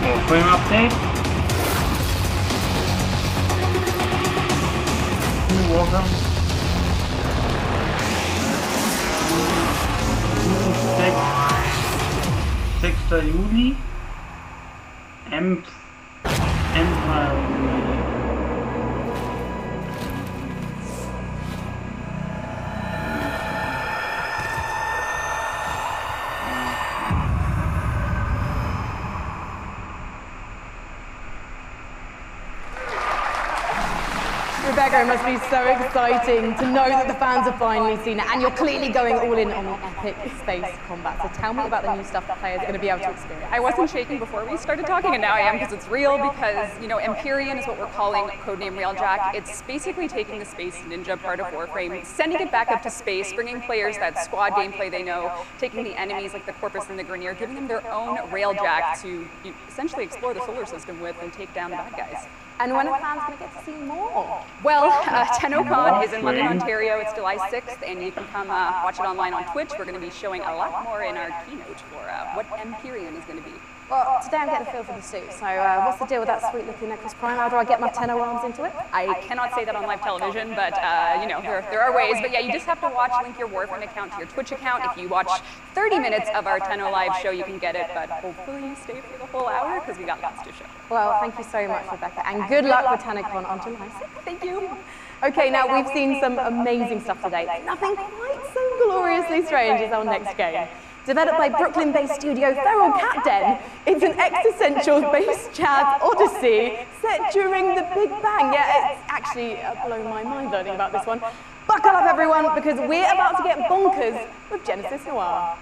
Speaker 1: Warframe update. Welcome. 6. Juli. Empire.
Speaker 5: Rebecca, it must be so exciting to know that the fans have finally seen it, and you're clearly going all in on the epic space combat. So tell me about the new stuff the players are going to be able to experience.
Speaker 20: I wasn't shaking before we started talking, and now I am because it's real, because, you know, Empyrean is what we're calling codename Railjack. It's basically taking the Space Ninja part of Warframe, sending it back up to space, bringing players that squad gameplay they know, taking the enemies like the Corpus and the Grineer, giving them their own Railjack to essentially explore the solar system with and take down the bad guys.
Speaker 5: And when are fans going to get to see more?
Speaker 20: Well, TennoCon is in London, Ontario. It's July 6th, and you can come watch it online on Twitch. We're going to be showing a lot more in our keynote for what Empyrean is going to be.
Speaker 5: Well, today I'm getting a feel for the suit, so what's the deal with that sweet-looking Necros Prime? How do I get my Tenno arms into it?
Speaker 20: I cannot say that on live television, but, you know, there are ways. But yeah, you just have to link your Warframe account to your Twitch account. If you watch 30 minutes of our Tenno live show, you can get it, but hopefully you stay for the whole hour, because we got lots to show.
Speaker 5: Well, thank you so much, Rebecca, and good luck with TennoCon on July 6th.
Speaker 20: Thank you.
Speaker 5: Okay, now we've seen some amazing stuff today. Nothing quite so gloriously strange as our next game. Developed by Brooklyn-based studio Feral Cat Den, it's an existential-based jazz odyssey set during the Big Bang. Yeah, it's actually blown my mind learning about this one. Buckle up, everyone, because we're about to get bonkers with Genesis Noir.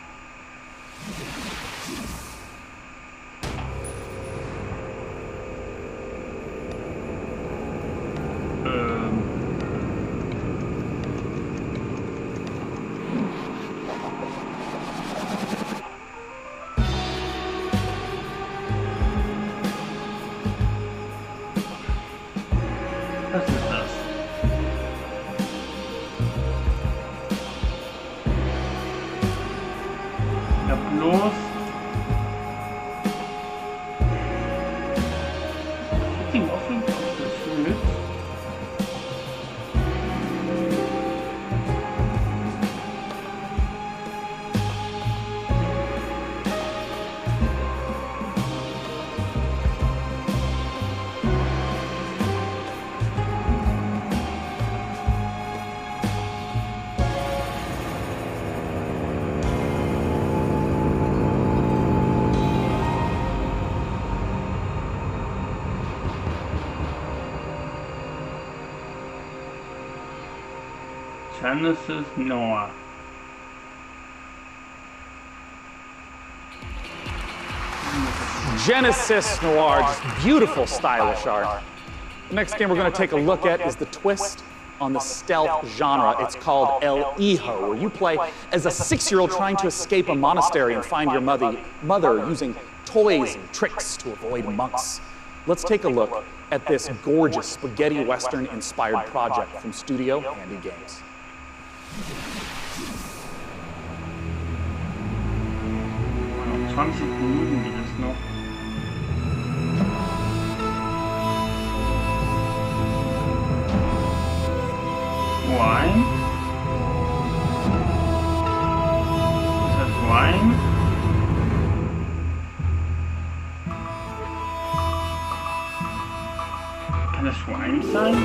Speaker 1: Was ist das? Ja, bloß. Die Waffen aufgefüllt. Genesis Noir.
Speaker 4: Genesis Noir, just beautiful, stylish art. The next game we're going to take a look at is the twist on the stealth genre. It's called El Hijo, where you play as a 6-year-old trying to escape a monastery and find your mother using toys and tricks to avoid monks. Let's take a look at this gorgeous spaghetti western-inspired project from Studio Handy Games.
Speaker 1: Wow, 20 Minuten geht es noch. Wine? Ist das Wine? Kann das Wine sein?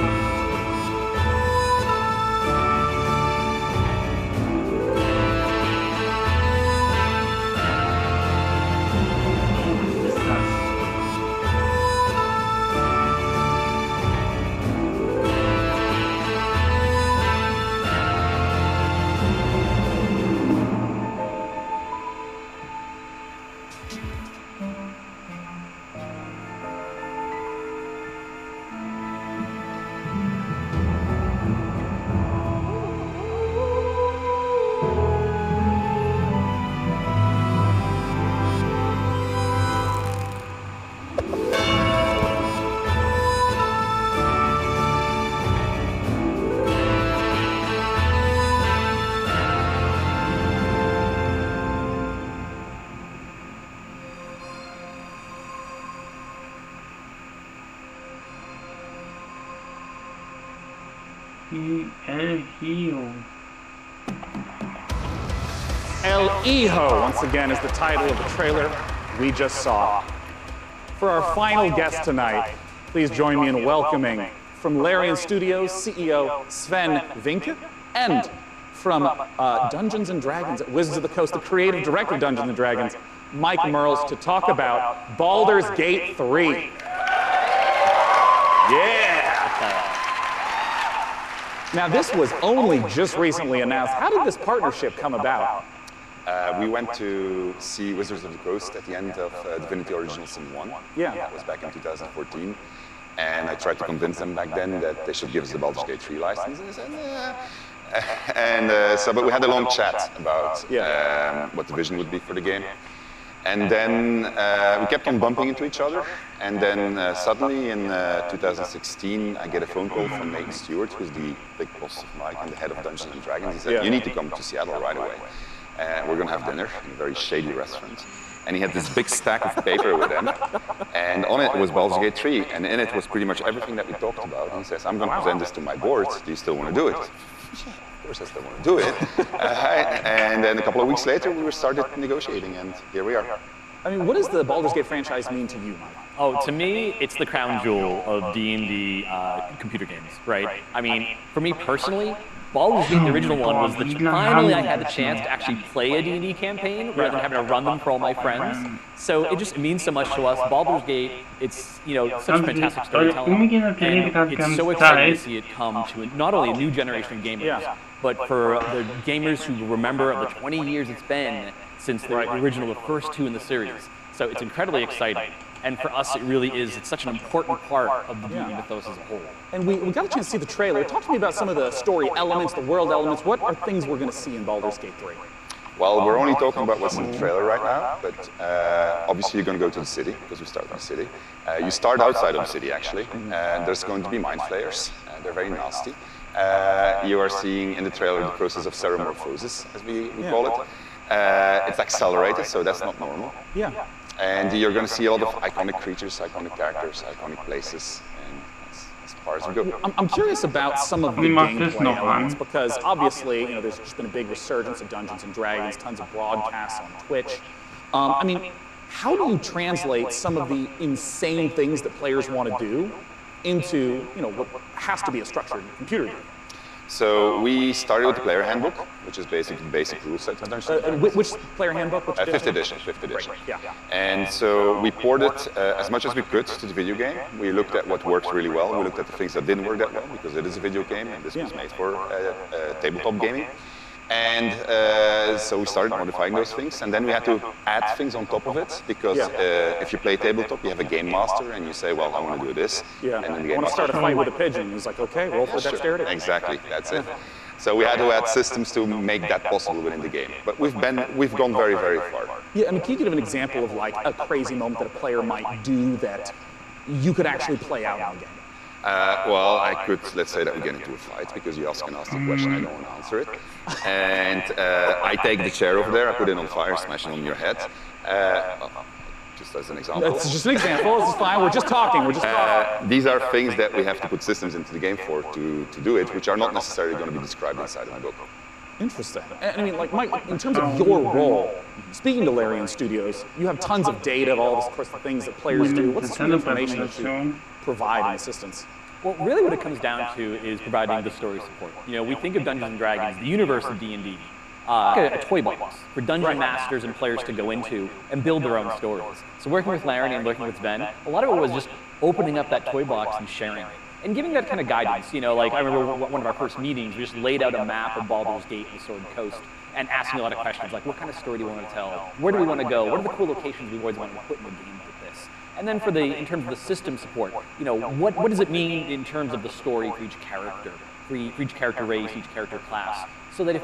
Speaker 1: El Hijo.
Speaker 4: El Hijo, once again, is the title of the trailer we just saw. For our final guest tonight, please join me in welcoming from Larian Studios CEO Sven Vinke, and from Dungeons & Dragons at Wizards of the Coast, the creative director of Dungeons & Dragons, Mike Mearls, to talk about Baldur's Gate 3. Yeah! Now, this was only just recently announced. How did this partnership come about?
Speaker 7: We went to see Wizards of the Coast at the end of Divinity Original Sin 1.
Speaker 4: Yeah.
Speaker 7: That was back in 2014. And I tried to convince them back then that they should give us the Baldur's Gate 3 license. And they said, but we had a long chat about what the vision would be for the game. And then we kept on bumping into each other. And then suddenly in 2016, I get a phone call from Nathan Stewart, who's the big boss of Mike and the head of Dungeons & Dragons. He said, you need to come to Seattle right away. We're going to have dinner in a very shady restaurant. And he had this big stack of paper with him. And on it was Baldur's Gate 3. And in it was pretty much everything that we talked about. And he says, I'm going to present this to my board. Do you still want to do it? Yeah, of course I still want to do it. And then a couple of weeks later, we started negotiating. And here we are.
Speaker 4: I mean, what does the Baldur's Gate franchise mean to you, Mike?
Speaker 8: Oh, to me, it's the crown jewel of D&D computer games, right? I mean, for me personally, Baldur's Gate, the original one, was finally I had the chance to actually play a D&D campaign rather than having to run them for all my friends. So it means so much to us. Baldur's Gate, it's such fantastic storytelling, and it's so exciting to see it come to not only a new generation of gamers, but for the gamers who remember of the 20 years it's been since the original, the first two in the series. So it's incredibly exciting. And for us, it really is. It's such an important part of the D&D mythos as a whole.
Speaker 4: And we got a chance to see the trailer. Talk to me about some of the story elements, the world elements. What are things we're going to see in Baldur's Gate 3?
Speaker 7: Well, we're only talking about what's in the trailer right now, but obviously you're going to go to the city, because we start in the city. You start outside of the city, actually, and there's going to be mind flayers. They're very nasty. You are seeing in the trailer the process of ceramorphosis, as we call it. It's accelerated, so that's not normal.
Speaker 4: Yeah.
Speaker 7: And you're going to see a lot of iconic creatures, iconic characters, iconic places, and that's as far as we go.
Speaker 4: I'm curious about some of the gameplay elements, because obviously, there's just been a big resurgence of Dungeons & Dragons, tons of broadcasts on Twitch. I mean, how do you translate some of the insane things that players want to do into, what has to be a structured computer game?
Speaker 7: So we started with the player handbook, which is basically the basic rule set of Dungeons & Dragons.
Speaker 4: Which player handbook? Which
Speaker 7: 5th edition.
Speaker 4: Right. Yeah.
Speaker 7: And so we ported as much as we could to the video game. We looked at what works really well. We looked at the things that didn't work that well, because it is a video game, and this was made for tabletop gaming. And so we started modifying those things, and then we had to add things on top of it, because if you play tabletop, you have a game master, and you say, well, I want to do this.
Speaker 4: Yeah.
Speaker 7: And then the
Speaker 4: I
Speaker 7: game
Speaker 4: want to start a fight with a pigeon. He's like, okay, roll for dexterity.
Speaker 7: Exactly, that's it. So we had to add systems to make that possible within the game. But we've gone very, very far.
Speaker 4: Yeah, I mean, can you give an example of like a crazy moment that a player might do that you could actually play out in the game?
Speaker 7: Well, I could, let's say that we get into a fight, because you ask the question, I don't want to answer it. And I take the chair over there, I put it on fire, smash it on your head. Just as an example.
Speaker 4: That's just an example, this is fine, we're just talking,
Speaker 7: These are things that we have to put systems into the game for to do it, which are not necessarily going to be described inside of the book.
Speaker 4: Interesting. I mean, like, Mike, in terms of your role, speaking to Larian Studios, you have tons of data of all the sorts of things that players do. What's the sort of information that you provide in assistance?
Speaker 8: Well, really what it comes down to is providing the story support. We think of Dungeons & Dragons, the universe of D&D, like a toy box for dungeon masters and players to go into and build their own stories. So working with Larry and working with Sven, a lot of it was just opening up that toy box and sharing it. And giving that kind of guidance, like I remember one of our first meetings, we just laid out a map of Baldur's Gate and the Sword Coast and asking a lot of questions, like what kind of story do we want to tell? Where do we want to go? What are the cool locations we always want to put in a game like this? And then in terms of the system support, what does it mean in terms of the story for each character, for each character race, each character class? So that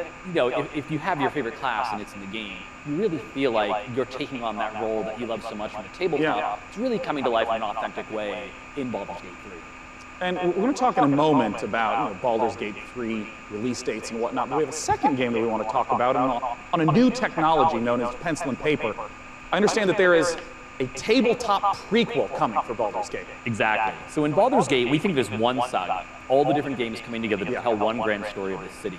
Speaker 8: if you have your favorite class and it's in the game, you really feel like you're taking on that role that you love so much on the tabletop. It's really coming to life in an authentic way in Baldur's Gate 3.
Speaker 4: And we're going to talk in a moment about Baldur's Gate 3 release dates and whatnot, but we have a second game that we want to talk about on a new technology known as pencil and paper. I understand that there is a tabletop prequel coming for Baldur's Gate.
Speaker 8: Exactly. So in Baldur's Gate, we think there's one saga, all the different games coming together to tell one grand story of this city.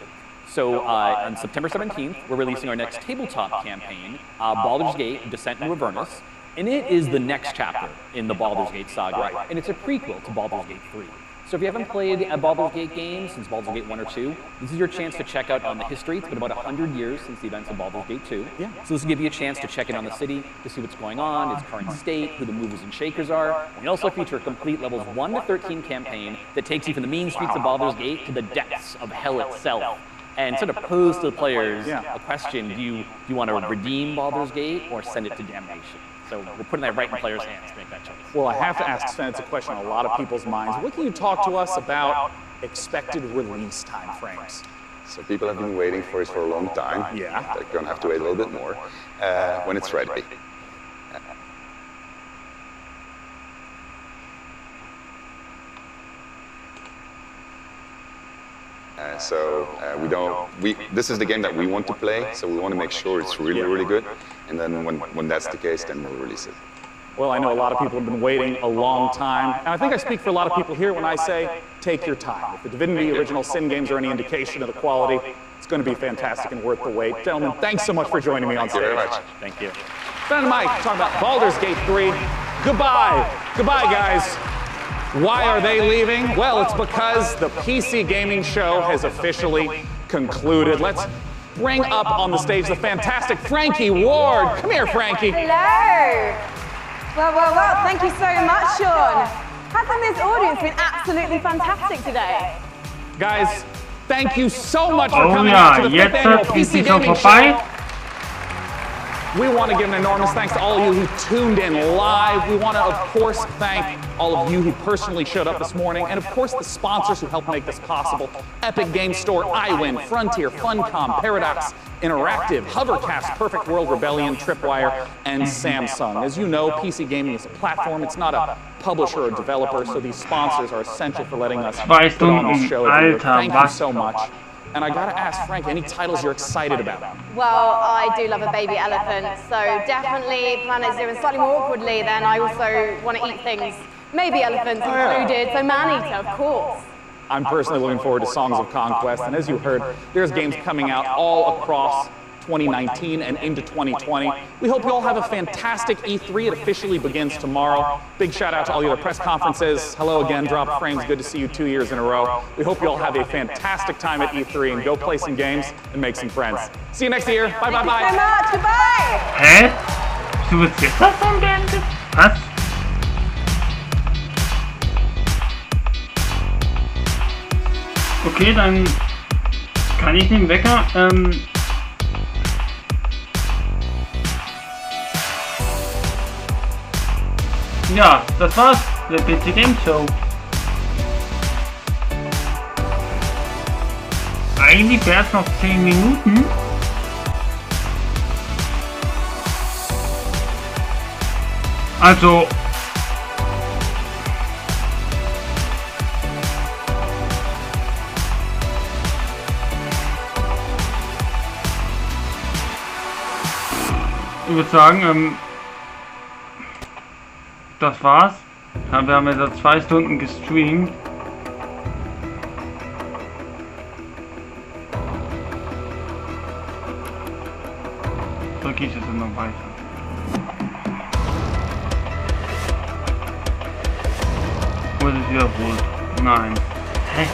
Speaker 8: So on September 17th, we're releasing our next tabletop campaign, Baldur's Gate Descent into Avernus. And it is the next chapter in the Baldur's Gate saga, and it's a prequel to Baldur's Gate 3. So if you haven't played a Baldur's Gate game since Baldur's Gate 1 or 2, this is your chance to check out on the history. It's been about 100 years since the events of Baldur's Gate 2. Yeah. So this will give you a chance to check in on the city, to see what's going on, its current state, who the movers and shakers are. We also feature a complete levels 1 to 13 campaign that takes you from the mean streets of Baldur's Gate to the depths of hell itself. And sort of pose to the players a question, do you want to redeem Baldur's Gate or send it to damnation? So we're putting that right in players' hands to make that choice.
Speaker 4: Well, I have to ask Sven, it's a question on a lot of people's minds. What can you talk to us about expected release time frames?
Speaker 7: So people have been waiting for it for a long time.
Speaker 4: Yeah.
Speaker 7: They're going to have to wait a little bit more when it's ready. This is the game that we want to play, so we want to make sure it's really, really good. And then when that's the case, then we'll release it.
Speaker 4: Well, I know a lot of people have been waiting a long time, and I think I speak for a lot of people here when I say, take your time. If the Divinity Original Sin games are any indication of the quality, it's going to be fantastic and worth the wait. Gentlemen, thanks so much for joining me on stage.
Speaker 7: Thank you very much.
Speaker 8: Thank you.
Speaker 4: Ben and Mike talking about Baldur's Gate 3. Goodbye. Goodbye, guys. Why are they leaving? Well, it's because the PC Gaming Show has officially concluded. Let's bring up on the stage the fantastic Frankie Ward. Come here, Frankie.
Speaker 5: Hello. Well, thank you so much, Sean. Hasn't this audience been absolutely fantastic today?
Speaker 4: Guys, thank you so much for coming out to the 5th annual PC Gaming Show. We want to give an enormous thanks to all of you who tuned in live. We want to, of course, thank all of you who personally showed up this morning, and of course the sponsors who helped make this possible. Epic Games Store, iWin, Frontier, Funcom, Paradox Interactive, Hovercast, Perfect World, Rebellion, Tripwire, and Samsung. As you know, PC Gaming is a platform. It's not a publisher or developer, so these sponsors are essential for letting us put on this show every year. Thank you so much. And I gotta ask, Frank, any titles you're excited about?
Speaker 5: Well, I do love a baby elephant, so definitely Planet Zoo, and slightly more awkwardly then I also want to eat things, maybe elephants included, so Maneater, of course.
Speaker 4: I'm personally looking forward to Songs of Conquest, and as you heard, there's games coming out all across 2019 and into 2020. We hope you all have a fantastic E3. It officially begins tomorrow. Big shout out to all your press conferences. Hello again, Drop Frames. Good to see you 2 years in a row. We hope you all have a fantastic time at E3 and go play some games and make some friends. See you next year. Bye, bye, bye.
Speaker 5: Thank you so much. Goodbye.
Speaker 1: Hä? Du willst jetzt das schon beendet? Was? Okay, dann kann ich den Wecker, ja, das war's, der PC Game Show. Eigentlich wäre es noch 10 Minuten. Also... Ich würde sagen, das war's. Wir haben jetzt 2 Stunden gestreamt. So geht es dann noch weiter. Wurde es wiederholt? Nein. Hä?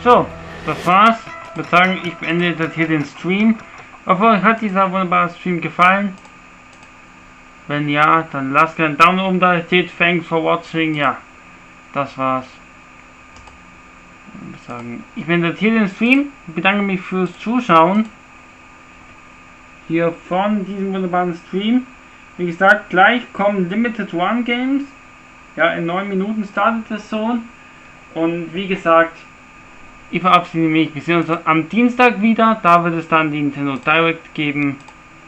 Speaker 1: So, das war's. Ich würde sagen, ich beende jetzt hier den Stream. Ich hoffe, euch hat dieser wunderbare Stream gefallen. Wenn ja, dann lasst gerne einen Daumen oben da. Steht Thanks for watching. Ja, das war's. Ich würde sagen, ich beende jetzt hier den Stream. Ich bedanke mich fürs Zuschauen. Hier von diesem wunderbaren Stream. Wie gesagt, gleich kommen Limited Run Games. Ja, in 9 Minuten startet es so. Und wie gesagt, ich verabschiede mich. Wir sehen uns am Dienstag wieder. Da wird es dann die Nintendo Direct geben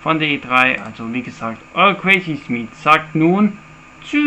Speaker 1: von der E3. Also wie gesagt, euer Crazy Schmied sagt nun tschüss.